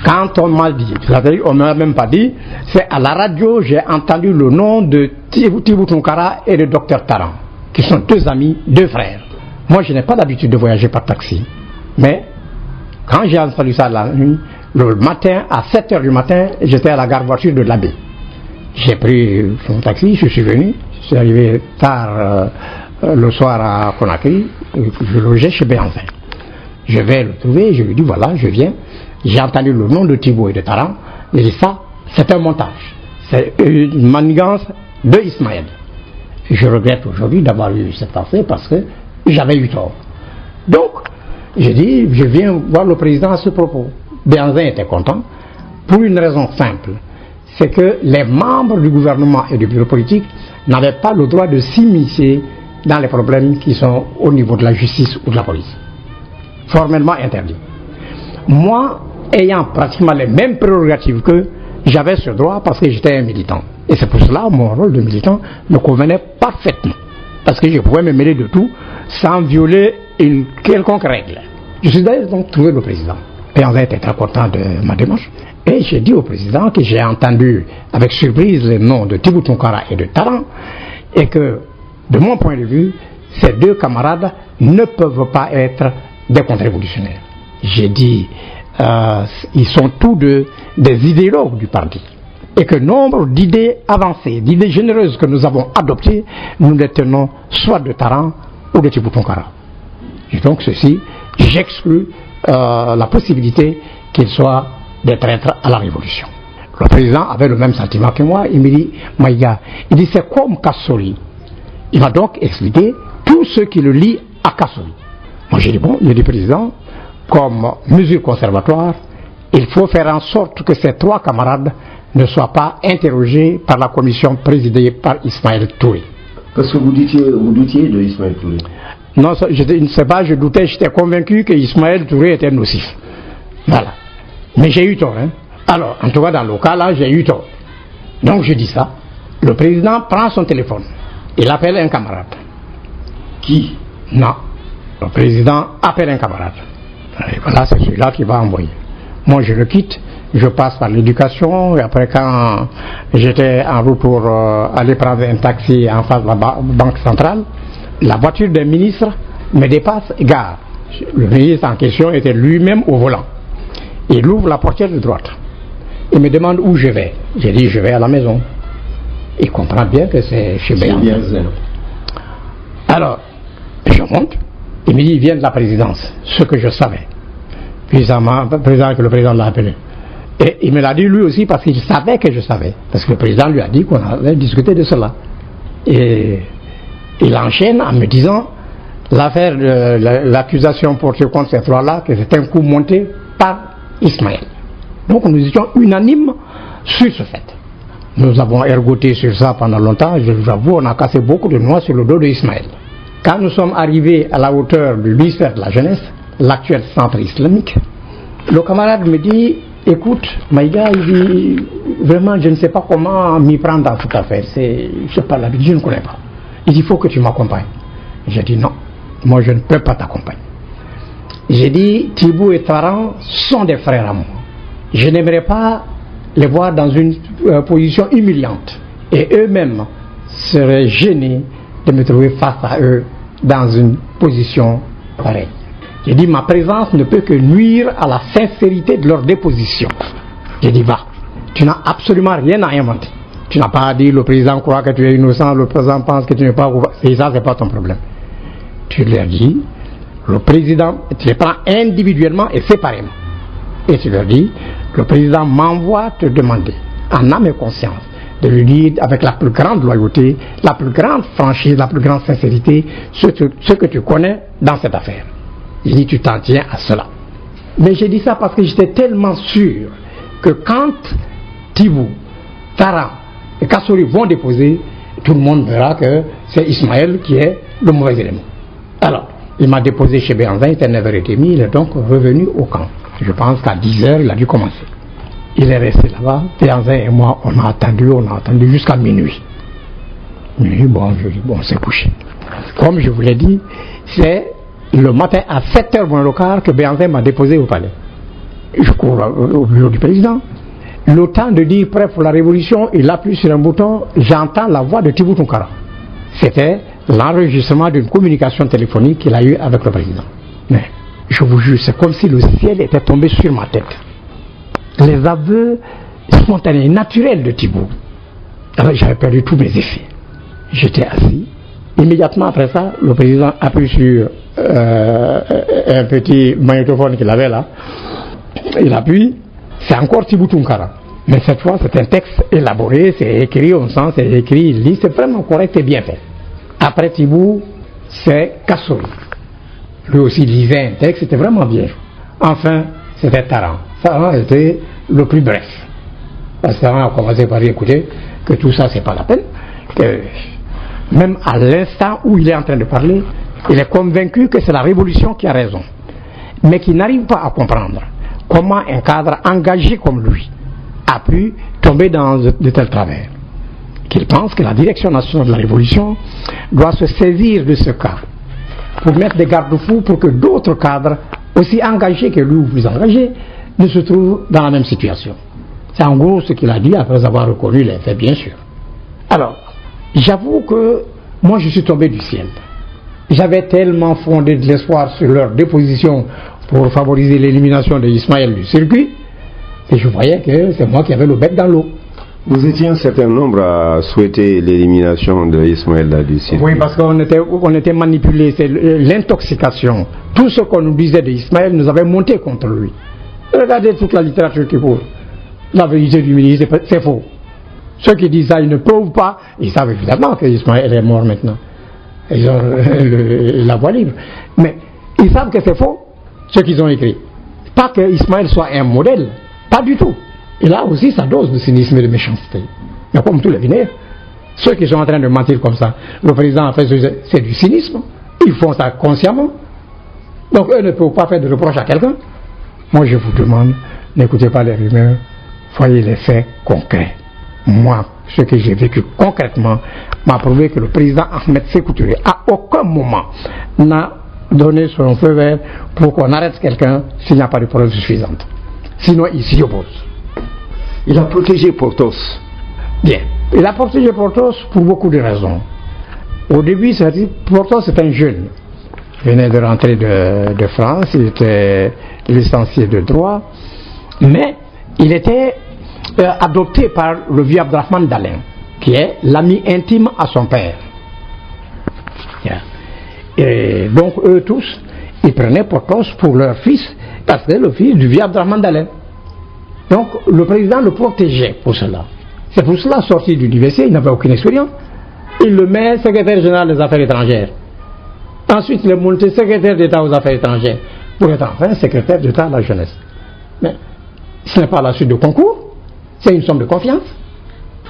G: Quand on m'a dit, c'est-à-dire on ne m'a même pas dit, c'est à la radio, j'ai entendu le nom de Thibou Tounkara et de Dr Taran, qui sont deux amis, deux frères. Moi, je n'ai pas l'habitude de voyager par taxi. Mais, quand j'ai entendu ça la nuit, le matin, à 7h du matin, j'étais à la gare voiture de l'Abbé. J'ai pris son taxi, je suis venu, je suis arrivé tard le soir à Conakry, je logeais chez Béanzin. Je vais le trouver, je lui dis voilà, je viens. J'ai entendu le nom de Thibou et de Taran, il dit ça, c'est un montage. C'est une manigance de Ismaël. Je regrette aujourd'hui d'avoir eu cette pensée parce que j'avais eu tort. Donc, j'ai dit, je viens voir le président à ce propos. Béanzin était content pour une raison simple, c'est que les membres du gouvernement et du bureau politique n'avaient pas le droit de s'immiscer dans les problèmes qui sont au niveau de la justice ou de la police. Formellement interdit. Moi, ayant pratiquement les mêmes prérogatives qu'eux, j'avais ce droit parce que j'étais un militant. Et c'est pour cela que mon rôle de militant me convenait parfaitement. Parce que je pouvais me mêler de tout sans violer une quelconque règle. Je suis d'ailleurs donc trouvé le président. Béanzin était très content de ma démarche. Et j'ai dit au président que j'ai entendu avec surprise les noms de Thibou Tounkara et de Taran, et que, de mon point de vue, ces deux camarades ne peuvent pas être des contre-révolutionnaires. J'ai dit, ils sont tous deux des idéologues du parti. Et que nombre d'idées avancées, d'idées généreuses que nous avons adoptées, nous les tenons soit de Taran ou de Thibou Tounkara. Et donc ceci, j'exclus la possibilité qu'ils soient des traîtres à la révolution. Le président avait le même sentiment que moi. Il me dit, Maïga, il dit c'est comme Kassouri. Il m'a donc expliqué tout ce qui le lie à Kassouri. Moi j'ai dit bon, il dit président, comme mesure conservatoire, il faut faire en sorte que ces trois camarades ne soient pas interrogés par la commission présidée par Ismaël Touré.
F: Parce que vous doutiez de Ismaël Touré?
G: Non, je ne sais pas, je doutais, j'étais convaincu que Ismaël Touré était nocif. Voilà. Mais j'ai eu tort, hein. Alors, en tout cas, dans le cas là, j'ai eu tort. Donc, je dis ça. Le président prend son téléphone. Il appelle un camarade.
F: Qui?
G: Non. Le président appelle un camarade. Et voilà, c'est celui-là qui va envoyer. Moi, je le quitte, je passe par l'éducation, et après, quand j'étais en route pour aller prendre un taxi en face de la banque centrale, la voiture d'un ministre me dépasse et gare. Le ministre en question était lui-même au volant. Il ouvre la portière de droite. Il me demande où je vais. J'ai dit, je vais à la maison. Il comprend bien que c'est chez Béanzin. Alors, je monte. Il me dit, il vient de la présidence, ce que je savais. Puis que le président l'a appelé. Et il me l'a dit lui aussi parce qu'il savait que je savais. Parce que le président lui a dit qu'on avait discuté de cela. Et il enchaîne en me disant, l'affaire de l'accusation portée contre ces trois-là, que c'est un coup monté par Ismaël. Donc nous étions unanimes sur ce fait. Nous avons ergoté sur ça pendant longtemps. Je vous avoue, on a cassé beaucoup de noix sur le dos d'Ismaël. Quand nous sommes arrivés à la hauteur du ministère de la Jeunesse, l'actuel centre islamique, le camarade me dit, écoute, Maïga, il dit, vraiment, je ne sais pas comment m'y prendre dans cette affaire. Je sais pas, je ne connais pas. Il dit, il faut que tu m'accompagnes. J'ai dit, non, moi je ne peux pas t'accompagner. J'ai dit, Thibou et Taran sont des frères à moi. Je n'aimerais pas les voir dans une position humiliante. Et eux-mêmes seraient gênés de me trouver face à eux dans une position pareille. J'ai dit, ma présence ne peut que nuire à la sincérité de leur déposition. J'ai dit, va, tu n'as absolument rien à inventer. Tu n'as pas dit, le président croit que tu es innocent, le président pense que tu n'es pas... Et ça, c'est pas ton problème. Tu leur dis, le président, tu les prends individuellement et séparément. Et tu leur dis, le président m'envoie te demander, en âme et conscience, de lui dire avec la plus grande loyauté, la plus grande franchise, la plus grande sincérité, ce que tu connais dans cette affaire. Il dit, tu t'en tiens à cela. Mais j'ai dit ça parce que j'étais tellement sûr que quand Thibou, Taran et Kassori vont déposer, tout le monde verra que c'est Ismaël qui est le mauvais élément. Alors, il m'a déposé chez Béanzin, il était 9h30, il est donc revenu au camp. Je pense qu'à 10h, il a dû commencer. Il est resté là-bas, Béanzin et moi, on a attendu jusqu'à minuit. Minuit, bon, je dis, bon, on s'est couché. Comme je vous l'ai dit, c'est le matin à 7h moins le quart que Béanzin m'a déposé au palais. Je cours au bureau du président. Le temps de dire prêt pour la révolution, il appuie sur un bouton, j'entends la voix de Thibou Tounkara. C'était l'enregistrement d'une communication téléphonique qu'il a eue avec le président. Mais je vous jure, c'est comme si le ciel était tombé sur ma tête. Les aveux spontanés, naturels de Thibou. Alors j'avais perdu tous mes effets. J'étais assis. Immédiatement après ça, le président appuie sur un petit magnétophone qu'il avait là. Il appuie. C'est encore Thibou Tounkara. Mais cette fois, c'est un texte élaboré, c'est écrit, on sent, c'est écrit, il lit, c'est vraiment correct et bien fait. Après Thibou, c'est Kassori. Lui aussi lisait un texte, c'était vraiment bien. Enfin, c'était Taran. Taran était le plus bref. Parce que Taran a commencé par dire, écoutez, que tout ça, c'est pas la peine. Que même à l'instant où il est en train de parler, il est convaincu que c'est la révolution qui a raison. Mais qu'il n'arrive pas à comprendre comment un cadre engagé comme lui a pu tomber dans de tels travers. Qu'il pense que la direction nationale de la révolution doit se saisir de ce cas pour mettre des garde-fous pour que d'autres cadres aussi engagés que lui ou plus engagés ne se trouvent dans la même situation. C'est en gros ce qu'il a dit après avoir reconnu les faits, bien sûr. Alors, j'avoue que moi je suis tombé du ciel. J'avais tellement fondé de l'espoir sur leur déposition pour favoriser l'élimination d'Ismaël du circuit et je voyais que c'est moi qui avais le bec dans l'eau.
F: Vous étiez un certain nombre à souhaiter l'élimination d'Ismaël du circuit.
G: Oui, parce qu'on était manipulés, c'est l'intoxication. Tout ce qu'on nous disait d'Ismaël nous avait monté contre lui. Regardez toute la littérature qui court. La vérité du ministre, c'est faux. Ceux qui disent ça, ils ne peuvent pas. Ils savent évidemment qu'Ismaël est mort maintenant. Ils ont la voie libre. Mais ils savent que c'est faux, ce qu'ils ont écrit. Pas que Ismaël soit un modèle. Pas du tout. Il a aussi sa dose de cynisme et de méchanceté. Mais comme tous les vinaigres, ceux qui sont en train de mentir comme ça, le président a fait c'est du cynisme. Ils font ça consciemment. Donc eux ne peuvent pas faire de reproche à quelqu'un. Moi je vous demande, n'écoutez pas les rumeurs, voyez les faits concrets. Moi, ce que j'ai vécu concrètement m'a prouvé que le président Ahmed Sékou Touré à aucun moment n'a donné son feu vert pour qu'on arrête quelqu'un s'il n'y a pas de preuves suffisantes. Sinon, il s'y oppose.
F: Il a protégé Porthos.
G: Bien. Il a protégé Porthos pour beaucoup de raisons. Au début, Porthos est un jeune. Il venait de rentrer de France, il était licencié de droit, mais il était adopté par le vieux Abdrahman Dalein, qui est l'ami intime à son père. Et donc eux tous, ils prenaient Porthos pour leur fils, parce que c'est le fils du vieux Abdrahman Dalein. Donc le président le protégeait pour cela. C'est pour cela, sorti de l'université, il n'avait aucune expérience. Il le met secrétaire général des affaires étrangères. Ensuite, il est monté secrétaire d'État aux affaires étrangères, pour être enfin secrétaire d'État à la jeunesse. Mais ce n'est pas la suite de concours, c'est une somme de confiance.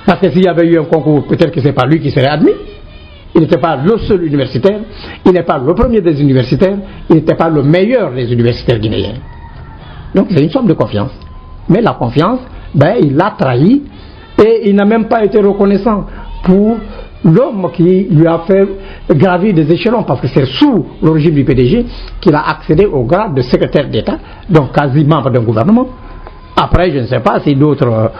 G: Parce que s'il y avait eu un concours, peut-être que ce n'est pas lui qui serait admis. Il n'était pas le seul universitaire, il n'est pas le premier des universitaires, il n'était pas le meilleur des universitaires guinéens. Donc c'est une somme de confiance. Mais la confiance, il l'a trahi et il n'a même pas été reconnaissant pour l'homme qui lui a fait gravir des échelons, parce que c'est sous le régime du PDG qu'il a accédé au grade de secrétaire d'État, donc quasi membre d'un gouvernement. Après, je ne sais pas si d'autres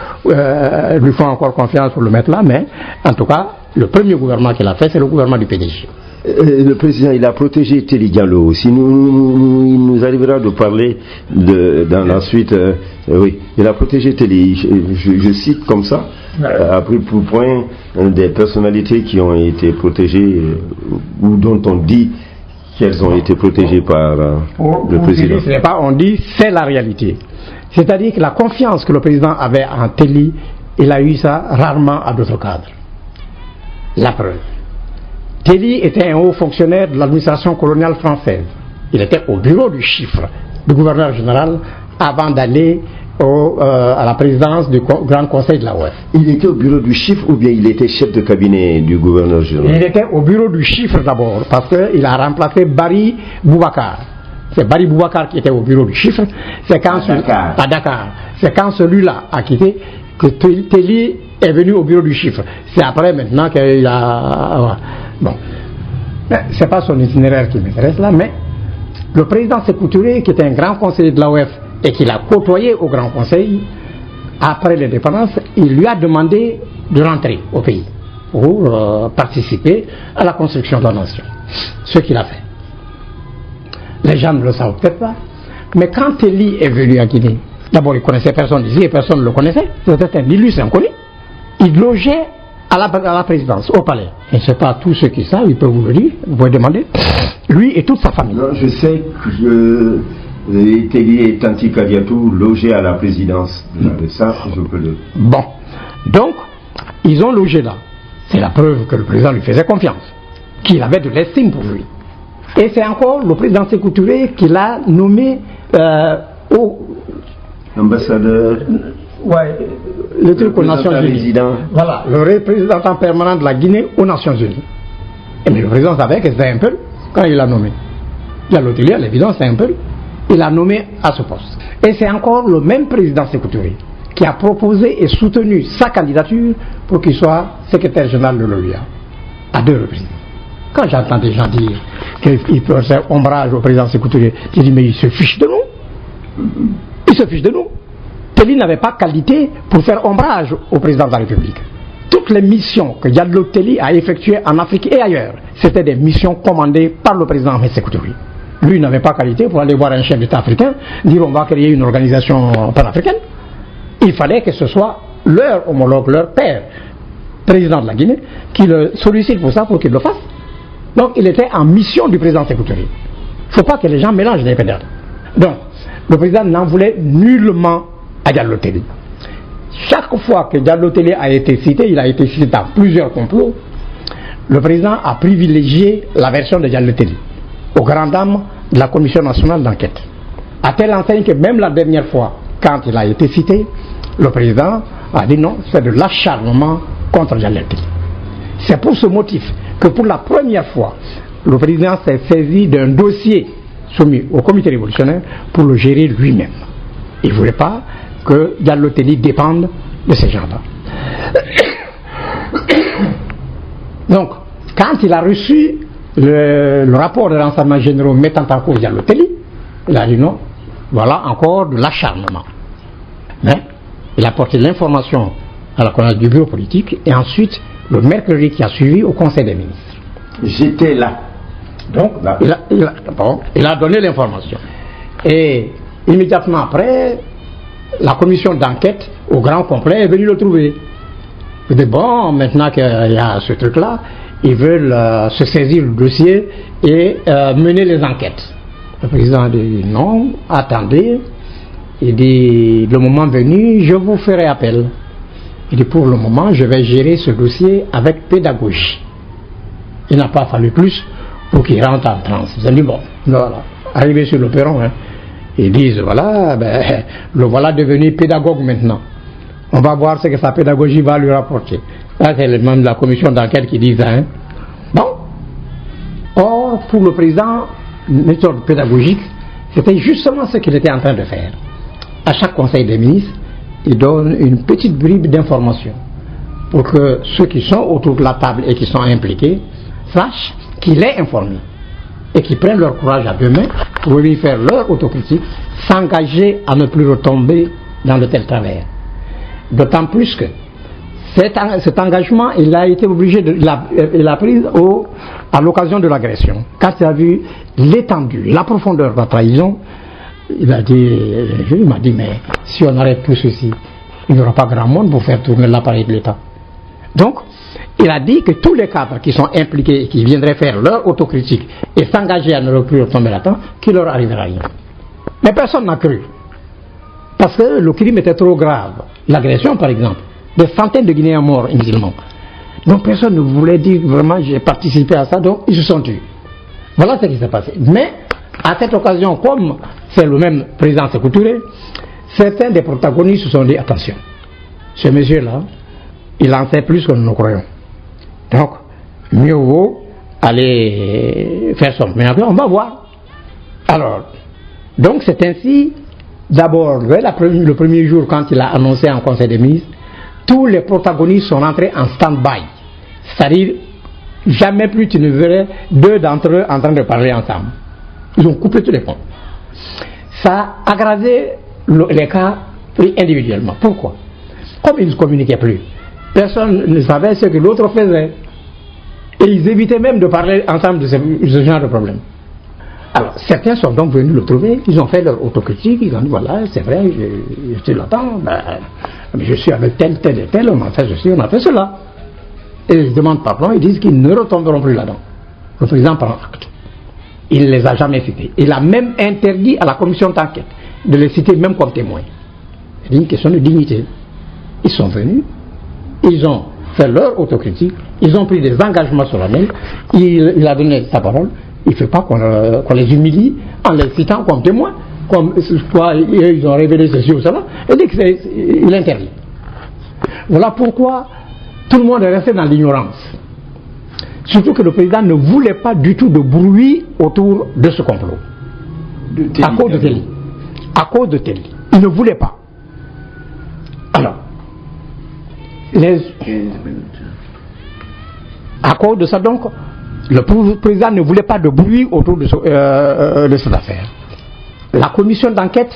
G: lui font encore confiance pour le mettre là, mais en tout cas, le premier gouvernement qu'il a fait, c'est le gouvernement du PDG.
F: Le président, il a protégé Téli Diallo aussi. Il nous arrivera de parler dans la suite. Oui, il a protégé Téli. Je cite comme ça, a pris pour point des personnalités qui ont été protégées ou dont on dit qu'elles ont été protégées par le président.
G: Ce n'est pas on dit, c'est la réalité. C'est-à-dire que la confiance que le président avait en Téli, il a eu ça rarement à d'autres cadres. La preuve. Téli était un haut fonctionnaire de l'administration coloniale française. Il était au bureau du chiffre du gouverneur général avant d'aller à la présidence du Grand Conseil de la OEF.
F: Il était au bureau du chiffre ou bien il était chef de cabinet du gouverneur général?
G: Il était au bureau du chiffre d'abord parce qu'il a remplacé Barry Boubacar. C'est Barry Boubacar qui était au bureau du chiffre. C'est quand à Dakar. C'est quand celui-là a quitté que Téli est venu au bureau du chiffre. C'est après maintenant qu'il a... Bon. C'est pas son itinéraire qui m'intéresse là, mais le président Sékou Touré, qui était un grand conseiller de l'AOF et qui l'a côtoyé au Grand Conseil, après l'indépendance, il lui a demandé de rentrer au pays pour participer à la construction de la nation. Ce qu'il a fait. Les gens ne le savent peut-être pas, mais quand Téli est venu à Guinée, d'abord il ne connaissait personne ici et personne ne le connaissait, c'était un illustre inconnu. Il logeait à la présidence, au palais. Et ce n'est pas tous ceux qui savent, ils peuvent vous le dire, vous pouvez demander. Lui et toute sa famille.
F: Non, je sais que Téli et Tanti Kadiatou logeaient à la présidence. De ça, je peux le...
G: Bon. Donc, ils ont logé là. C'est la preuve que le président lui faisait confiance, qu'il avait de l'estime pour lui. Et c'est encore le président Sékou Touré qui l'a nommé
F: ambassadeur.
G: Ouais, le truc aux Nations Unies. Voilà, le représentant permanent de la Guinée aux Nations Unies. Mais le président savait que c'était un peu quand il l'a nommé. Diallo Téli, à l'évidence, c'est un peu. Il l'a nommé à ce poste. Et c'est encore le même président Sékou Touré qui a proposé et soutenu sa candidature pour qu'il soit secrétaire général de l'OUA à 2 reprises. Quand j'entends des gens dire qu'ils peuvent faire ombrage au président Sékou Touré, je dis mais il se fiche de nous. Il se fiche de nous. Téli n'avait pas qualité pour faire ombrage au président de la République. Toutes les missions que Diallo Téli a effectuées en Afrique et ailleurs, c'était des missions commandées par le président Ahmed Sékou Touré. Lui n'avait pas qualité pour aller voir un chef d'État africain, dire on va créer une organisation panafricaine. Il fallait que ce soit leur homologue, leur père, président de la Guinée, qui le sollicite pour ça, pour qu'il le fasse. Donc il était en mission du président Sékou Touré. Il ne faut pas que les gens mélangent les pédales. Donc, le président n'en voulait nullement à Diallo Téli. Chaque fois que Diallo Téli a été cité, il a été cité dans plusieurs complots, le président a privilégié la version de Diallo Téli aux grandes dames de la Commission nationale d'enquête. À telle enseigne que même la dernière fois, quand il a été cité, le président a dit non, c'est de l'acharnement contre Diallo Téli. C'est pour ce motif que pour la première fois, le président s'est saisi d'un dossier soumis au comité révolutionnaire pour le gérer lui-même. Il ne voulait pas que Diallo Téli dépende de ces gens-là. Donc, quand il a reçu le rapport de renseignements généraux mettant en cause Diallo-Telli, il a dit non, voilà encore de l'acharnement. Mais il a porté l'information à la connaissance du bureau politique et ensuite, le mercredi qui a suivi, au Conseil des ministres.
F: J'étais là.
G: Donc, il a donné l'information. Et immédiatement après, la commission d'enquête au grand complet est venue le trouver. Il dit bon, maintenant qu'il y a ce truc-là, ils veulent se saisir le dossier et mener les enquêtes. Le président dit non, attendez. Il dit le moment venu, je vous ferai appel. Il dit pour le moment, je vais gérer ce dossier avec pédagogie. Il n'a pas fallu plus pour qu'il rentre en transe. Ils ont dit bon, voilà, arrivé sur le perron, hein, ils disent voilà, ben, le voilà devenu pédagogue maintenant. On va voir ce que sa pédagogie va lui rapporter. Ça, c'est les membres de la commission d'enquête qui disent hein. Bon. Or, pour le président, une méthode pédagogique, c'était justement ce qu'il était en train de faire. À chaque conseil des ministres, il donne une petite bribe d'information pour que ceux qui sont autour de la table et qui sont impliqués sachent qu'il est informé et qu'ils prennent leur courage à deux mains pour lui faire leur autocritique, s'engager à ne plus retomber dans de tels travers. D'autant plus que cet engagement, il a été obligé de l'a pris à l'occasion de l'agression. Quand il a vu l'étendue, la profondeur de la trahison, il m'a dit, mais si on arrête tout ceci, il n'y aura pas grand monde pour faire tourner l'appareil de l'État. Donc, il a dit que tous les cadres qui sont impliqués et qui viendraient faire leur autocritique et s'engager à ne plus retomber là-dedans, qu'il leur arrivera rien. Mais personne n'a cru. Parce que le crime était trop grave. L'agression, par exemple. Des centaines de Guinéens morts musulmans. Donc personne ne voulait dire vraiment j'ai participé à ça, donc ils se sont tués. Voilà ce qui s'est passé. Mais, à cette occasion, comme c'est le même président Sékou Touré, certains des protagonistes se sont dit attention, ce monsieur-là, il en sait plus que nous croyons. Donc, mieux vaut aller faire son premier appel, on va voir. Alors, donc c'est ainsi, d'abord, le premier jour, quand il a annoncé en Conseil des ministres, tous les protagonistes sont rentrés en stand-by. C'est-à-dire, jamais plus tu ne verrais deux d'entre eux en train de parler ensemble. Ils ont coupé tous les ponts. Ça a aggravé les cas pris individuellement. Pourquoi? Comme ils ne communiquaient plus, personne ne savait ce que l'autre faisait. Et ils évitaient même de parler ensemble de ce genre de problème. Alors, certains sont donc venus le trouver, ils ont fait leur autocritique, ils ont dit voilà, c'est vrai, je suis là-dedans, je suis avec tel et tel, on a fait ceci, on a fait cela. Et ils demandent pardon, ils disent qu'ils ne retomberont plus là-dedans. Le président prend acte. Il ne les a jamais cités. Il a même interdit à la commission d'enquête de les citer même comme témoins. C'est une question de dignité. Ils sont venus, ils ont fait leur autocritique, ils ont pris des engagements solennels, il a donné sa parole. Il ne fait pas qu'on les humilie en les citant comme témoins, comme quoi ils ont révélé ceci ou cela, et dit qu'il interdit. Voilà pourquoi tout le monde est resté dans l'ignorance. Surtout que le président ne voulait pas du tout de bruit autour de ce complot. À cause de Telli. À cause de Telli. Il ne voulait pas. Alors, à cause de ça donc, le président ne voulait pas de bruit autour de cette affaire. La commission d'enquête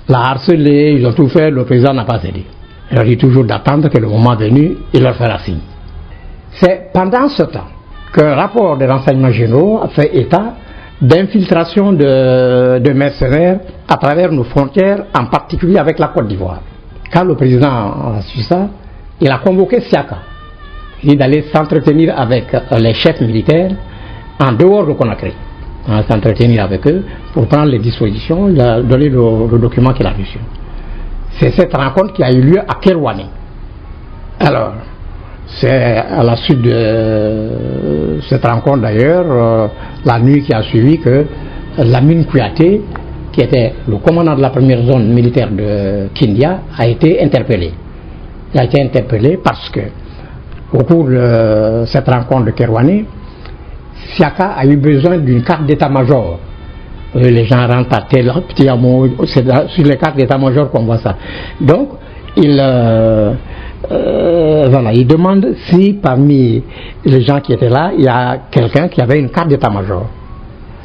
G: l'a harcelé, ils ont tout fait, le président n'a pas cédé. Il leur dit toujours d'attendre que le moment venu, il leur fera signe. C'est pendant ce temps qu'un rapport des renseignements généraux a fait état d'infiltration de mercenaires à travers nos frontières, en particulier avec la Côte d'Ivoire. Quand le président a su ça, il a convoqué Siaka. Il dit d'aller s'entretenir avec les chefs militaires en dehors de Conakry. S'entretenir avec eux pour prendre les dispositions, il a donné le document qu'il a reçu. C'est cette rencontre qui a eu lieu à Kerouané. Alors, c'est à la suite de cette rencontre d'ailleurs, la nuit qui a suivi, que Lamine Kouyaté, qui était le commandant de la première zone militaire de Kindia, a été interpellé. Il a été interpellé parce que au cours de cette rencontre de Kerouané, Siaka a eu besoin d'une carte d'état-major. Les gens rentrent à tel petit hameau, c'est sur les cartes d'état-major qu'on voit ça. Donc, il voilà, il demande si parmi les gens qui étaient là, il y a quelqu'un qui avait une carte d'état-major.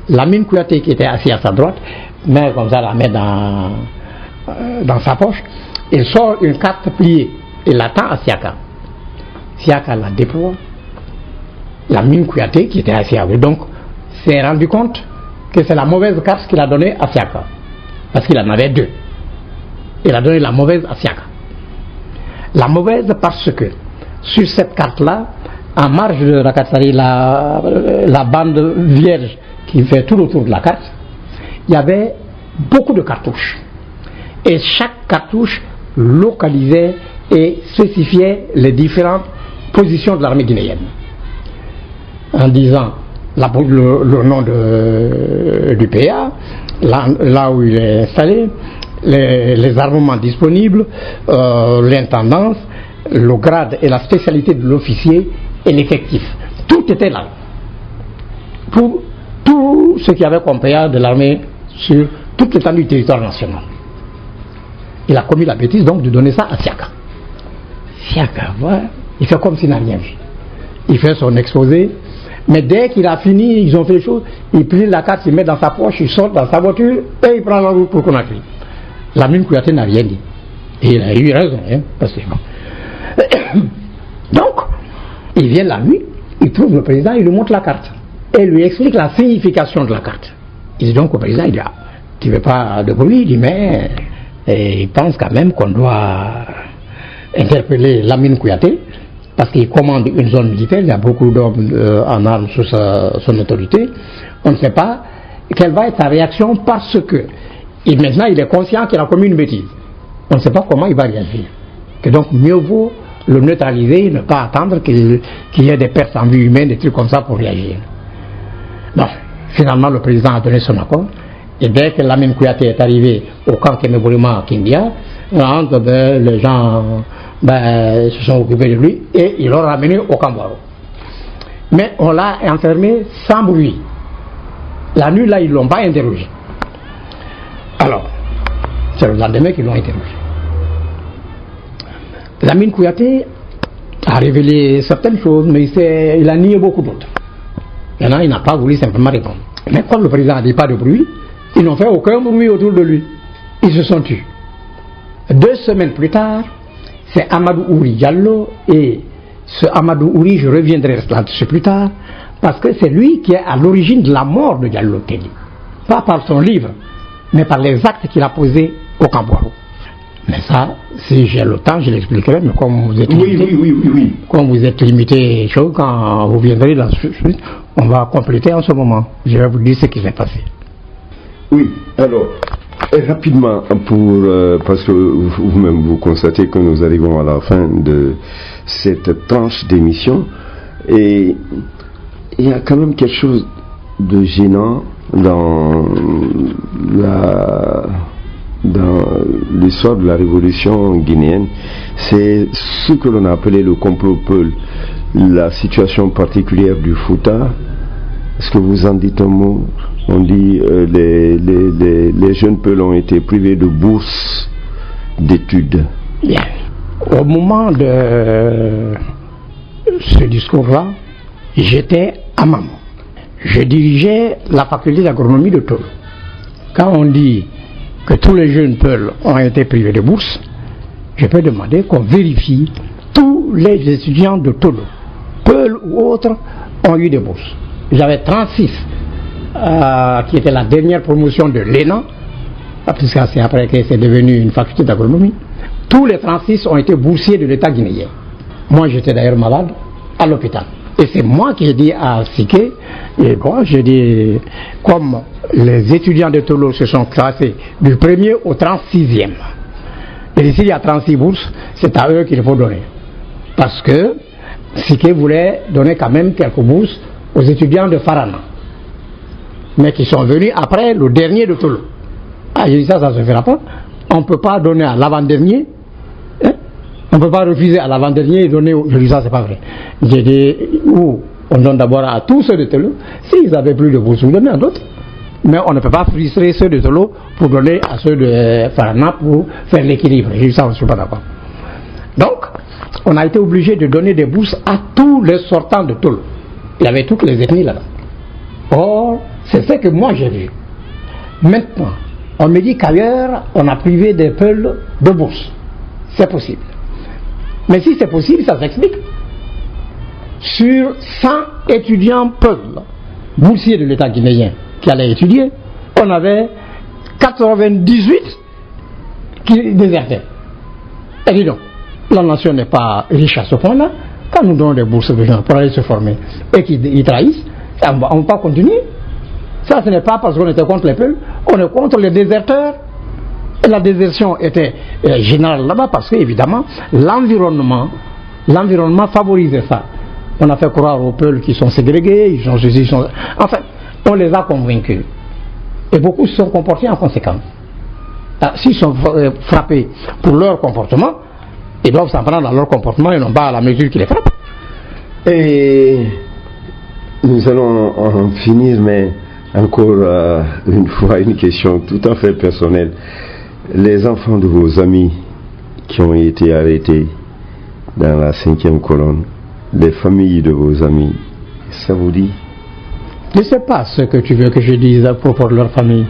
G: Lamine Kouyaté, qui était assis à sa droite, met comme ça, la met dans sa poche, il sort une carte pliée et l'attend à Siaka. Siaka la déploie. Lamine Kouyaté, qui était assis avec, donc, s'est rendu compte que c'est la mauvaise carte qu'il a donnée à Siaka. Parce qu'il en avait deux. Il a donné la mauvaise à Siaka. La mauvaise parce que, sur cette carte-là, en marge de la carte, c'est-à-dire la bande vierge qui fait tout autour de la carte, il y avait beaucoup de cartouches. Et chaque cartouche localisait et spécifiait les différentes positions de l'armée guinéenne. En disant le nom du PA, là où il est installé, les armements disponibles, l'intendance, le grade et la spécialité de l'officier et l'effectif. Tout était là. Pour tout ce qu'il y avait comme PA de l'armée sur toute l'étendue du territoire national. Il a commis la bêtise donc de donner ça à Siaka. Siaka, voilà, il fait comme s'il n'a rien vu. Il fait son exposé, mais dès qu'il a fini, ils ont fait les choses, il plie la carte, il met dans sa poche, il sort dans sa voiture et il prend la route pour Conakry. Lamine Kouyaté n'a rien dit. Et il a eu raison, hein, parce que bon. Donc, il vient la nuit, il trouve le président, il lui montre la carte. Et lui explique la signification de la carte. Il dit donc au président, il dit, tu ne veux pas de bruit, il dit, mais il pense quand même qu'on doit interpeller Lamine Kouyaté, parce qu'il commande une zone militaire, il y a beaucoup d'hommes en armes sous son autorité. On ne sait pas quelle va être sa réaction parce que maintenant il est conscient qu'il a commis une bêtise. On ne sait pas comment il va réagir. Que donc mieux vaut le neutraliser, ne pas attendre qu'il y ait des pertes en vie humaine, des trucs comme ça pour réagir. Bon, finalement le président a donné son accord. Et dès que Lamine Kouyaté est arrivé au camp Kémébourima à Kindia, les gens se sont occupés de lui et ils l'ont ramené au Cambouaro. Mais on l'a enfermé sans bruit. La nuit là, ils ne l'ont pas interrogé. Alors, c'est le lendemain qu'ils l'ont interrogé. Lamine Kouyaté a révélé certaines choses, mais il a nié beaucoup d'autres. Maintenant, il n'a pas voulu simplement répondre. Mais comme le président n'a dit pas de bruit, ils n'ont fait aucun bruit autour de lui. Ils se sont tus. 2 semaines plus tard, c'est Amadou Ouri Diallo, et ce Amadou Ouri, je reviendrai là-dessus plus tard, parce que c'est lui qui est à l'origine de la mort de Diallo Telli. Pas par son livre, mais par les actes qu'il a posés au Cambouaro. Mais ça, si j'ai le temps, je l'expliquerai, mais comme vous êtes limité, oui. Comme vous êtes limité, quand vous viendrez là, on va compléter en ce moment. Je vais vous dire ce qui s'est passé.
F: Oui, alors, rapidement, parce que vous-même vous constatez que nous arrivons à la fin de cette tranche d'émission, et il y a quand même quelque chose de gênant dans l'histoire de la révolution guinéenne. C'est ce que l'on a appelé le complot Peul, la situation particulière du Fouta. Est-ce que vous en dites un mot? On dit les jeunes Peuls ont été privés de bourse d'études.
G: Bien. Au moment de ce discours-là, j'étais à Mamou. Je dirigeais la faculté d'agronomie de Tolo. Quand on dit que tous les jeunes Peuls ont été privés de bourse, je peux demander qu'on vérifie tous les étudiants de Tolo, Peuls ou autres, ont eu des bourses. J'avais 36 qui était la dernière promotion de l'ENA, puisque c'est après que c'est devenu une faculté d'agronomie. Tous les 36 ont été boursiers de l'État guinéen. Moi, j'étais d'ailleurs malade à l'hôpital. Et c'est moi qui ai dit à Siké, et bon, j'ai dit, comme les étudiants de Tolo se sont classés du 1er au 36e, et ici il y a 36 bourses, c'est à eux qu'il faut donner. Parce que Siké voulait donner quand même quelques bourses aux étudiants de Farana, mais qui sont venus après le dernier de Tolo. Ah, j'ai dit ça se fera pas. On ne peut pas donner à l'avant-dernier, hein? On ne peut pas refuser à l'avant-dernier et donner. Je dis ça, c'est pas vrai. J'ai dit, on donne d'abord à tous ceux de Tolo. S'ils n'avaient plus de bourse, on donne à d'autres. Mais on ne peut pas frustrer ceux de Tolo pour donner à ceux de Farana pour faire l'équilibre. J'ai dit ça, je ne suis pas d'accord. Donc, on a été obligé de donner des bourses à tous les sortants de Toul. Il y avait toutes les ethnies là-bas. Or, c'est ce que moi j'ai vu. Maintenant, on me dit qu'ailleurs, on a privé des Peuls de bourse. C'est possible. Mais si c'est possible, ça s'explique. Sur 100 étudiants Peuls, boursiers de l'État guinéen, qui allaient étudier, on avait 98 qui désertaient. Et dis donc, la nation n'est pas riche à ce point-là. Quand nous donnons des bourses aux gens pour aller se former et qu'ils trahissent, on ne va pas continuer. Ça, ce n'est pas parce qu'on était contre les Peuls, on est contre les déserteurs. Et la désertion était générale là-bas parce qu'évidemment, l'environnement favorisait ça. On a fait croire aux Peuls qui sont ségrégés, enfin, on les a convaincus. Et beaucoup se sont comportés en conséquence. S'ils sont frappés pour leur comportement, ils doivent s'en prendre à leur comportement et non pas à la mesure qui les frappe.
F: Et nous allons en finir, mais encore une fois, une question tout à fait personnelle. Les enfants de vos amis qui ont été arrêtés dans la 5e colonne, les familles de vos amis, ça vous dit?
G: Je ne sais pas ce que tu veux que je dise à propos de leur famille.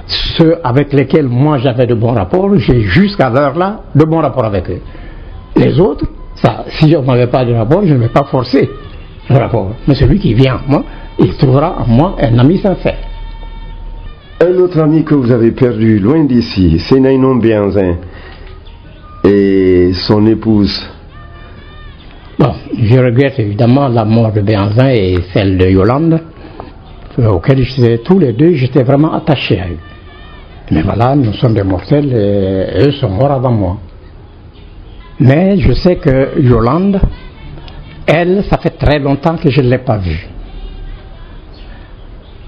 G: Ceux avec lesquels moi j'avais de bons rapports, j'ai jusqu'à l'heure là de bons rapports avec eux. Les autres, ça, si je n'avais pas de rapport, je ne vais pas forcer le rapport. Mais celui qui vient à moi, il trouvera en moi un ami sincère.
F: Un autre ami que vous avez perdu loin d'ici, c'est Nainon Béanzin et son épouse.
G: Bon, je regrette évidemment la mort de Béanzin et celle de Yolande, auxquelles tous les deux, j'étais vraiment attaché à eux. Mais voilà, nous sommes des mortels et eux sont morts avant moi. Mais je sais que Yolande, elle, ça fait très longtemps que je ne l'ai pas vue.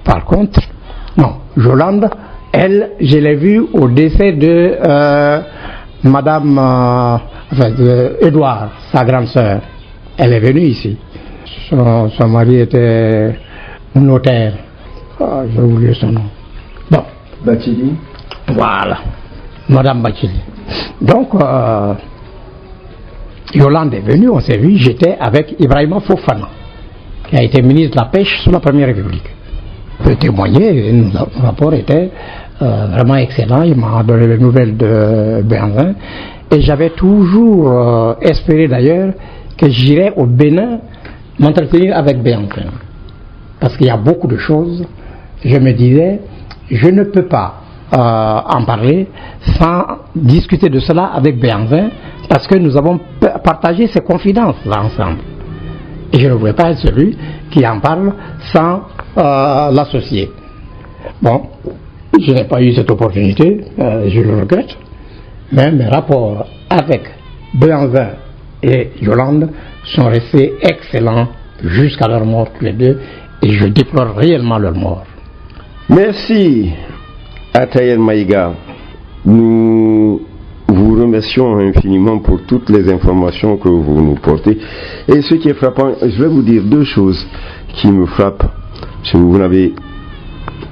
G: Par contre, non, Yolande, elle, je l'ai vue au décès de Madame Edouard, sa grande sœur. Elle est venue ici. Son mari était notaire. Oh, j'ai oublié son nom. Bon.
F: Bachili.
G: Voilà. Madame Bachili. Donc, Yolande est venue, on s'est vu, j'étais avec Ibrahima Fofana, qui a été ministre de la Pêche sous la Première République. Je peux témoigner, nos rapports étaient vraiment excellents, il m'a donné les nouvelles de Béanzin, et j'avais toujours espéré d'ailleurs que j'irais au Bénin m'entretenir avec Béanzin. Parce qu'il y a beaucoup de choses, je me disais, je ne peux pas en parler sans discuter de cela avec Béanzin, parce que nous avons partagé ces confidences là ensemble. Et je ne voulais pas être celui qui en parle sans l'associer. Bon, je n'ai pas eu cette opportunité, je le regrette, mais mes rapports avec Béanzin et Yolande sont restés excellents jusqu'à leur mort tous les deux, et je déplore réellement leur mort.
F: Merci Ataïr Maïga. Nous vous remercions infiniment pour toutes les informations que vous nous portez. Et ce qui est frappant, je vais vous dire deux choses qui me frappent. Vous n'avez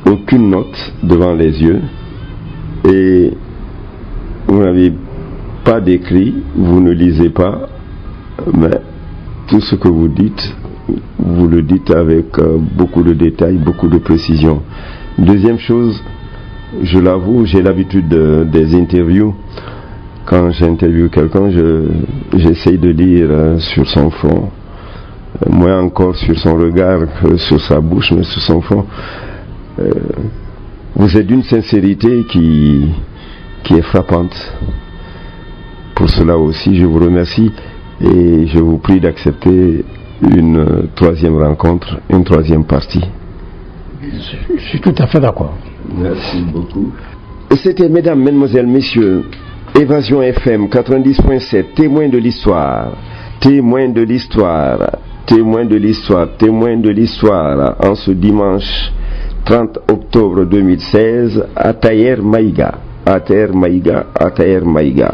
F: aucune note devant les yeux et vous n'avez pas d'écrit, vous ne lisez pas, mais tout ce que vous dites, vous le dites avec beaucoup de détails, beaucoup de précision. Deuxième chose, je l'avoue, j'ai l'habitude des interviews. Quand j'interviewe quelqu'un, j'essaye de lire sur son front, moins encore sur son regard que sur sa bouche, mais sur son front. Vous êtes d'une sincérité qui est frappante. Pour cela aussi, je vous remercie et je vous prie d'accepter une troisième rencontre, une troisième partie.
G: Je suis tout à fait d'accord.
F: Merci beaucoup. C'était, mesdames, mesdemoiselles, messieurs, Évasion FM 90.7, témoin de l'histoire, témoin de l'histoire, témoin de l'histoire, témoin de l'histoire, en ce dimanche 30 octobre 2016, Ataïr Maïga. Ataïr Maïga, Ataïr Maïga.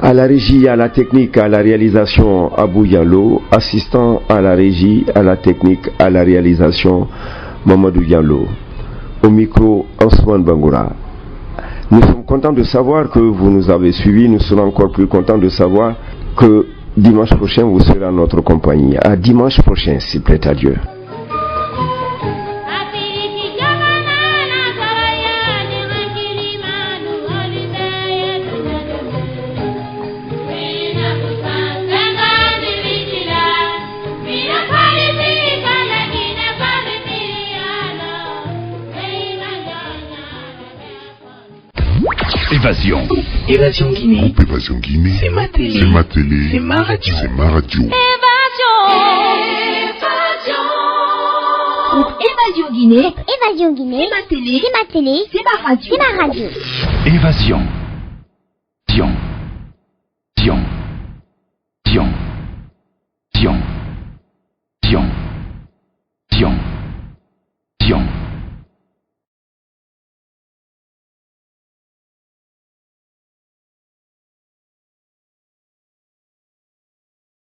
F: À la régie, à la technique, à la réalisation, Abou Diallo, assistant à la régie, à la technique, à la réalisation, Mamadou Diallo. Au micro, Ousmane Bangoura. Nous sommes contents de savoir que vous nous avez suivis, nous serons encore plus contents de savoir que dimanche prochain vous serez en notre compagnie. À dimanche prochain, s'il plaît à Dieu.
A: Évasion. Évasion Guinée.
B: Groupe Évasion Guinée.
A: C'est ma télé.
B: C'est ma télé.
A: C'est ma radio.
B: C'est ma radio.
C: Groupe Évasion Guinée.
D: Évasion Guinée.
C: C'est ma télé.
D: C'est ma télé.
C: C'est ma radio.
D: C'est ma radio.
A: Évasion. Dion. Dion. Dion. Dion. Dion.